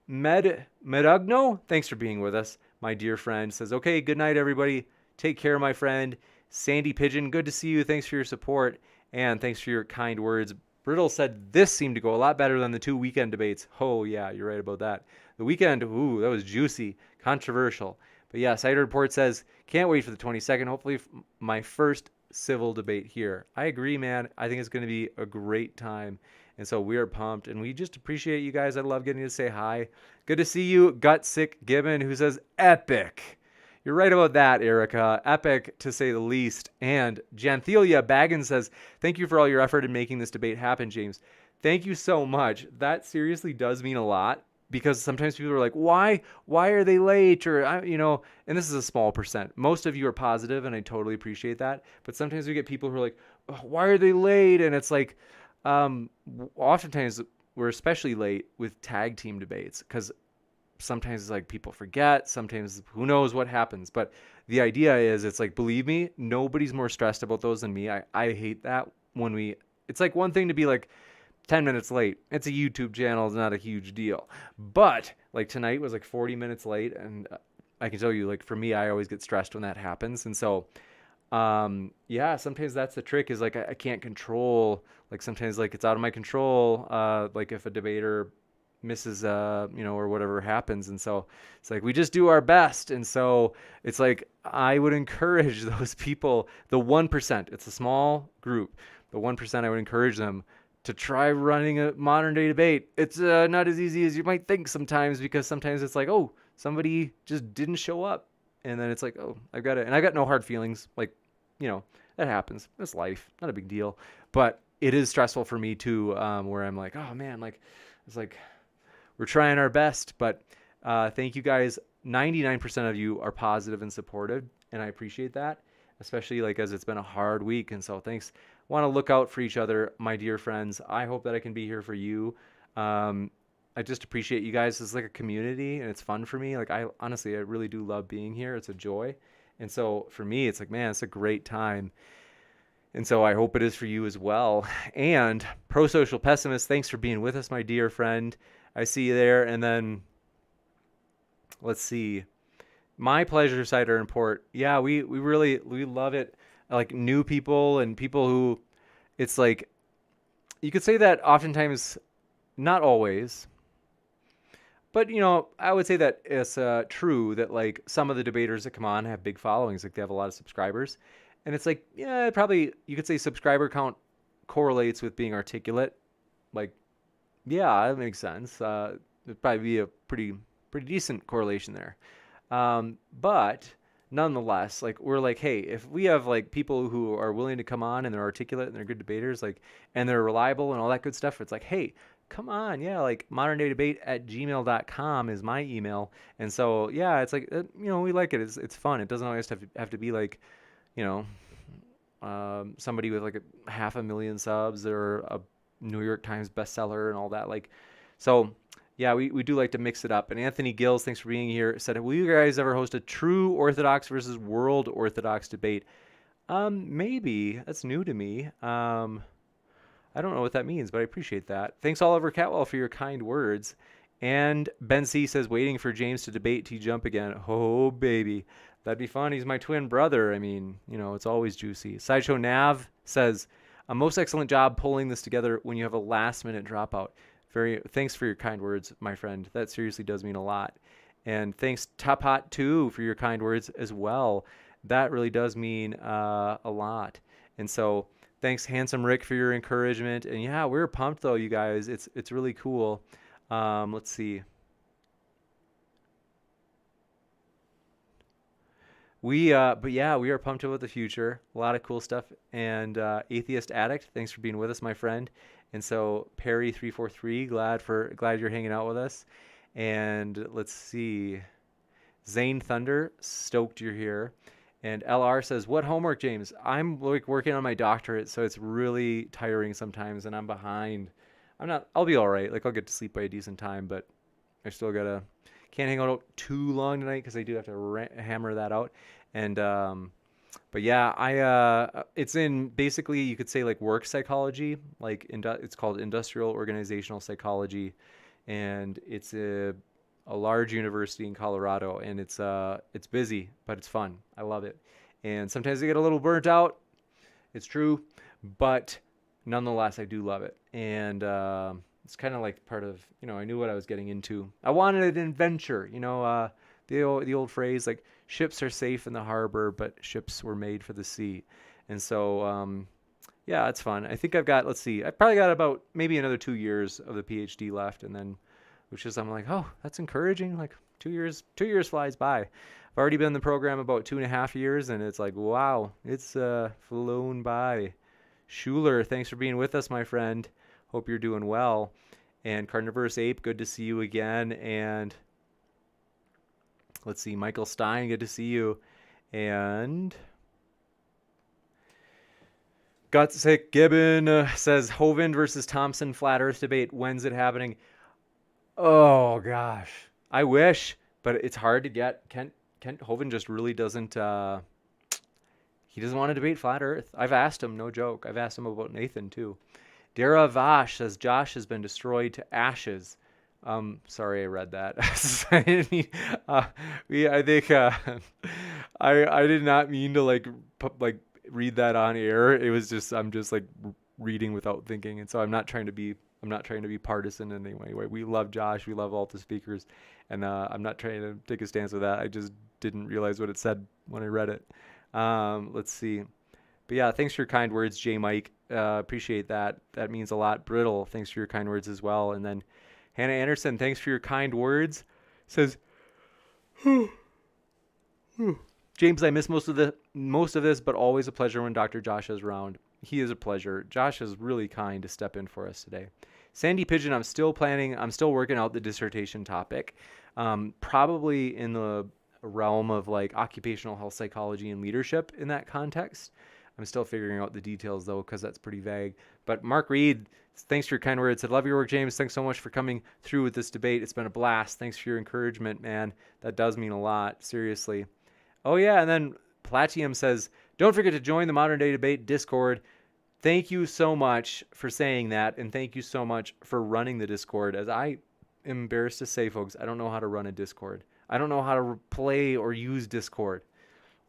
Medugno, thanks for being with us. My dear friend says, okay, good night, everybody. Take care, my friend. Sandy Pigeon, good to see you. Thanks for your support. And thanks for your kind words. Brittle said this seemed to go a lot better than the 2 weekend debates. Oh, yeah, you're right about that. The weekend, ooh, that was juicy, controversial. But yeah, Cider Report says, can't wait for the 22nd. Hopefully my first civil debate here. I agree, man. I think it's going to be a great time. And so we are pumped, and we just appreciate you guys. I love getting to say hi. Good to see you, Gutsick Gibbon, who says, epic. You're right about that, Erica. Epic, to say the least. And Janthelia Baggins says, thank you for all your effort in making this debate happen, James. Thank you so much. That seriously does mean a lot, because sometimes people are like, why are they late? Or, and this is a small percent. Most of you are positive, and I totally appreciate that. But sometimes we get people who are like, oh, why are they late? And it's like, oftentimes we're especially late with tag team debates, because sometimes it's like people forget, sometimes who knows what happens. But the idea is, it's like, believe me, nobody's more stressed about those than me. I hate that when it's like one thing to be like 10 minutes late. It's a YouTube channel. It's not a huge deal. But like tonight was like 40 minutes late. And I can tell you, like, for me, I always get stressed when that happens. And so, sometimes that's the trick, is like, I can't control, like, sometimes like it's out of my control. Like if a debater misses, or whatever happens. And so it's like, we just do our best. And so it's like, I would encourage those people, the 1%, it's a small group, the 1%, I would encourage them to try running a modern day debate. It's not as easy as you might think sometimes, because sometimes it's like, oh, somebody just didn't show up. And then it's like, oh, I got no hard feelings. Like, that happens. That's life. Not a big deal. But it is stressful for me too, where I'm like, oh man, like, it's like, we're trying our best. But thank you guys. 99% of you are positive and supportive, and I appreciate that, especially like as it's been a hard week. And so thanks. Want to look out for each other, my dear friends. I hope that I can be here for you. I just appreciate you guys. It's like a community, and it's fun for me. Like, I really do love being here. It's a joy. And so for me, it's like, man, it's a great time. And so I hope it is for you as well. And Pro-Social Pessimist, thanks for being with us, my dear friend. I see you there. And then let's see. My Pleasure Cider and Port. Yeah, we love it. Like new people and people who, it's like, you could say that oftentimes, not always, but I would say that it's true that like some of the debaters that come on have big followings, like they have a lot of subscribers, and it's like, yeah, probably you could say subscriber count correlates with being articulate. Like, yeah, that makes sense. It'd probably be a pretty decent correlation there, but nonetheless, like, we're like, hey, if we have like people who are willing to come on and they're articulate and they're good debaters, like, and they're reliable and all that good stuff, it's like, hey, come on. Yeah. Like moderndaydebate@gmail.com is my email. And so, yeah, it's like, we like it. It's fun. It doesn't always have to be like, somebody with like a 500,000 subs or a New York Times bestseller and all that. Like, so yeah, we do like to mix it up. And Anthony Gills, thanks for being here, said, will you guys ever host a true Orthodox versus world Orthodox debate? Maybe. That's new to me. I don't know what that means, but I appreciate that. Thanks, Oliver Catwell, for your kind words. And Ben C says, waiting for James to debate T Jump again. Oh, baby. That'd be fun. He's my twin brother. I mean, it's always juicy. Sideshow Nav says, a most excellent job pulling this together when you have a last-minute dropout. Thanks for your kind words, my friend. That seriously does mean a lot. And thanks, Top Hot 2, for your kind words as well. That really does mean a lot. And so thanks, Handsome Rick, for your encouragement. And yeah, we're pumped though, you guys. It's really cool. Let's see. But yeah, we are pumped about the future. A lot of cool stuff. And Atheist Addict, thanks for being with us, my friend. And so Perry343, glad you're hanging out with us. And let's see, Zane Thunder, stoked you're here. And LR says, what homework, James? I'm like working on my doctorate, so it's really tiring sometimes, and I'm behind. I'll be all right. Like, I'll get to sleep by a decent time, but I still can't hang out too long tonight because I do have to hammer that out. And but yeah, it's in basically, you could say, like, work psychology. Like, it's called industrial organizational psychology, and it's a large university in Colorado, and it's busy, but it's fun. I love it. And sometimes I get a little burnt out. It's true, but nonetheless, I do love it. And it's kind of like part of, I knew what I was getting into. I wanted an adventure, the old phrase, like, ships are safe in the harbor, but ships were made for the sea. And so, yeah, it's fun. I think I've got, let's see, I probably got about maybe another 2 years of the PhD left. And then, I'm like, oh, that's encouraging. Like 2 years flies by. I've already been in the program about 2.5 years, and it's like, wow, it's flown by. Schuler, thanks for being with us, my friend. Hope you're doing well. And Carnivorous Ape, good to see you again. And let's see, Michael Stein, good to see you. And Gutsick Gibbon says, Hovind versus Thompson flat earth debate. When's it happening? Oh, gosh. I wish, but it's hard to get. Kent Hovind just really doesn't, he doesn't want to debate flat earth. I've asked him, no joke. I've asked him about Nathan, too. Dara Vash says, Josh has been destroyed to ashes. Sorry, I read that. I think I did not mean to like read that on air. It was just, I'm just like reading without thinking. And so I'm not trying to be partisan in any way. We love Josh. We love all the speakers. And I'm not trying to take a stance with that. I just didn't realize what it said when I read it. Let's see. But yeah, thanks for your kind words, J. Mike. Appreciate that. That means a lot. Brittle, thanks for your kind words as well. And then Hannah Anderson, thanks for your kind words. Says, James, I miss most of this, but always a pleasure when Dr. Josh is around. He is a pleasure. Josh is really kind to step in for us today. Sandy Pigeon, I'm still working out the dissertation topic. Probably in the realm of like occupational health psychology and leadership in that context. I'm still figuring out the details though, because that's pretty vague. But Mark Reed, thanks for your kind words. I love your work, James. Thanks so much for coming through with this debate. It's been a blast. Thanks for your encouragement, man. That does mean a lot. Seriously. Oh yeah, and then Platium says, don't forget to join the Modern Day Debate Discord. Thank you so much for saying that, and thank you so much for running the Discord. As I am embarrassed to say, folks, I don't know how to run a Discord. I don't know how to play or use Discord.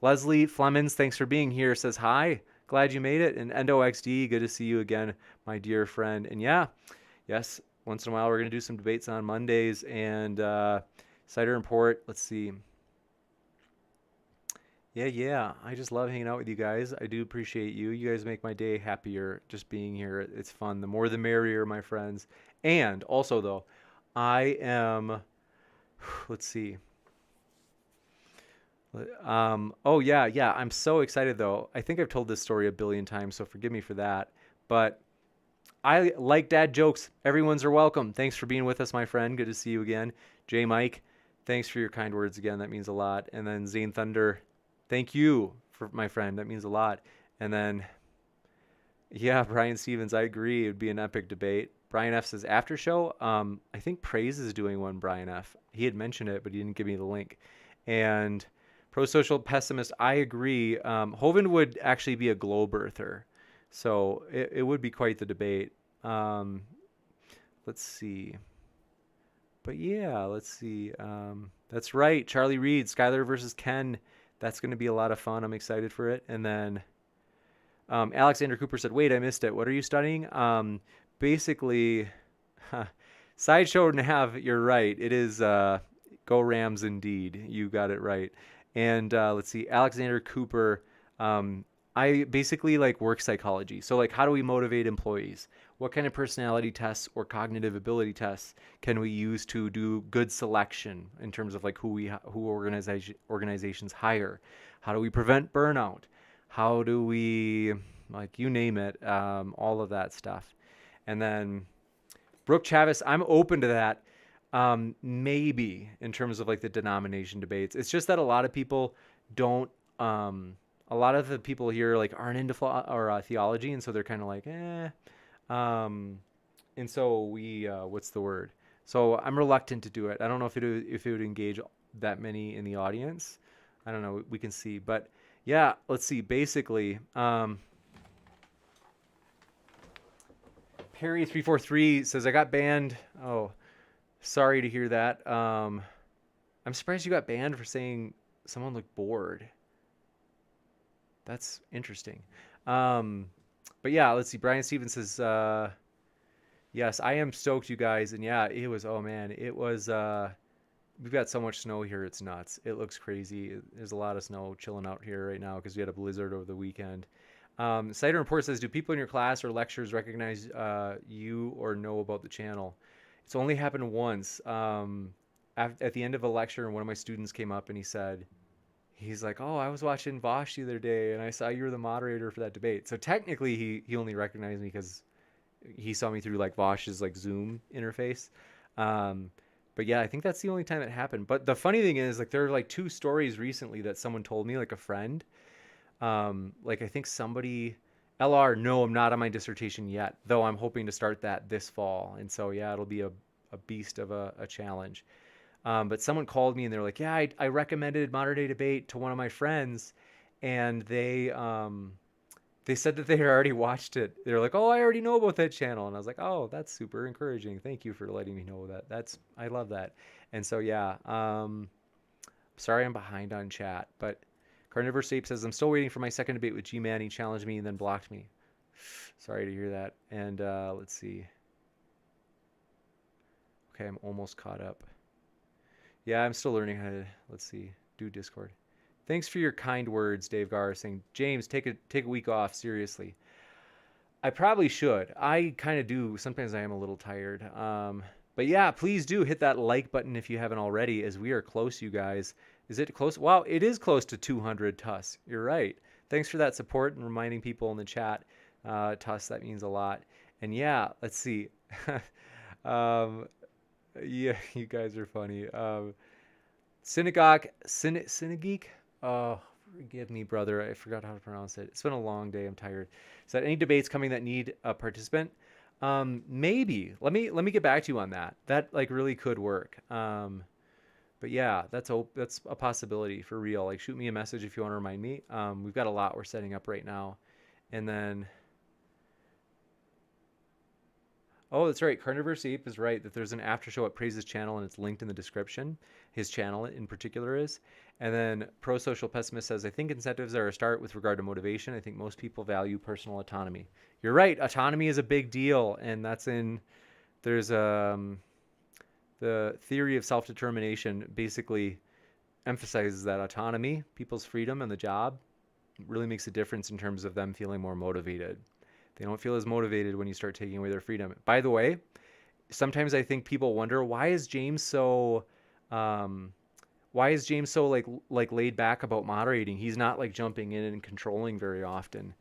Leslie Flemons, thanks for being here, says hi. Glad you made it. And EndoXD, good to see you again, my dear friend. And yes, once in a while we're going to do some debates on Mondays. And Cider and Port, let's see. Yeah, I just love hanging out with you guys. I do appreciate you. You guys make my day happier just being here. It's fun. The more the merrier, my friends. And also, though, I am, let's see. Oh yeah. I'm so excited though. I think I've told this story a billion times, so forgive me for that. But I like dad jokes. Everyone's are welcome. Thanks for being with us, my friend. Good to see you again. J. Mike, thanks for your kind words again. That means a lot. And then Zane Thunder, thank you for my friend. That means a lot. And then, yeah, Brian Stevens, I agree. It would be an epic debate. Brian F says after show. I think Praise is doing one, Brian F. He had mentioned it, but he didn't give me the link. And Pro-social pessimist, I agree. Hovind would actually be a globe earther. So it would be quite the debate. Let's see. But yeah, let's see. That's right. Charlie Reed, Skylar versus Ken. That's going to be a lot of fun. I'm excited for it. And then Alexander Cooper said, wait, I missed it. What are you studying? Basically, Sideshow Nav, you're right. It is Go Rams indeed. You got it right. And let's see, Alexander Cooper, I basically like work psychology. So like, how do we motivate employees? What kind of personality tests or cognitive ability tests can we use to do good selection in terms of like who organizations hire? How do we prevent burnout? How do we, like, you name it, all of that stuff. And then Brooke Chavis, I'm open to that. Maybe in terms of like the denomination debates. It's just that a lot of people don't, a lot of the people here like aren't into theology, and so they're kind of like, and so we, what's the word? So I'm reluctant to do it. I don't know if it would engage that many in the audience. I don't know. We can see, but yeah, let's see. Basically, Perry343 says I got banned. Oh. Sorry to hear that. I'm surprised you got banned for saying someone looked bored. That's interesting. But yeah, let's see. Brian Stevens says, yes, I am stoked, you guys. And yeah, it was, oh man, it was, we've got so much snow here. It's nuts. It looks crazy. There's a lot of snow chilling out here right now because we had a blizzard over the weekend. Cider Report says, do people in your class or lectures recognize you or know about the channel? It's only happened once. At the end of a lecture, and one of my students came up and he said, he's like, oh, I was watching Vosh the other day and I saw you were the moderator for that debate. So technically he only recognized me because he saw me through like Vosh's like Zoom interface. But yeah, I think that's the only time it happened. But the funny thing is, like, there are like 2 stories recently that someone told me, like a friend. Like I think somebody, LR, no, I'm not on my dissertation yet, though I'm hoping to start that this fall. And so yeah, it'll be a beast of a challenge. But someone called me and they're like, yeah, I recommended Modern Day Debate to one of my friends, and they said that they had already watched it. They're like, oh, I already know about that channel. And I was like, oh, that's super encouraging. Thank you for letting me know that. I love that. And so, yeah, sorry I'm behind on chat, but Carnivorous Ape says, I'm still waiting for my second debate with G-Man. He challenged me and then blocked me. Sorry to hear that. And let's see. Okay, I'm almost caught up. Yeah, I'm still learning how to, let's see, do Discord. Thanks for your kind words, Dave Garr, saying, James, take a week off, seriously. I probably should. I kind of do. Sometimes I am a little tired. But yeah, please do hit that like button if you haven't already, as we are close, you guys. Is it close? Wow, it is close to 200, Tuss. You're right. Thanks for that support and reminding people in the chat. Tuss, that means a lot. And yeah, let's see. Yeah, you guys are funny. Synagogue. Oh, forgive me, brother. I forgot how to pronounce it. It's been a long day. I'm tired. Is that any debates coming that need a participant? Maybe. Let me get back to you on that. That like really could work. But yeah, that's a possibility for real. Like, shoot me a message if you want to remind me. We've got a lot we're setting up right now, and then. Oh, that's right. Carnivorous Ape is right that there's an after show at Praise's channel and it's linked in the description. His channel in particular is. And then Pro Social Pessimist says, I think incentives are a start with regard to motivation. I think most people value personal autonomy. You're right. Autonomy is a big deal. And there's the theory of self-determination basically emphasizes that autonomy, people's freedom on the job, really makes a difference in terms of them feeling more motivated. They don't feel as motivated when you start taking away their freedom. By the way, sometimes I think people wonder, why is James so like laid back about moderating? He's not like jumping in and controlling very often.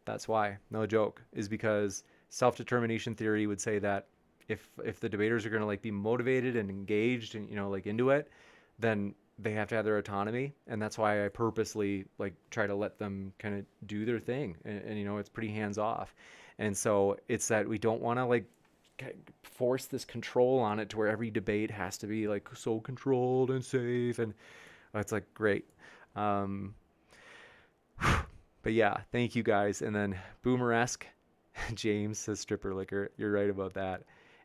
That's why, no joke, is because self-determination theory would say that if the debaters are going to like be motivated and engaged and like into it, then they have to have their autonomy, and that's why I purposely like try to let them kind of do their thing, and it's pretty hands off. And so it's that we don't want to like force this control on it to where every debate has to be like so controlled and safe, and it's like great. But yeah, thank you guys. And then Boomeresque James says stripper liquor. You're right about that.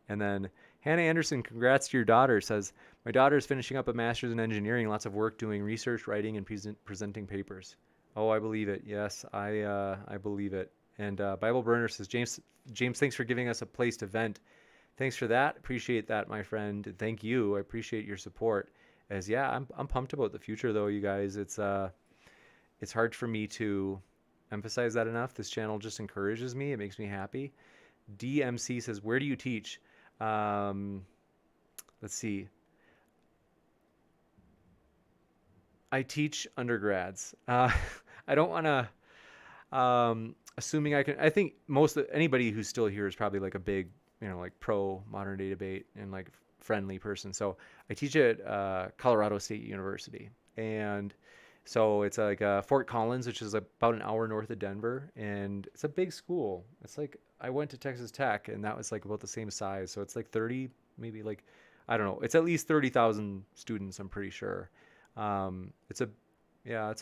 And then Hannah Anderson, congrats to your daughter, says, my daughter is finishing up a master's in engineering, lots of work doing research, writing, and presenting papers. Oh, I believe it. Yes, I believe it. And Bible Burner says, James, thanks for giving us a place to vent. Thanks for that. Appreciate that, my friend. And thank you. I appreciate your support. As yeah, I'm pumped about the future, though, you guys. It's hard for me to emphasize that enough. This channel just encourages me. It makes me happy. DMC says, where do you teach? Let's see. I teach undergrads. I don't want to, assuming I think anybody who's still here is probably like a big, like pro modern day debate and like friendly person. So I teach at Colorado State University. And so it's like Fort Collins, which is about an hour north of Denver. And it's a big school. It's like, I went to Texas Tech and that was like about the same size. So it's like 30, maybe like, I don't know. It's at least 30,000 students, I'm pretty sure. It's a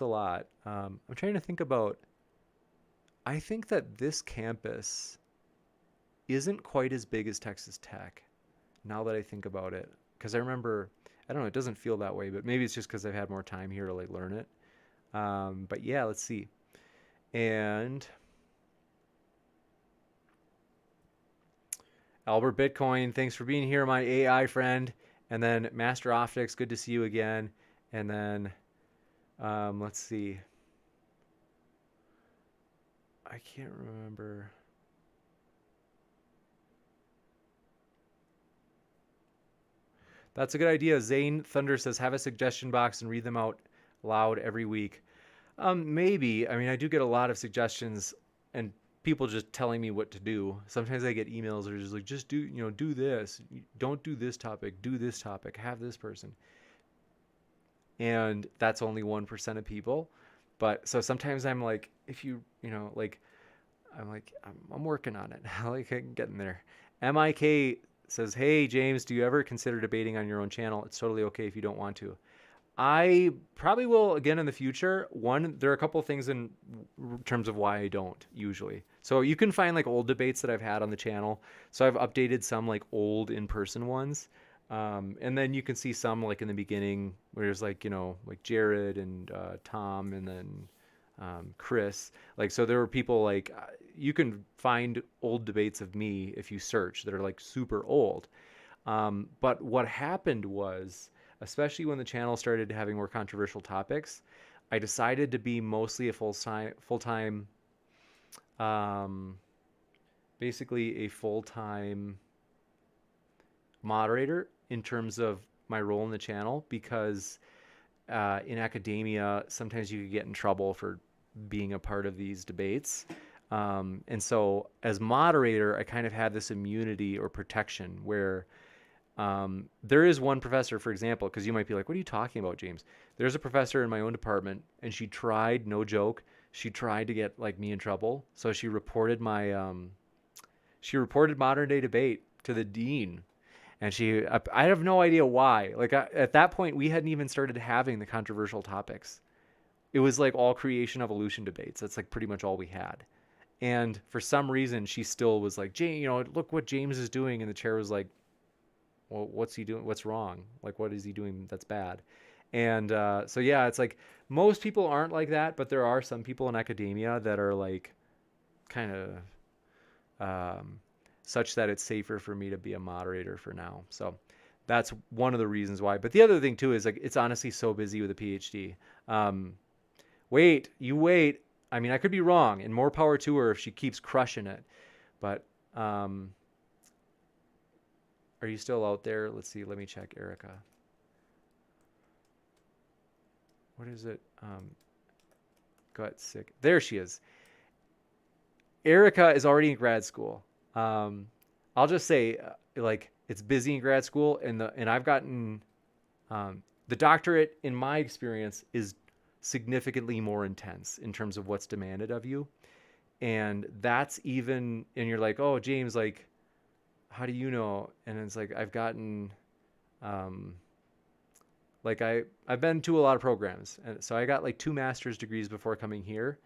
lot. I'm trying to think about, I think that this campus isn't quite as big as Texas Tech. now that I think about it. Because I remember, I don't know, it doesn't feel that way, but maybe it's just because I've had more time here to like learn it. But yeah, let's see. And Albert Bitcoin, thanks for being here, my AI friend. And then Master Optics, good to see you again. And then let's see. I can't remember. That's a good idea. Zane Thunder says, have a suggestion box and read them out loud every week. Maybe. I mean, I do get a lot of suggestions and people just telling me what to do. Sometimes I get emails that are just like, just do, do this. Don't do this topic. Do this topic. Have this person. And that's only 1% of people. But so sometimes I'm like, if you, like, I'm like, I'm working on it. Like, I'm getting there. MIK says, hey, James, do you ever consider debating on your own channel? It's totally okay if you don't want to. I probably will again in the future. One, there are a couple of things in terms of why I don't usually. So you can find like old debates that I've had on the channel. So I've updated some like old in-person ones. And then you can see some like in the beginning where there's like, like Jared and Tom and then Chris. Like, so there were people like, you can find old debates of me if you search that are like super old. But what happened was, especially when the channel started having more controversial topics, I decided to be mostly a full-time, basically a full-time moderator in terms of my role in the channel, because in academia, sometimes you could get in trouble for being a part of these debates. And so as moderator, I kind of had this immunity or protection where there is one professor, for example, because you might be like, what are you talking about, James? There's a professor in my own department, and she tried, no joke, she tried to get like me in trouble. So she reported modern day debate to the dean. And I have no idea why. Like at that point, we hadn't even started having the controversial topics. It was like all creation evolution debates. That's like pretty much all we had. And for some reason, she still was like, look what James is doing. And the chair was like, well, what's he doing? What's wrong? Like, what is he doing that's bad? And so, yeah, it's like most people aren't like that, but there are some people in academia that are like kind of such that it's safer for me to be a moderator for now. So that's one of the reasons why. But the other thing, too, is like it's honestly so busy with a PhD. Wait. I mean, I could be wrong, and more power to her if she keeps crushing it. But are you still out there? Let's see. Let me check Erica. What is it? Got sick. There she is. Erica is already in grad school. I'll just say, like, it's busy in grad school, and I've gotten the doctorate, in my experience, is significantly more intense in terms of what's demanded of you. And that's even, and you're like, oh, James, like, how do you know? And it's like, I've gotten, like I've been to a lot of programs. And so I got like 2 master's degrees before coming here.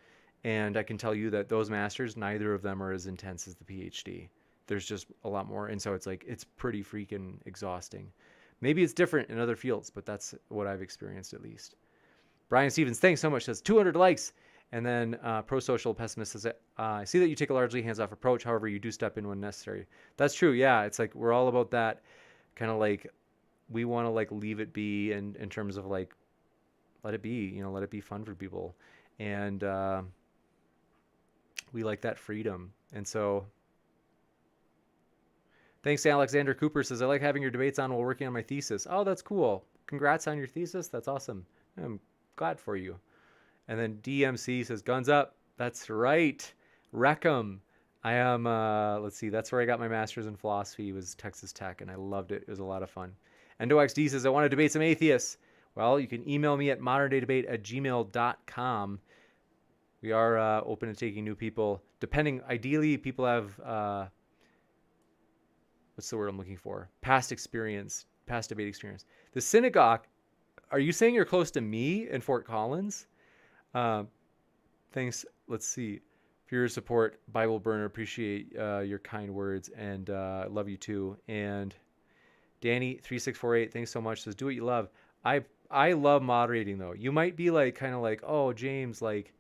And I can tell you that those masters, neither of them are as intense as the PhD. There's just a lot more. And so it's like, it's pretty freaking exhausting. Maybe it's different in other fields, but that's what I've experienced at least. Brian Stevens, thanks so much. Says 200 likes. And then Pro-Social Pessimist says, I see that you take a largely hands-off approach. However, you do step in when necessary. That's true. Yeah, it's like we're all about that kind of like we want to like leave it be in terms of like let it be, let it be fun for people. And we like that freedom. And so thanks to Alexander Cooper says, I like having your debates on while working on my thesis. Oh, that's cool. Congrats on your thesis. That's awesome. I'm glad for you. And then DMC says, guns up. That's right. Wreckham. I am, let's see, that's where I got my master's in philosophy, was Texas Tech, and I loved it. It was a lot of fun. EndoXD says, I want to debate some atheists. Well, you can email me at moderndaydebate@gmail.com. We are open to taking new people. Ideally, people have, what's the word I'm looking for? Past debate experience. The synagogue, are you saying you're close to me in Fort Collins? Thanks. Let's see. For your support, Bible Burner. Appreciate your kind words, and I love you too. And Danny3648, thanks so much, says, do what you love. I love moderating, though. You might be like, kind of like, oh, James, like,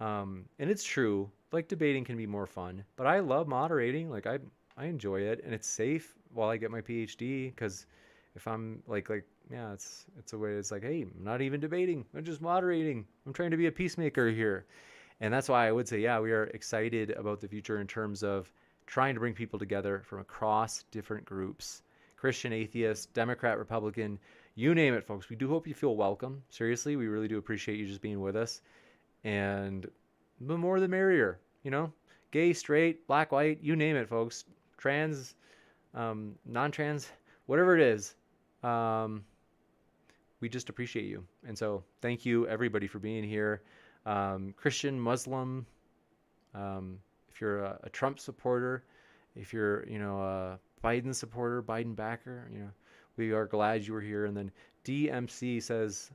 and it's true, like debating can be more fun, but I love moderating. Like I enjoy it, and it's safe while I get my PhD, because if I'm like, yeah, it's a way, it's like, hey, I'm not even debating, I'm just moderating. I'm trying to be a peacemaker here. And that's why I would say, yeah, we are excited about the future in terms of trying to bring people together from across different groups, Christian, atheist, Democrat, Republican, you name it, folks. We do hope you feel welcome. Seriously, we really do appreciate you just being with us. And the more the merrier, you know, gay, straight, black, white, you name it, folks. Trans, non-trans, whatever it is. We just appreciate you. And so thank you, everybody, for being here. Christian, Muslim, if you're a Trump supporter, if you're, you know, a Biden supporter, Biden backer, you know, we are glad you were here. And then DMC says,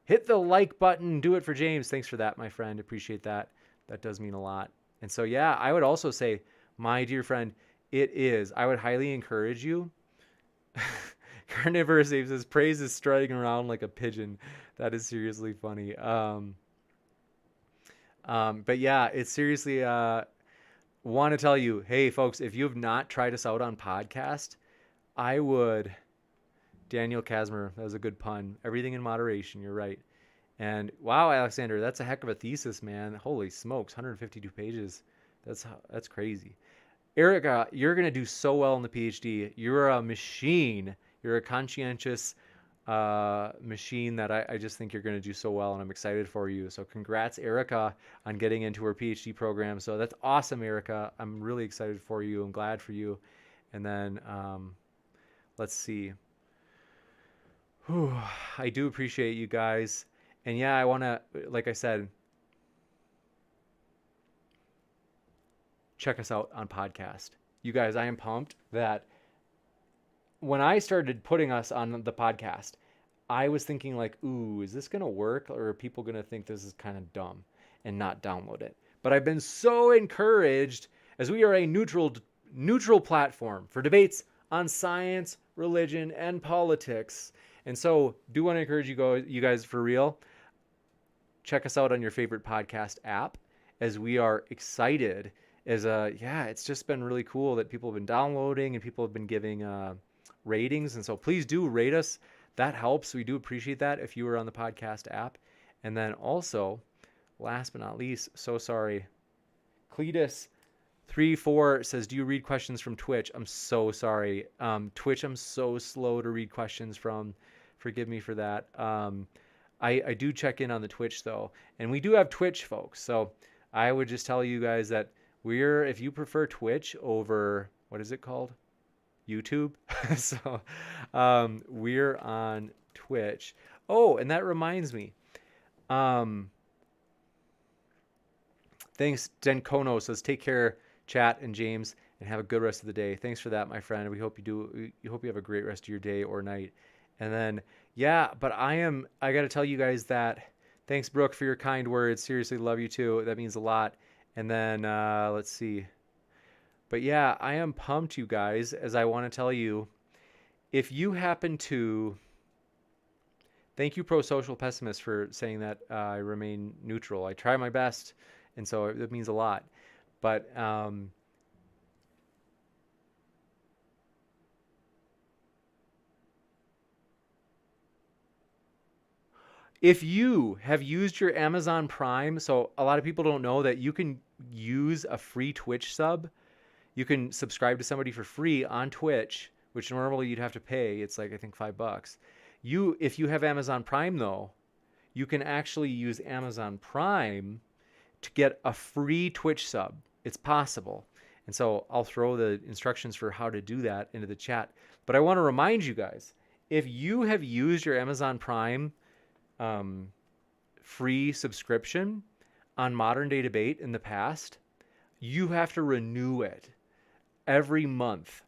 hit the like button, do it for James. Thanks for that, my friend. Appreciate that. That does mean a lot. And so, yeah, I would also say, my dear friend, I would highly encourage you. Carnivorous Ape says, praise is strutting around like a pigeon. That is seriously funny. But yeah, it's seriously, want to tell you, hey folks, if you have not tried us out on podcast, I would, Daniel Kasmer, that was a good pun. Everything in moderation. You're right. And wow, Alexander, that's a heck of a thesis, man. Holy smokes. 152 pages. That's crazy. Erica, you're going to do so well in the PhD. You're a machine. You're a conscientious machine that I just think you're going to do so well, and I'm excited for you. So congrats, Erica, on getting into her PhD program. So that's awesome, Erica. I'm really excited for you. I'm glad for you. And then let's see. Whew, I do appreciate you guys. And yeah, I want to, like I said, check us out on podcast. You guys, I am pumped that when I started putting us on the podcast, I was thinking like, ooh, is this going to work? Or are people going to think this is kind of dumb and not download it? But I've been so encouraged, as we are a neutral platform for debates on science, religion, and politics. And so do want to encourage you guys for real, check us out on your favorite podcast app, as we are excited. It's just been really cool that people have been downloading and people have been giving ratings. And so please do rate us. That helps. We do appreciate that if you are on the podcast app. And then also, last but not least, so sorry, Cletus34 says, do you read questions from Twitch? I'm so sorry. Twitch, I'm so slow to read questions from. Forgive me for that. I do check in on the Twitch, though. And we do have Twitch, folks. So I would just tell you guys that if you prefer Twitch over, what is it called? YouTube. So we're on Twitch. Oh, and that reminds me. Thanks, Denkono says, take care, chat and James, and have a good rest of the day. Thanks for that, my friend. We hope you hope you have a great rest of your day or night. And then, yeah, but I got to tell you guys that, thanks, Brooke, for your kind words. Seriously, love you too. That means a lot. And then, let's see. But yeah, I am pumped, you guys, as I want to tell you, if you happen to, thank you, Pro-Social Pessimist, for saying that I remain neutral. I try my best, and so it means a lot. But if you have used your Amazon Prime, so a lot of people don't know that you can use a free Twitch sub. You can subscribe to somebody for free on Twitch, which normally you'd have to pay. It's like, I think, $5. If you have Amazon Prime, though, you can actually use Amazon Prime to get a free Twitch sub. It's possible. And so I'll throw the instructions for how to do that into the chat. But I want to remind you guys, if you have used your Amazon Prime free subscription on Modern Day Debate in the past, you have to renew it every month,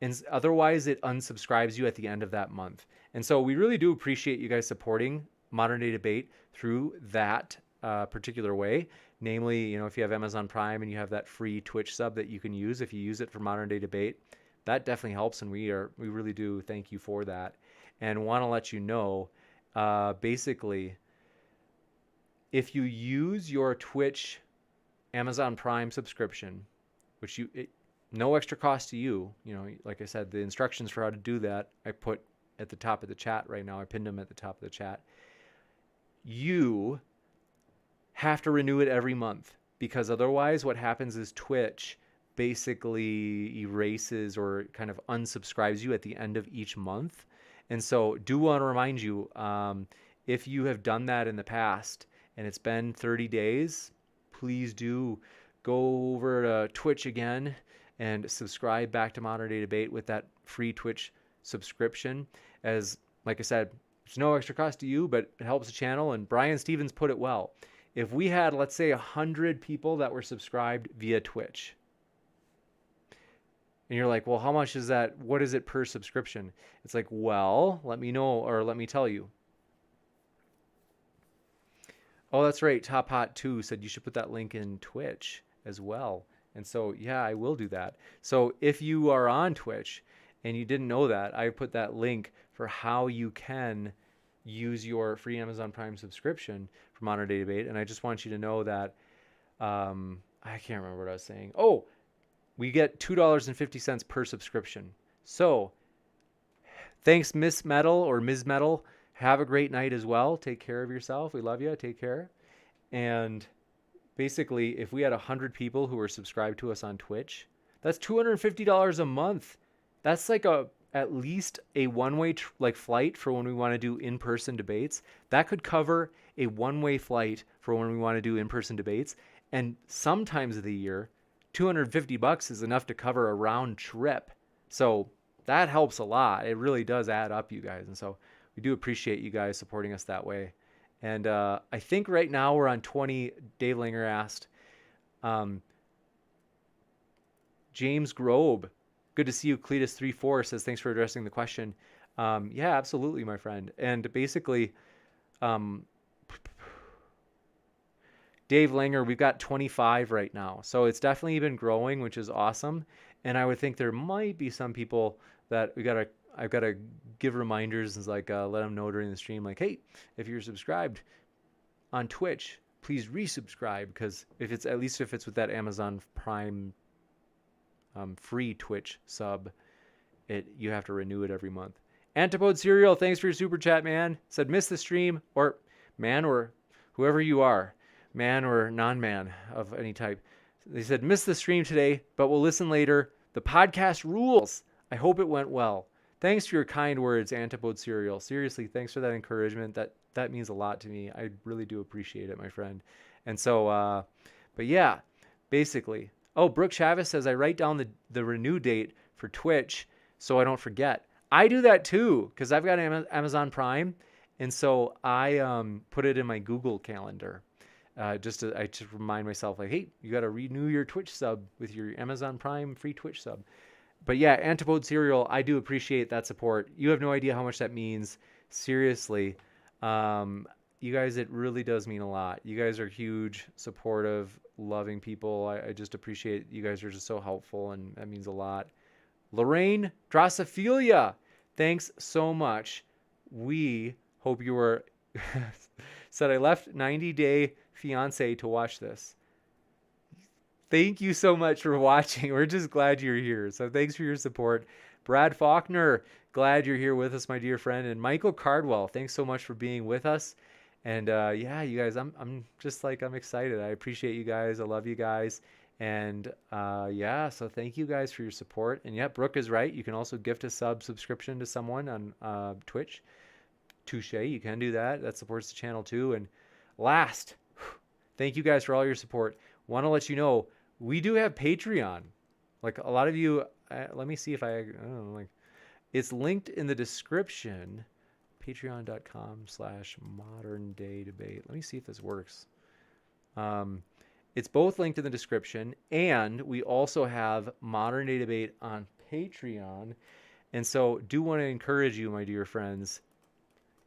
and otherwise it unsubscribes you at the end of that month. And so we really do appreciate you guys supporting Modern Day Debate through that particular way. Namely, if you have Amazon Prime and you have that free Twitch sub that you can use, if you use it for Modern Day Debate, that definitely helps, and we really do thank you for that, and want to let you know, basically, if you use your Twitch Amazon Prime subscription, which no extra cost to you, like I said, the instructions for how to do that I put at the top of the chat right now. I pinned them at the top of the chat. You have to renew it every month, because otherwise what happens is Twitch basically erases or kind of unsubscribes you at the end of each month. And so do want to remind you, if you have done that in the past and it's been 30 days, please do go over to Twitch again and subscribe back to Modern Day Debate with that free Twitch subscription. As like I said, it's no extra cost to you, but it helps the channel. And Brian Stevens put it well. If we had, let's say, 100 people that were subscribed via Twitch, and you're like, well, how much is that? What is it per subscription? It's like, well, let me know, or let me tell you. Oh, that's right. Top Hot 2 said you should put that link in Twitch as well. And so, yeah, I will do that. So if you are on Twitch and you didn't know that, I put that link for how you can use your free Amazon Prime subscription for Modern Day Debate. And I just want you to know that, I can't remember what I was saying. Oh, we get $2.50 per subscription. So thanks, Miss Metal or Ms. Metal. Have a great night as well. Take care of yourself. We love you. Take care. And basically, if we had 100 people who were subscribed to us on Twitch, that's $250 a month. That's like at least a one-way flight for when we want to do in-person debates. That could cover a one-way flight for when we want to do in-person debates. And sometimes of the year, $250 is enough to cover a round trip. So that helps a lot. It really does add up, you guys. And so we do appreciate you guys supporting us that way. And I think right now we're on 20. Dave Langer asked. James Grobe, good to see you. Cletus34 says, thanks for addressing the question. Yeah, absolutely, my friend. And basically, Dave Langer, we've got 25 right now. So it's definitely been growing, which is awesome. And I would think there might be some people that I've got to give reminders and let them know during the stream, like, hey, if you're subscribed on Twitch, please resubscribe, because if it's with that Amazon Prime free Twitch sub, you have to renew it every month. Antipode Cereal, thanks for your super chat, man. Said miss the stream, or man, or whoever you are, man or non-man of any type. They said miss the stream today, but we'll listen later. The podcast rules. I hope it went well. Thanks for your kind words, Antipode Cereal. Seriously, thanks for that encouragement. That means a lot to me. I really do appreciate it, my friend. And so, but yeah, basically. Oh, Brooke Chavez says, I write down the renew date for Twitch so I don't forget. I do that too, because I've got Amazon Prime. And so I put it in my Google Calendar. I just remind myself, like, hey, you got to renew your Twitch sub with your Amazon Prime free Twitch sub. But yeah, Antipode Cereal, I do appreciate that support. You have no idea how much that means. Seriously. You guys, it really does mean a lot. You guys are huge, supportive, loving people. I just appreciate you guys are just so helpful, and that means a lot. Lorraine Drosophila, thanks so much. We hope you were said I left 90 Day Fiance to watch this. Thank you so much for watching. We're just glad you're here. So thanks for your support. Brad Faulkner, glad you're here with us, my dear friend. And Michael Cardwell, thanks so much for being with us. And yeah, you guys, I'm just I'm excited. I appreciate you guys. I love you guys. And yeah, so thank you guys for your support. And yeah, Brooke is right. You can also gift a subscription to someone on Twitch. Touche, you can do that. That supports the channel too. And last, thank you guys for all your support. Want to let you know, we do have Patreon. Like a lot of you, let me see if I don't know, it's linked in the description. Patreon.com/moderndaydebate. Let me see if this works. It's both linked in the description, and we also have Modern Day Debate on Patreon. And so do want to encourage you, my dear friends,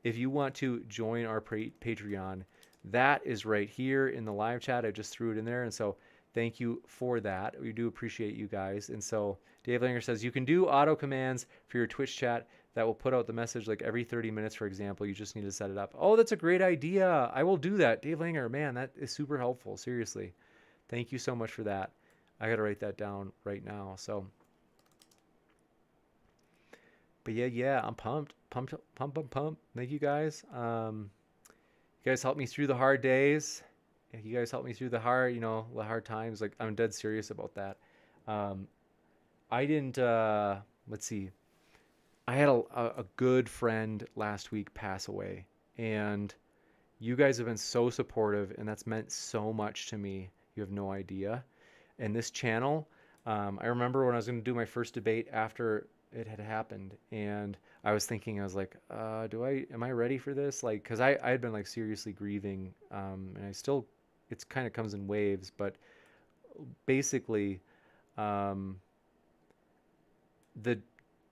if you want to join our Patreon, that is right here in the live chat. I just threw it in there. And so thank you for that. We do appreciate you guys. And so Dave Langer says you can do auto commands for your Twitch chat that will put out the message like every 30 minutes, for example. You just need to set it up. Oh, that's a great idea. I will do that. Dave Langer, man, that is super helpful. Seriously. Thank you so much for that. I got to write that down right now. So, but yeah, I'm pumped. Pumped. Thank you guys. You guys helped me through the hard days. You guys helped me through the hard times. Like, I'm dead serious about that. I didn't, let's see. I had a good friend last week pass away, and you guys have been so supportive, and that's meant so much to me. You have no idea. And this channel, I remember when I was going to do my first debate after it had happened, and I was thinking, I was like, am I ready for this? Like, cause I had been like seriously grieving, and I still, it's kind of comes in waves, but basically,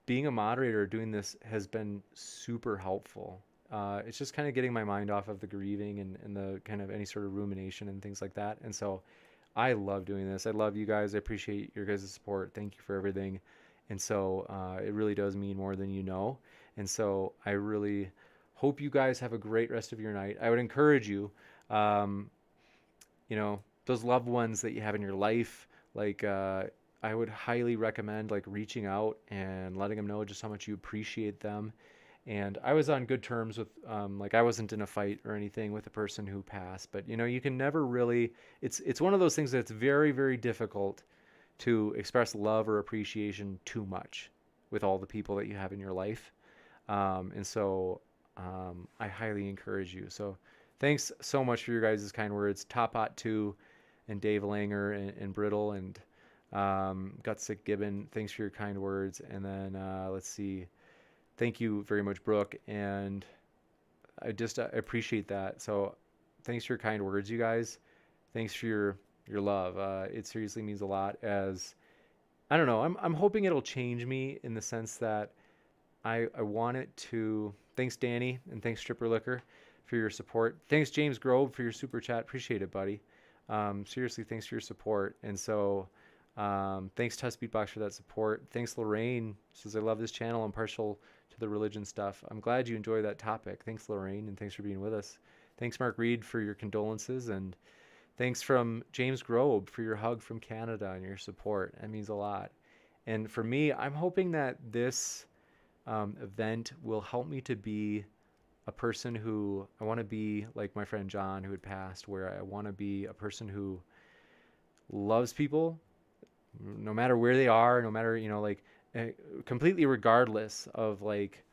being a moderator doing this has been super helpful. It's just kind of getting my mind off of the grieving and the kind of any sort of rumination and things like that. And so I love doing this. I love you guys. I appreciate your guys' support. Thank you for everything. And so it really does mean more than you know. And so I really hope you guys have a great rest of your night. I would encourage you, those loved ones that you have in your life, like I would highly recommend like reaching out and letting them know just how much you appreciate them. And I was on good terms with, like I wasn't in a fight or anything with the person who passed, but you can never really, it's one of those things that's very, very difficult to express love or appreciation too much with all the people that you have in your life. And so I highly encourage you. So thanks so much for your guys' kind words. Topot2 and Dave Langer and Brittle and Gutsick Gibbon, thanks for your kind words. And then let's see. Thank you very much, Brooke. And I appreciate that. So thanks for your kind words, you guys. Thanks for your love. It seriously means a lot. As I don't know, I'm hoping it'll change me in the sense that I want it to. Thanks, Danny, and thanks, Stripper Liquor, for your support. Thanks, James Grove, for your super chat. Appreciate it, buddy. Seriously, thanks for your support. And so thanks, Tuss Beatbox, for that support. Thanks, Lorraine. Says, I love this channel. I'm partial to the religion stuff. I'm glad you enjoy that topic. Thanks, Lorraine, and thanks for being with us. Thanks, Mark Reed, for your condolences. And thanks from James Grove for your hug from Canada and your support. That means a lot. And for me, I'm hoping that this event will help me to be a person who I want to be like my friend John who had passed, where I want to be a person who loves people no matter where they are, no matter, completely regardless of like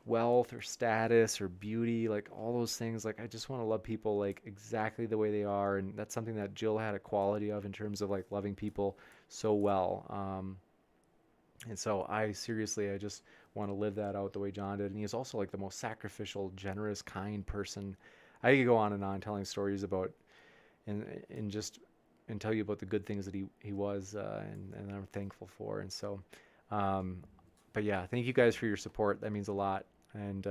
wealth or status or beauty, like all those things. Like I just want to love people like exactly the way they are. And that's something that Jill had a quality of in terms of like loving people so well. And so I just want to live that out the way John did. And he is also like the most sacrificial, generous, kind person. I could go on and on telling stories about and tell you about the good things that he was and I'm thankful for. And so, but yeah, thank you guys for your support. That means a lot. And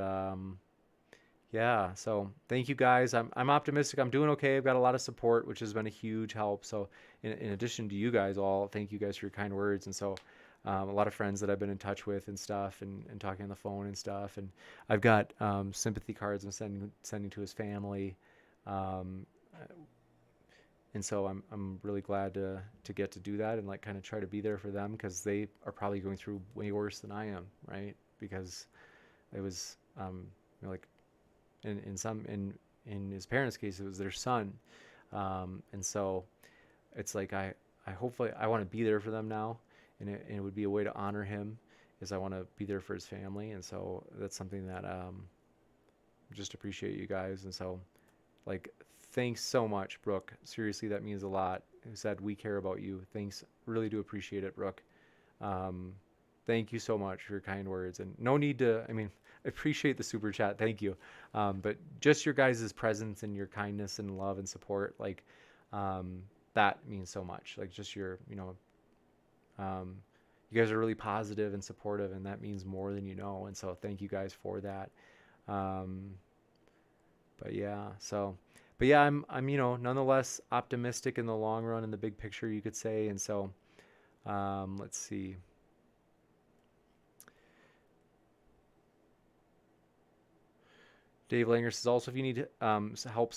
yeah, so thank you guys. I'm optimistic. I'm doing okay. I've got a lot of support, which has been a huge help. So in addition to you guys all, thank you guys for your kind words. And so a lot of friends that I've been in touch with and stuff and talking on the phone and stuff. And I've got sympathy cards I'm sending to his family. And so I'm really glad to get to do that and like kind of try to be there for them, because they are probably going through way worse than I am, right? Because it was like in his parents' case, it was their son, and so it's like I hopefully I want to be there for them now, and it would be a way to honor him, is I want to be there for his family. And so that's something that just appreciate you guys. And so like thanks so much, Brooke. Seriously, that means a lot. Who said we care about you? Thanks, really do appreciate it, Brooke. Thank you so much for your kind words. And no need to, I appreciate the super chat. Thank you. But just your guys' presence and your kindness and love and support, like that means so much. Like just your, you guys are really positive and supportive, and that means more than you know. And so thank you guys for that. But yeah, so but yeah, I'm nonetheless optimistic in the long run, in the big picture, you could say. And so, let's see. Dave Langer says, also, if you need help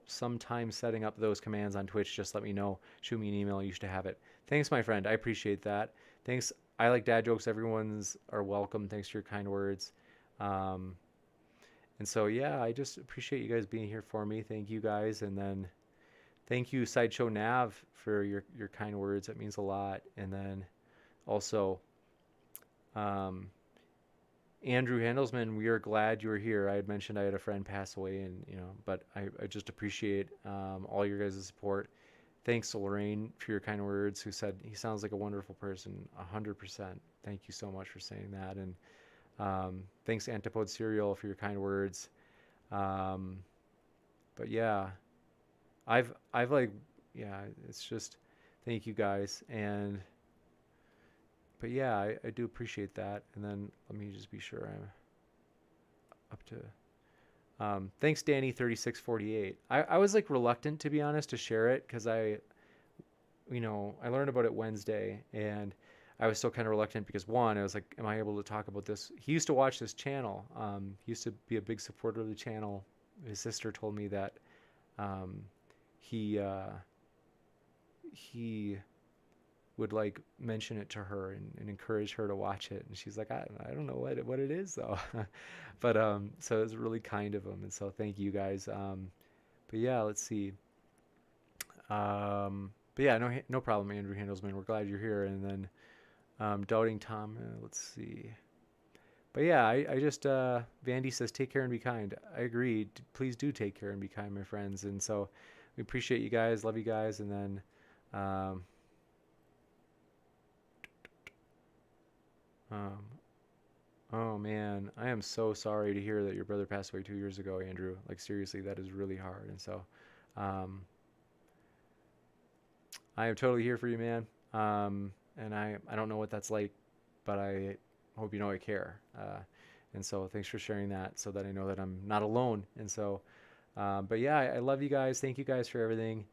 sometime setting up those commands on Twitch, just let me know. Shoot me an email. You should have it. Thanks, my friend. I appreciate that. Thanks. I like dad jokes. Everyone's are welcome. Thanks for your kind words. And so, yeah, I just appreciate you guys being here for me. Thank you guys. And then thank you, Sideshow Nav, for your kind words. That means a lot. And then also, Andrew Handelsman, we are glad you were here. I had mentioned I had a friend pass away, and but I just appreciate all your guys' support. Thanks to Lorraine for your kind words, who said he sounds like a wonderful person. 100%. Thank you so much for saying that. And thanks Antipode Cereal for your kind words. But yeah, I've it's just thank you guys. And but yeah, I do appreciate that. And then let me just be sure I'm up to. Thanks, Danny3648. I was like reluctant, to be honest, to share it because I learned about it Wednesday, and I was still kind of reluctant because, one, I was like, am I able to talk about this? He used to watch this channel. He used to be a big supporter of the channel. His sister told me that he would like mention it to her and encourage her to watch it, and she's like, I don't know what it is though. But so it was really kind of him, and so thank you guys. But yeah, let's see. But yeah, no problem, Andrew Handelsman. We're glad you're here. And then Doubting Tom, let's see. But yeah, I just Vandy says take care and be kind. I agree. Please do take care and be kind, my friends. And so we appreciate you guys, love you guys. And then oh man, I am so sorry to hear that your brother passed away 2 years ago, Andrew. Like seriously, that is really hard. And so I am totally here for you, man. And I don't know what that's like, but I hope you know I care. And so thanks for sharing that, so that I know that I'm not alone. And so but yeah, I love you guys. Thank you guys for everything.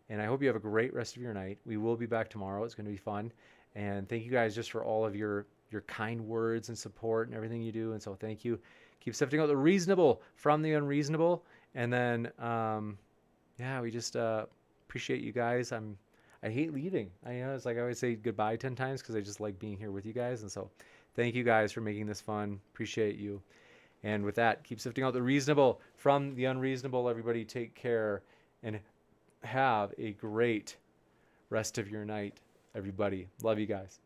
And I hope you have a great rest of your night. We will be back tomorrow. It's going to be fun. And thank you guys just for all of your kind words and support and everything you do. And so thank you. Keep sifting out the reasonable from the unreasonable. And then, yeah, we just appreciate you guys. I hate leaving. I know it's like I always say goodbye 10 times because I just like being here with you guys. And so thank you guys for making this fun. Appreciate you. And with that, keep sifting out the reasonable from the unreasonable. Everybody take care and have a great rest of your night, everybody. Love you guys.